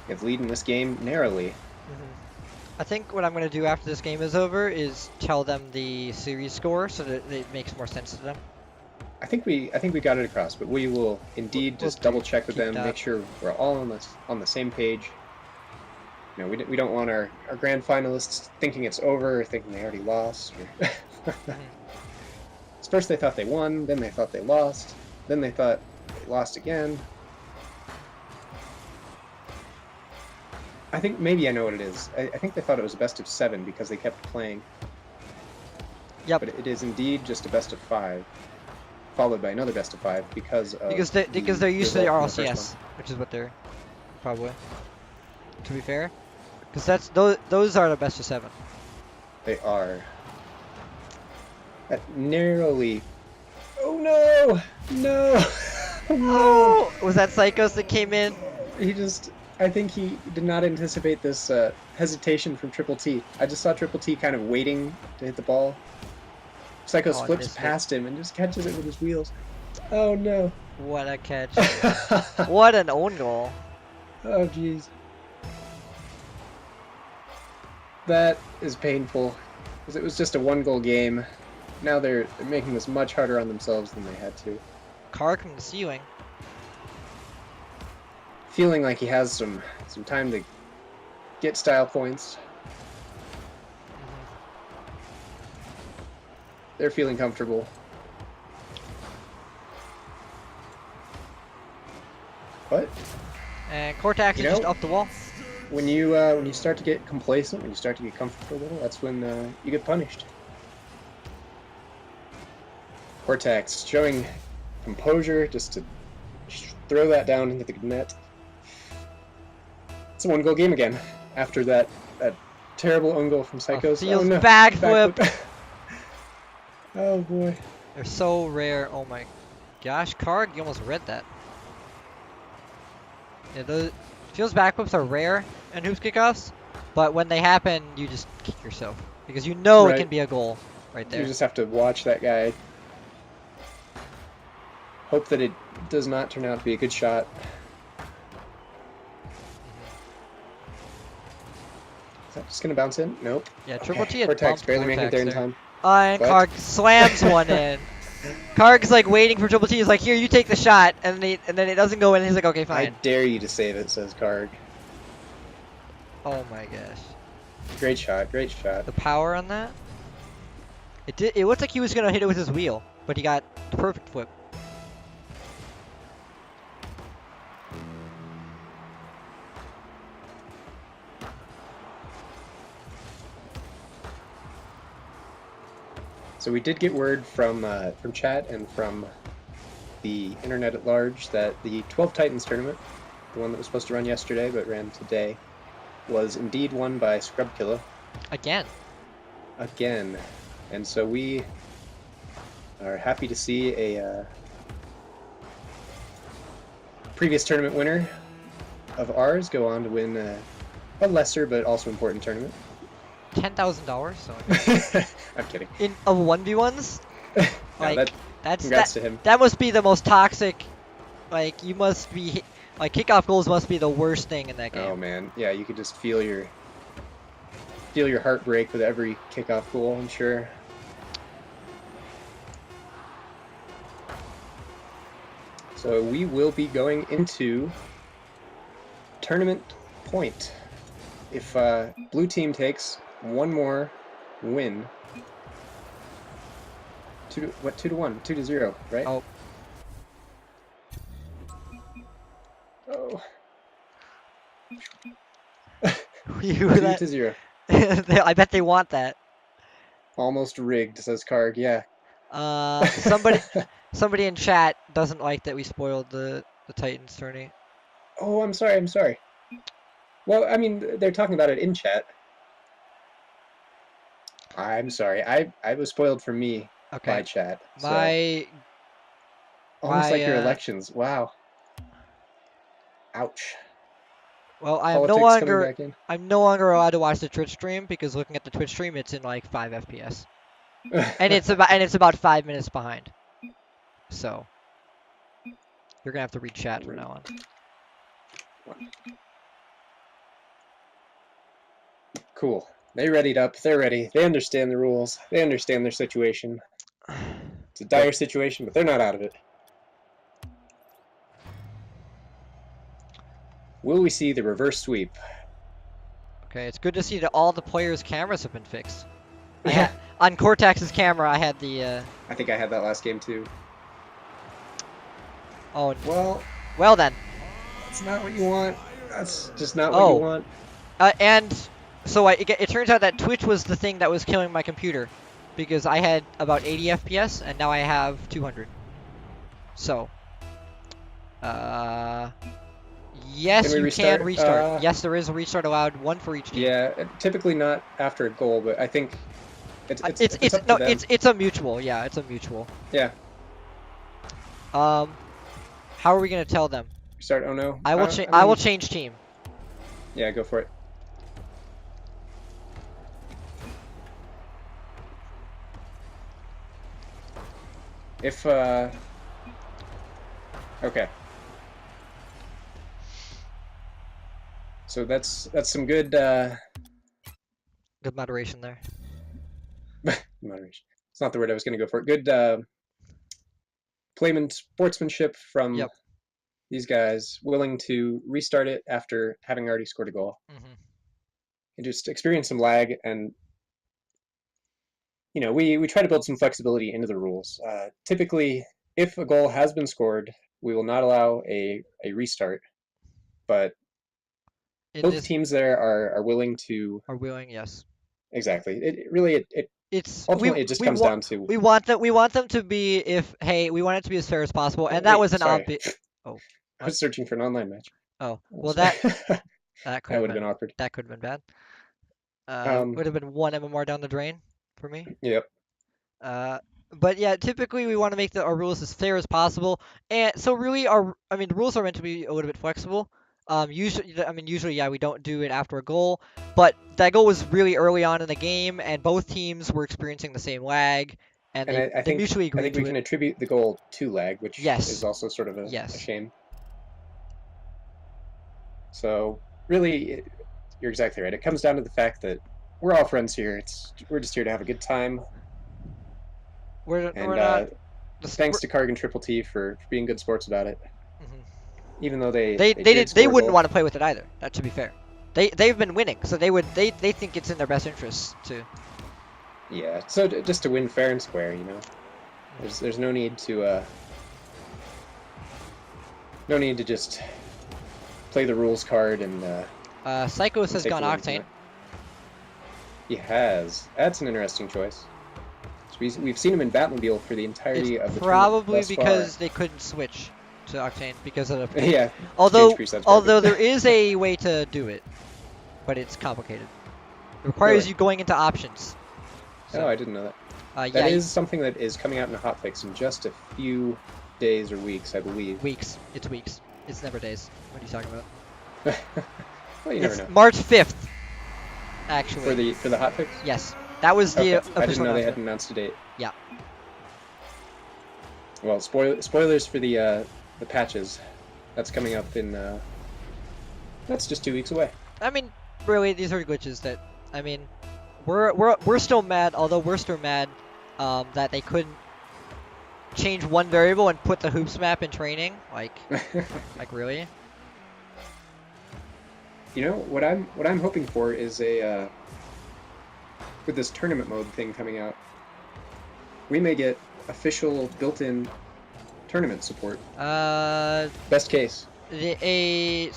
They have the lead in this game narrowly. I think what I'm going to do after this game is over is tell them the series score so that it makes more sense to them. I think we got it across, but we will indeed We'll just double check with keep them, that. make sure we're all on the same page. We don't want our grand finalists thinking it's over, or thinking they already lost. Or First they thought they won, then they thought they lost, then they thought they lost again. I think maybe I know what it is. I think they thought it was a best of 7 because they kept playing. Yep. But it is indeed just a best of 5, followed by another best of 5 because of Because they're used to the result from RLCS, first which is what they're probably. To be fair, because those are the best of 7. one. They are. That narrowly. Oh no! No! No! Oh, was that Psychos that came in? I think he did not anticipate this hesitation from Triple T. I just saw Triple T kind of waiting to hit the ball. Psychos Oh, and flips missed it. past him and just catches it with his wheels. Oh no. What a catch! Oh What an own goal! jeez. That is painful. Because it was just a 1-goal game. Now they're making this much harder on themselves than they had to. Karg from the ceiling. Feeling like he has some time to get style points. They're feeling comfortable. But And Cortex You is just know- up the wall. when you start to get complacent, when you start to get comfortable, that's when you get punished. Cortex showing composure just to throw that down into the net. It's a 1-goal game again after that terrible own goal from Psychos. Seals Oh no! backflip. Oh boy! They're so rare. Oh my gosh, Karg, you almost read that. Yeah, those Seals backflips are rare in hoops kickoffs, but when they happen, you just kick yourself because you know it Right. can be a goal right You there. just have to watch that guy. Hope that it does not turn out to be a good shot. Is that just gonna bounce in? Nope. Yeah, Triple Okay, T had Cortex bumped barely making it there in Cortex time. And But- Karg slams one in. Karg's like waiting for Triple T. He's like, "Here, you take the shot," and then it doesn't go in. He's like, "Okay, I fine." dare you to save it, says Karg. Oh my gosh, Great shot, great shot. the power on that. It looked like he was gonna hit it with his wheel, but he got the perfect flip. So we did get word from chat and from the internet at large that the 12 Titans tournament, the one that was supposed to run yesterday but ran today, was indeed won by Scrubkilla Again. again. And so we are happy to see a previous tournament winner of ours go on to win a lesser but also important tournament. $10,000. So I'm kidding. in of 1v1s, No, like that's congrats to him. that must be the most toxic. Like you must be like kickoff goals must be the worst thing in that game. Oh man, yeah, you could just feel your heart break with every kickoff goal, I'm sure. So we will be going into tournament point. If blue team takes one more win, 2-1, 2-0, right? Oh. Oh. You were that- 2-0. I bet they want that. Almost rigged, says Karg. Yeah. Somebody in chat doesn't like that we spoiled the Titans tourney. Oh, I'm sorry. I'm sorry. Well, I mean, they're talking about it in chat. I'm sorry. I was spoiled for me by Okay. chat. So My almost like your my, elections. Wow. Ouch. well, Politics coming back in. I'm no longer allowed to watch the Twitch stream because looking at the Twitch stream, it's in like 5 FPS, and it's about 5 minutes behind. So you're gonna have to read chat from now on. Cool. They readied up. They're ready. They understand the rules. They understand their situation. It's a dire situation, but they're not out of it. Will we see the reverse sweep? Okay, it's good to see that all the players' cameras have been fixed. Yeah. On Cortex's camera, I had the. I think I had that last game too. Oh, Well, then. that's not what you want. That's just not what Oh. you want. And so it turns out that Twitch was the thing that was killing my computer, because I had about 80 FPS and now I have 200. So, yes, Can we you restart? can restart. Yes, there is a restart allowed, one for each team. Yeah, typically not after a goal, but I think it's up No, to them. it's a mutual. Yeah, it's a mutual. Yeah. How are we gonna tell them? Restart. Oh no. I will I will mean, change team. Yeah, go for it. If okay. So that's some good Good moderation there. moderation. It's not the word I was going to go for. Good sportsmanship from Yep. these guys, willing to restart it after having already scored a goal. Hmm. And just experience some lag, and we try to build some flexibility into the rules. Typically, if a goal has been scored, we will not allow a restart, but In both this, teams there are willing to. are willing, yes. Exactly. It It's ultimately it just we comes want down to. we want them to be, if hey, we want it to be as fair as possible, Oh, and that wait, was an sorry. obvious. Oh, I what? was searching for an online match. Oh, Oh, well sorry. that could That have would have been been awkward. bad. Um, Would have been one MMR down the drain for me. yep. Uh, but yeah, typically we want to make our rules as fair as possible, and so really I mean the rules are meant to be a little bit flexible. Usually yeah we don't do it after a goal, but that goal was really early on in the game, and both teams were experiencing the same lag, and And they I they think mutually I agreed think we to it. can attribute the goal to lag, which is Yes, also sort of a yes. shame. So really, you're exactly right. It comes down to the fact that we're all friends here. We're just here to have a good time. We're And not just thanks to Karg and Triple T for being good sports about it. mhm. Even though they They did they score a wouldn't goal. want to play with it either. That should be fair. They've been winning, so they think it's in their best interest to. Yeah. So just to win fair and square, there's no need to just play the rules card and. Psychos has Take gone the win from Octane. it. He has. That's an interesting choice. So we've seen him in Batmobile for the entirety of It's the tournament probably thus because they couldn't switch to Octane because of the far. Yeah. although change presets although probably. there is a way to do it, but it's complicated. It requires Really? you going into options. So, Oh, I didn't know that. yeah, That is something that is coming out in a hotfix in just a few days or weeks, I believe. weeks. It's weeks. It's never days. What are you talking about? Well, you never It's know. March 5th, actually. For the hotfix? Yes, that was the Okay. I official didn't know they hadn't announcement. announced a date. Yeah. Well, spoilers for the patches. That's coming up in. That's just 2 weeks away. I mean, really, these are glitches that. I mean, we're still mad. Although we're still mad that they couldn't change one variable and put the hoops map in training. Like really? What I'm hoping for is with this tournament mode thing coming out, we may get official built-in tournament support. Best case. So the I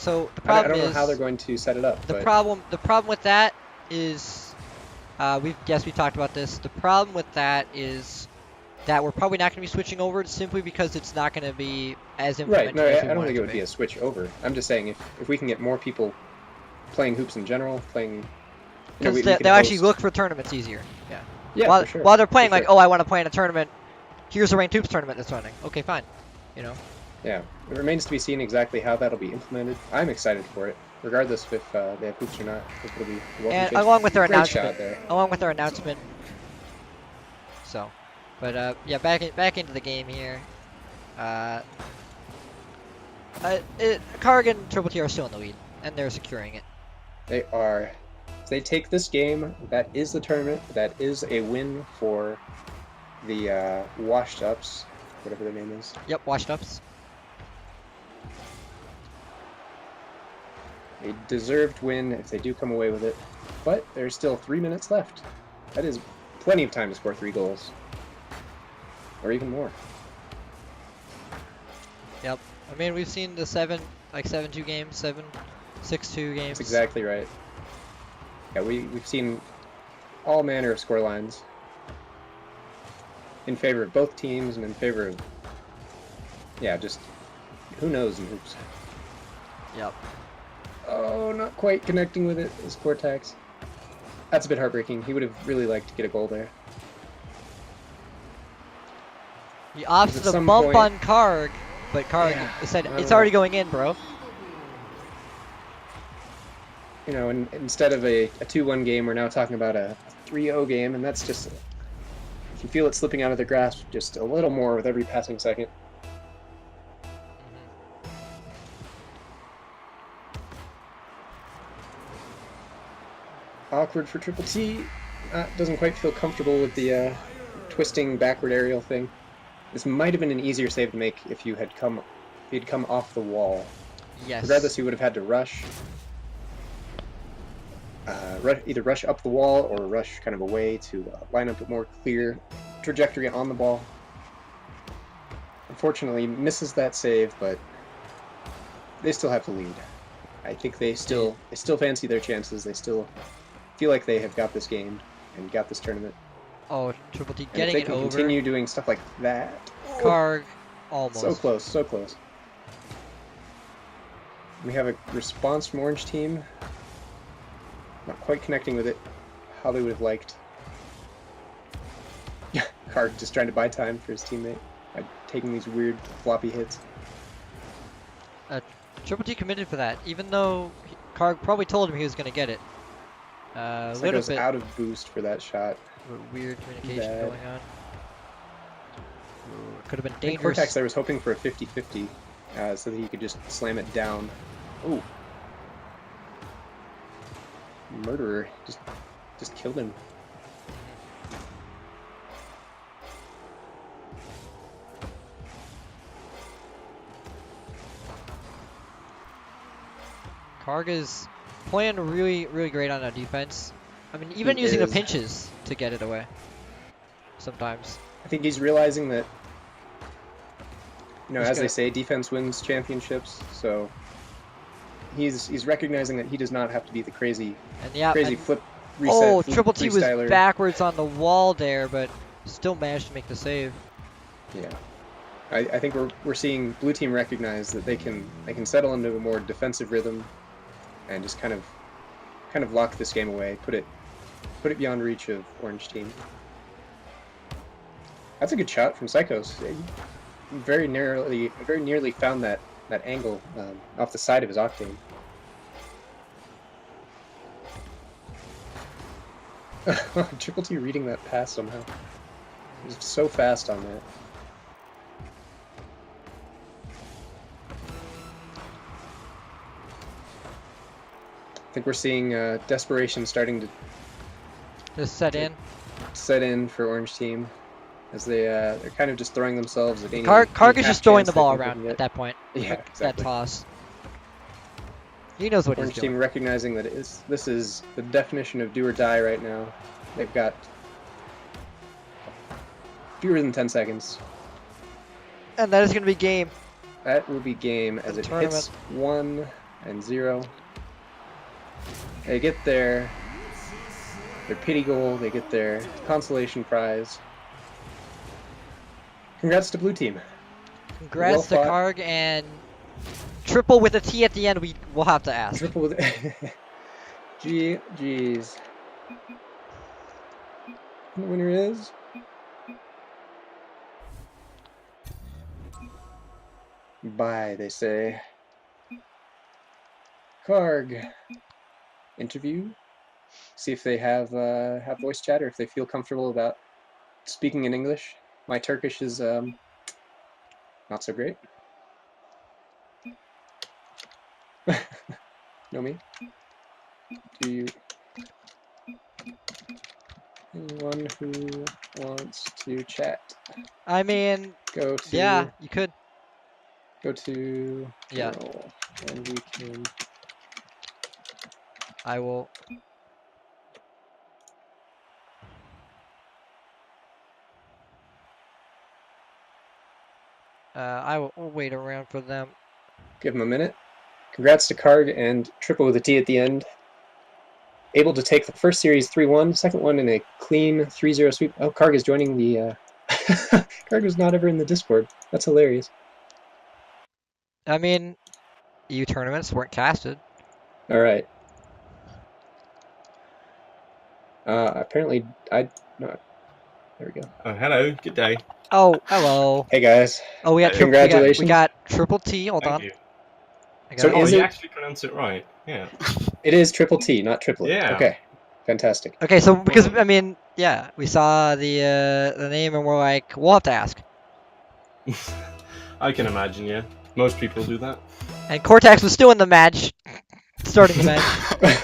problem don't know is how they're going to set it up. the but problem with that is we talked about this. The problem with that is that we're probably not going to be switching over simply because it's not going to be as Right. implemented No, as we I don't want think it it to would be. be a switch over. I'm just saying if we can get more people playing hoops in general, playing. Because We can they'll actually host- look for tournaments easier. Yeah. Yeah, while, for sure. while they're playing For like, sure. oh, I want to play in a tournament. Here's a ranked hoops tournament that's running. Okay, fine. Yeah. It remains to be seen exactly how that'll be implemented. I'm excited for it, regardless if they have hoops or not. I think it'll be a welcome And change. along with their Great announcement. shot there. Along with their announcement. So, but yeah, back into the game here. Karg and Triple T are still in the lead, and they're securing it. They are. If they take this game, that is the tournament. That is a win for the Washed Ups, whatever their name is. Yep, washed ups. A deserved win if they do come away with it. But there's still 3 minutes left. That is plenty of time to score 3 goals. Or even more. Yep. I mean, we've seen the 7-2 games, 6-2 games. That's exactly right. Yeah, we've seen all manner of scorelines in favor of both teams and in favor of, yeah, just who knows in hoops. Yep. Oh, not quite connecting with it is Cortex. That's a bit heartbreaking. He would have really liked to get a goal there. He opts At the some bump point- on Karg, but Karg said I don't it's know. already going in, bro. Instead of a 2-1 game, we're now talking about a 3-0 game, and that's just, you can feel it slipping out of their grasp just a little more with every passing second. Awkward for Triple T. doesn't quite feel comfortable with the twisting backward aerial thing. This might have been an easier save to make if you had come off the wall. Yes. Regardless, you would have had to rush. Either rush up the wall or rush kind of away to line up a more clear trajectory on the ball. Unfortunately, misses that save, but they still have to lead. I think they still fancy their chances. They still feel like they have got this game and got this tournament. Oh, Triple T And getting if they it can over. continue doing stuff like that, Karg, almost. so close, so close. We have a response from Orange Team. Not quite connecting with it how they would have liked. Karg just trying to buy time for his teammate by taking these weird floppy hits. Triple T committed for that, even though Karg probably told him he was going to get it. A little Psycho's bit out of boost for that shot. weird communication Bad. going on. Could have been I think dangerous. Cortex there was hoping for a 50-50 so that he could just slam it down. Ooh. Murderer. Just killed him. Karg is playing really, really great on our defense. I mean, even He using the is. pinches to get it away. Sometimes. I think he's realizing that, He's as they got- say, defense wins championships. So he's recognizing that he does not have to be the crazy And yeah, crazy and- flip reset. oh, flip Triple T was freestyler. backwards on the wall there, but still managed to make the save. Yeah, I think we're seeing Blue Team recognize that they can settle into a more defensive rhythm, and just kind of lock this game away, put it beyond reach of Orange Team. That's a good shot from Psychos. He very nearly found that angle off the side of his Octane. Triple T reading that pass somehow. He's so fast on that. I think we're seeing desperation starting to Just set in. set in for Orange Team, as they're kind of just throwing themselves at any. Karg any is just half throwing chance the they ball think they around can at get. that point. Yeah, That exactly. toss. He knows what Orange he's Team doing. recognizing that this is the definition of do or die right now. They've got fewer than 10 seconds. And that is going to be game. That will be game as The it tournament. hits 1 and 0. They get their pity goal, they get their consolation prize. Congrats to Blue Team. Congrats to Well Karg and triple with a T at the end. We'll have to ask. Triple with GG's. The winner is bye, they say. Karg. Interview. See if they have voice chat or if they feel comfortable about speaking in English. My Turkish is not so great. Know me? Do you? Anyone who wants to chat? I mean, Go to yeah, you could. Go to Yeah. Journal, and we can. I will. I will wait around for them. Give them a minute. Congrats to Karg and Triple with a T at the end. Able to take the first series 3-1, second one in a clean 3-0 sweep. Oh, Karg is joining the. Karg was not ever in the Discord. That's hilarious. I mean, EU tournaments weren't casted. All right. Apparently, no. There we go. Oh, hello. Good day. Oh, hello. Hey guys. Oh, we got Congratulations. We got Triple T. Hold Thank on. you. I So got Oh, is you it- actually pronounce it right. Yeah. It is Triple T, not Triplet. Yeah. Okay. Fantastic. Okay, so because I mean, yeah, we saw the name and we're like, we'll have to ask. I can imagine, yeah. Most people do that. And Cortex was still in the match, starting the match.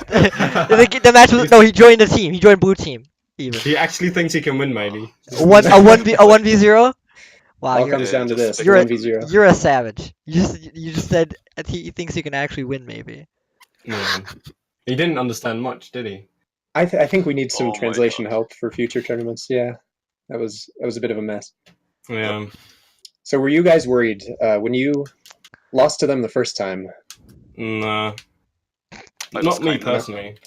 The match was no, he joined the team. He joined Blue Team, even. He actually thinks he can win, maybe. A 1v0. Wow, All you're comes down to just this. stick you're a- 1v0. you're a savage. You just said that he thinks he can actually win, maybe. Yeah. He didn't understand much, did he? I think we need some Oh my translation God. help for future tournaments. Yeah, that was a bit of a mess. Yeah. So were you guys worried when you lost to them the first time? Nah. I Not was me kinda- personally.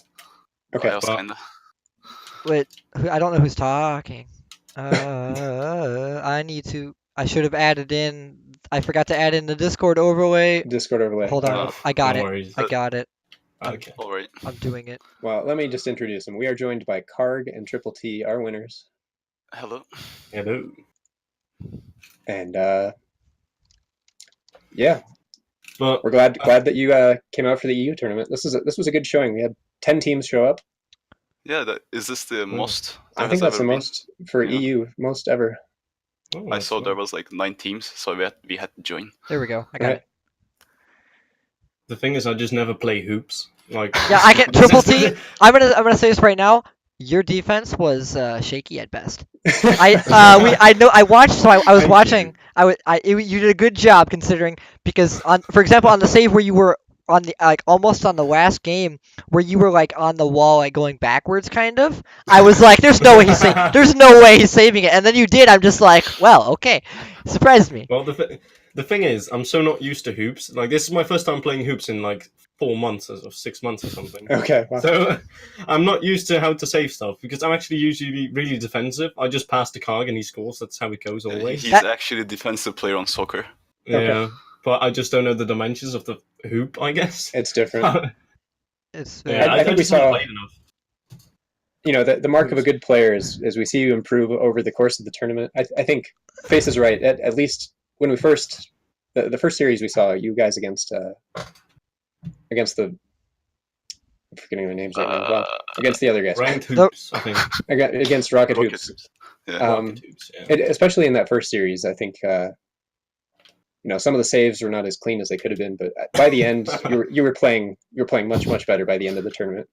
Okay, I was but- kinda. Wait, I don't know who's talking. I should have added in. I forgot to add in the Discord overlay. Discord overlay. Hold on, Uh, I got no it. worries. I got it. Okay. Alright. I'm doing it. Well, let me just introduce them. We are joined by Karg and Triple T, our winners, Hello. Hello. and yeah, But we're glad that you came out for the EU tournament. This was a good showing. We had 10 teams show up. Yeah, is this the most I there think has that's the ever been? most for Yeah. EU, most ever. oh, I that's saw there nice. was like 9 teams, so we had to join. There we go. I got Right. it. The thing is, I just never play hoops. Like. Yeah, I can this Triple is the- T. I'm gonna say this right now. Your defense was shaky at best. I watched, so I was Thank watching. you. You did a good job considering, because for example, on the save where you were on the almost on the last game where you were like on the wall, like going backwards kind of, I was like, there's no way there's no way he's saving it, and then you did. I'm just like, well, okay, surprised me. Well, the thing is, I'm so not used to hoops. Like, this is my first time playing hoops in like 4 months or 6 months or something. Okay, wow. So I'm not used to how to save stuff because I'm actually usually really defensive. I just pass the Karg and he scores. That's how it goes always. He's That- actually a defensive player on soccer. Yeah, Okay. but I just don't know the dimensions of the hoop, I guess. It's different. It's Yeah, I think we just haven't saw- played enough. You know, the mark of a good player is we see you improve over the course of the tournament. I think Face is right. At least when we first the first series we saw you guys against the I'm forgetting their names right now. Well, against the other guys. Ranked hoops, I think. Against Rocket Rocket Hoops. Hoops. Yeah. Um, Rocket hoops, yeah. Especially in that first series, I think you know, some of the saves were not as clean as they could have been, but by the end, you were playing much better by the end of the tournament,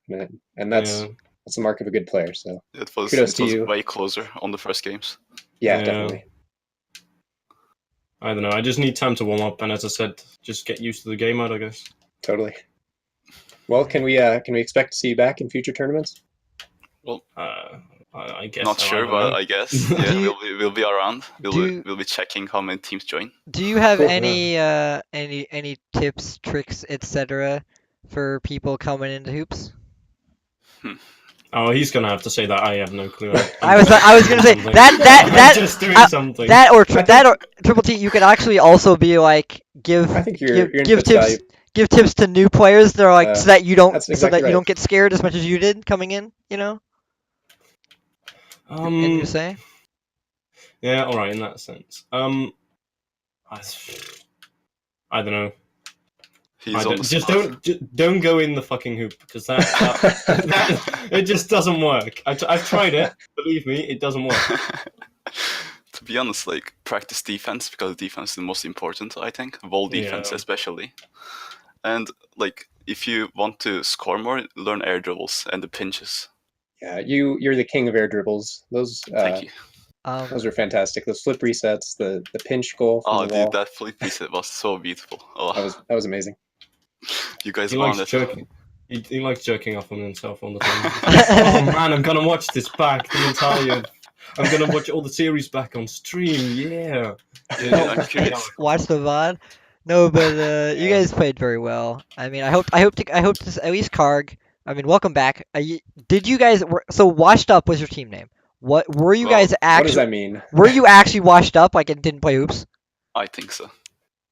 and that's Yeah. that's the mark of a good player. So It was Kudos to you. way closer on the first games. yeah, Yeah. definitely. I don't know. I just need time to warm up, and as I said, just get used to the game mode, I guess. Totally. Well, can we expect to see you back in future tournaments? I guess. Not so, sure, don't but know. I guess yeah, Do you- we'll be around. do- We'll be checking how many teams join. Do you have Cool. any tips, tricks, etc. for people coming into hoops? Oh, he's gonna have to say that. I have no clue. I was gonna say Something. that I'm just doing uh, something. that or think- that or Triple T. You could actually also be like give I think your give input's tips valuable. give tips to new players. They're like so that you don't that's so exactly that you right. don't get scared as much as you did coming in. You know. And you say Yeah, all right. In that sense, I don't know. He's I on don't, the just spot. don't go in the fucking hoop because that it just doesn't work. I've tried it. Believe me, it doesn't work. To be honest, like practice defense because defense is the most important. I think wall defense Yeah. especially, and like if you want to score more, learn air dribbles and the pinches. Yeah, you're the king of air dribbles. Those Thank you. those are fantastic. Those flip resets, the pinch goal from Oh, the wall. dude, that flip reset was so beautiful. Oh, That was amazing. you guys He won likes it. jerking. He likes jerking off on himself on the phone. Oh man, I'm gonna watch this back the entire. I'm gonna watch all the series back on stream. Yeah. Yeah, I'm curious. watch the VOD. No, but you Yeah. guys played very well. I mean, I hope to at least Karg. I mean, welcome back. Did you guys so washed up was your team name? What were you Well, guys What does actually? that mean? Were you actually washed up like and didn't play hoops? I think so.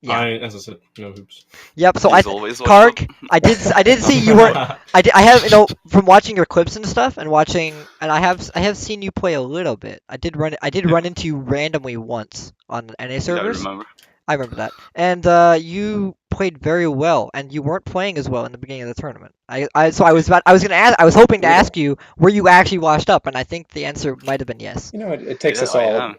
Yeah. As I said, no hoops. Yep. So He's always watched Karg, up. I did see you weren't. I have from watching your clips and stuff and I have seen you play a little bit. I did run into you randomly once on NA Yeah, I servers. remember. I remember that. And you played very well, and you weren't playing as well in the beginning of the tournament. I was hoping to Yeah. ask you, were you actually washed up? And I think the answer might have been yes. You know, it takes Yeah, us I all. am.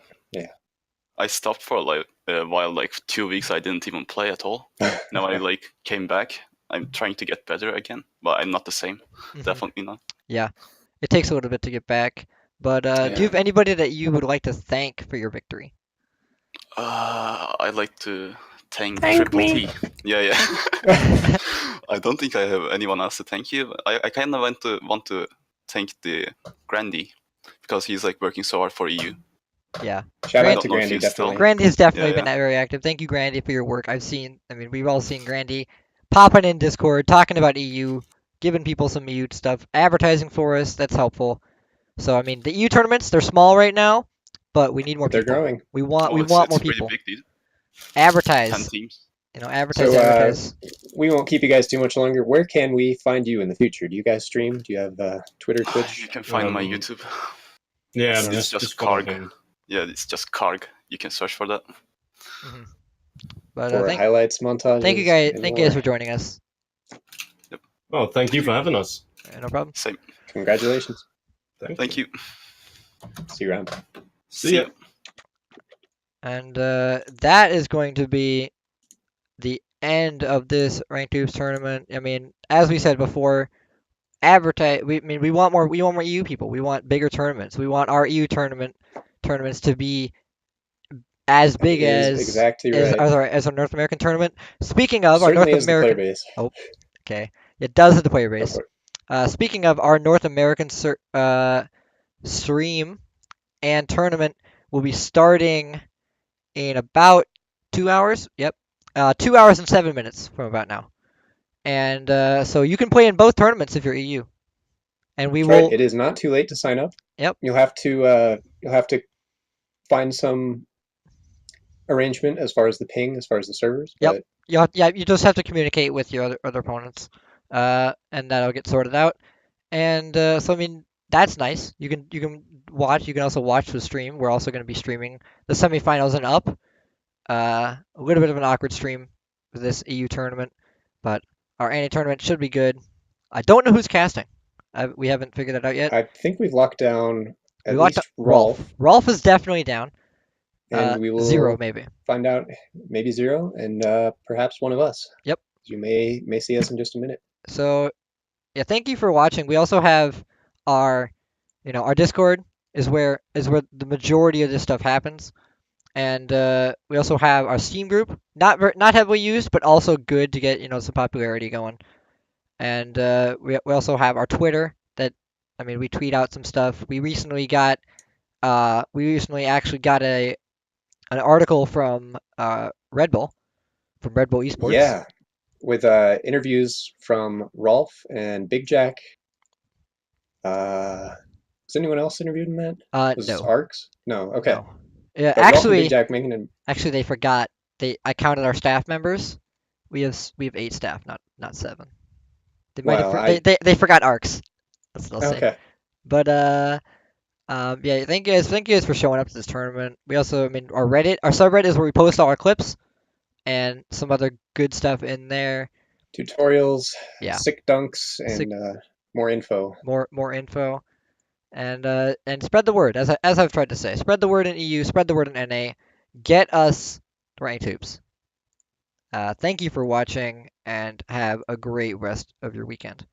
I stopped for like a while, like 2 weeks. I didn't even play at all. Now I like came back. I'm trying to get better again, but I'm not the same. Mhm. Definitely not. It takes a little bit to get back, But do you have anybody that you would like to thank for your victory? I'd like to thank Triple T. Yeah, yeah. I don't think I have anyone else to thank you. I kind of want to thank the Grandy because he's like working so hard for EU. Yeah. Shout Grant- out to Don't know if Grandy, he's still- definitely. Grandy has definitely Yeah, been yeah. very active. Thank you, Grandy, for your work. We've all seen Grandy popping in Discord, talking about EU, giving people some EU stuff, advertising for us. That's helpful. So, I mean, the EU tournaments, they're small right now, but we need more They're people. growing. We want it's more pretty people. big, dude. 10 Advertise. teams. Advertise, So, advertise. We won't keep you guys too much longer. Where can we find you in the future? Do you guys stream? Do you have Twitter, You Twitch? can find my Um, YouTube. Yeah, It's just follow Karg. him. Yeah, it's just Karg. You can search for that. But For highlights, montages? thank you guys. and Thank you guys more? for joining us. Oh, thank you for having us. No problem. Same. Congratulations. Thank you. See you around. See ya. And that is going to be the end of this Ranked Tubes tournament. I mean, as we said before, advertise. We want more. We want more EU people. We want bigger tournaments. We want our EU tournaments to be as big Is as exactly right. as our North American tournament. Speaking of our Certainly North is the player American, base. okay, it does have the player Go base. for it. Speaking of our North American stream and tournament will be starting in about 2 hours. Yep. 2 hours and 7 minutes from about now. And so you can play in both tournaments if you're EU. And we That's will. right. It is not too late to sign up. Yep. You'll have to find some arrangement as far as the ping, as far as the servers. Yep. But You just have to communicate with your other opponents, and that'll get sorted out. And so I mean that's nice. You can watch. You can also watch the stream. We're also going to be streaming the semifinals and up. A little bit of an awkward stream for this EU tournament, but our NA tournament should be good. I don't know who's casting. We haven't figured that out yet. I think we've locked down at We locked least up Rolf, Rolf is definitely down. and we will Zero maybe. find out maybe Zero, and perhaps one of us. Yep. You may see us in just a minute. So yeah, thank you for watching. We also have our our Discord is where the majority of this stuff happens. And we also have our Steam group, not heavily used, but also good to get some popularity going. And we also have our Twitter that we tweet out some stuff. We recently actually got an article from Red Bull Esports. Yeah, with interviews from Rolf and Big Jack. Was anyone else interviewed in that? Was No. Arcs? No. Okay. No. Yeah, But Rolf and actually, Big Jack making an Actually, they forgot. I counted our staff members. We have 8 staff, not 7. They might Well, have they forgot arcs. That's what I'll say. okay. But yeah, thank you guys for showing up to this tournament. We also, our subreddit is where we post all our clips and some other good stuff in there. Tutorials, Yeah. sick dunks, and more info. More info. And spread the word, as I've tried to say. Spread the word in EU, spread the word in NA. Get us to Ranked Tubes. Thank you for watching, and have a great rest of your weekend.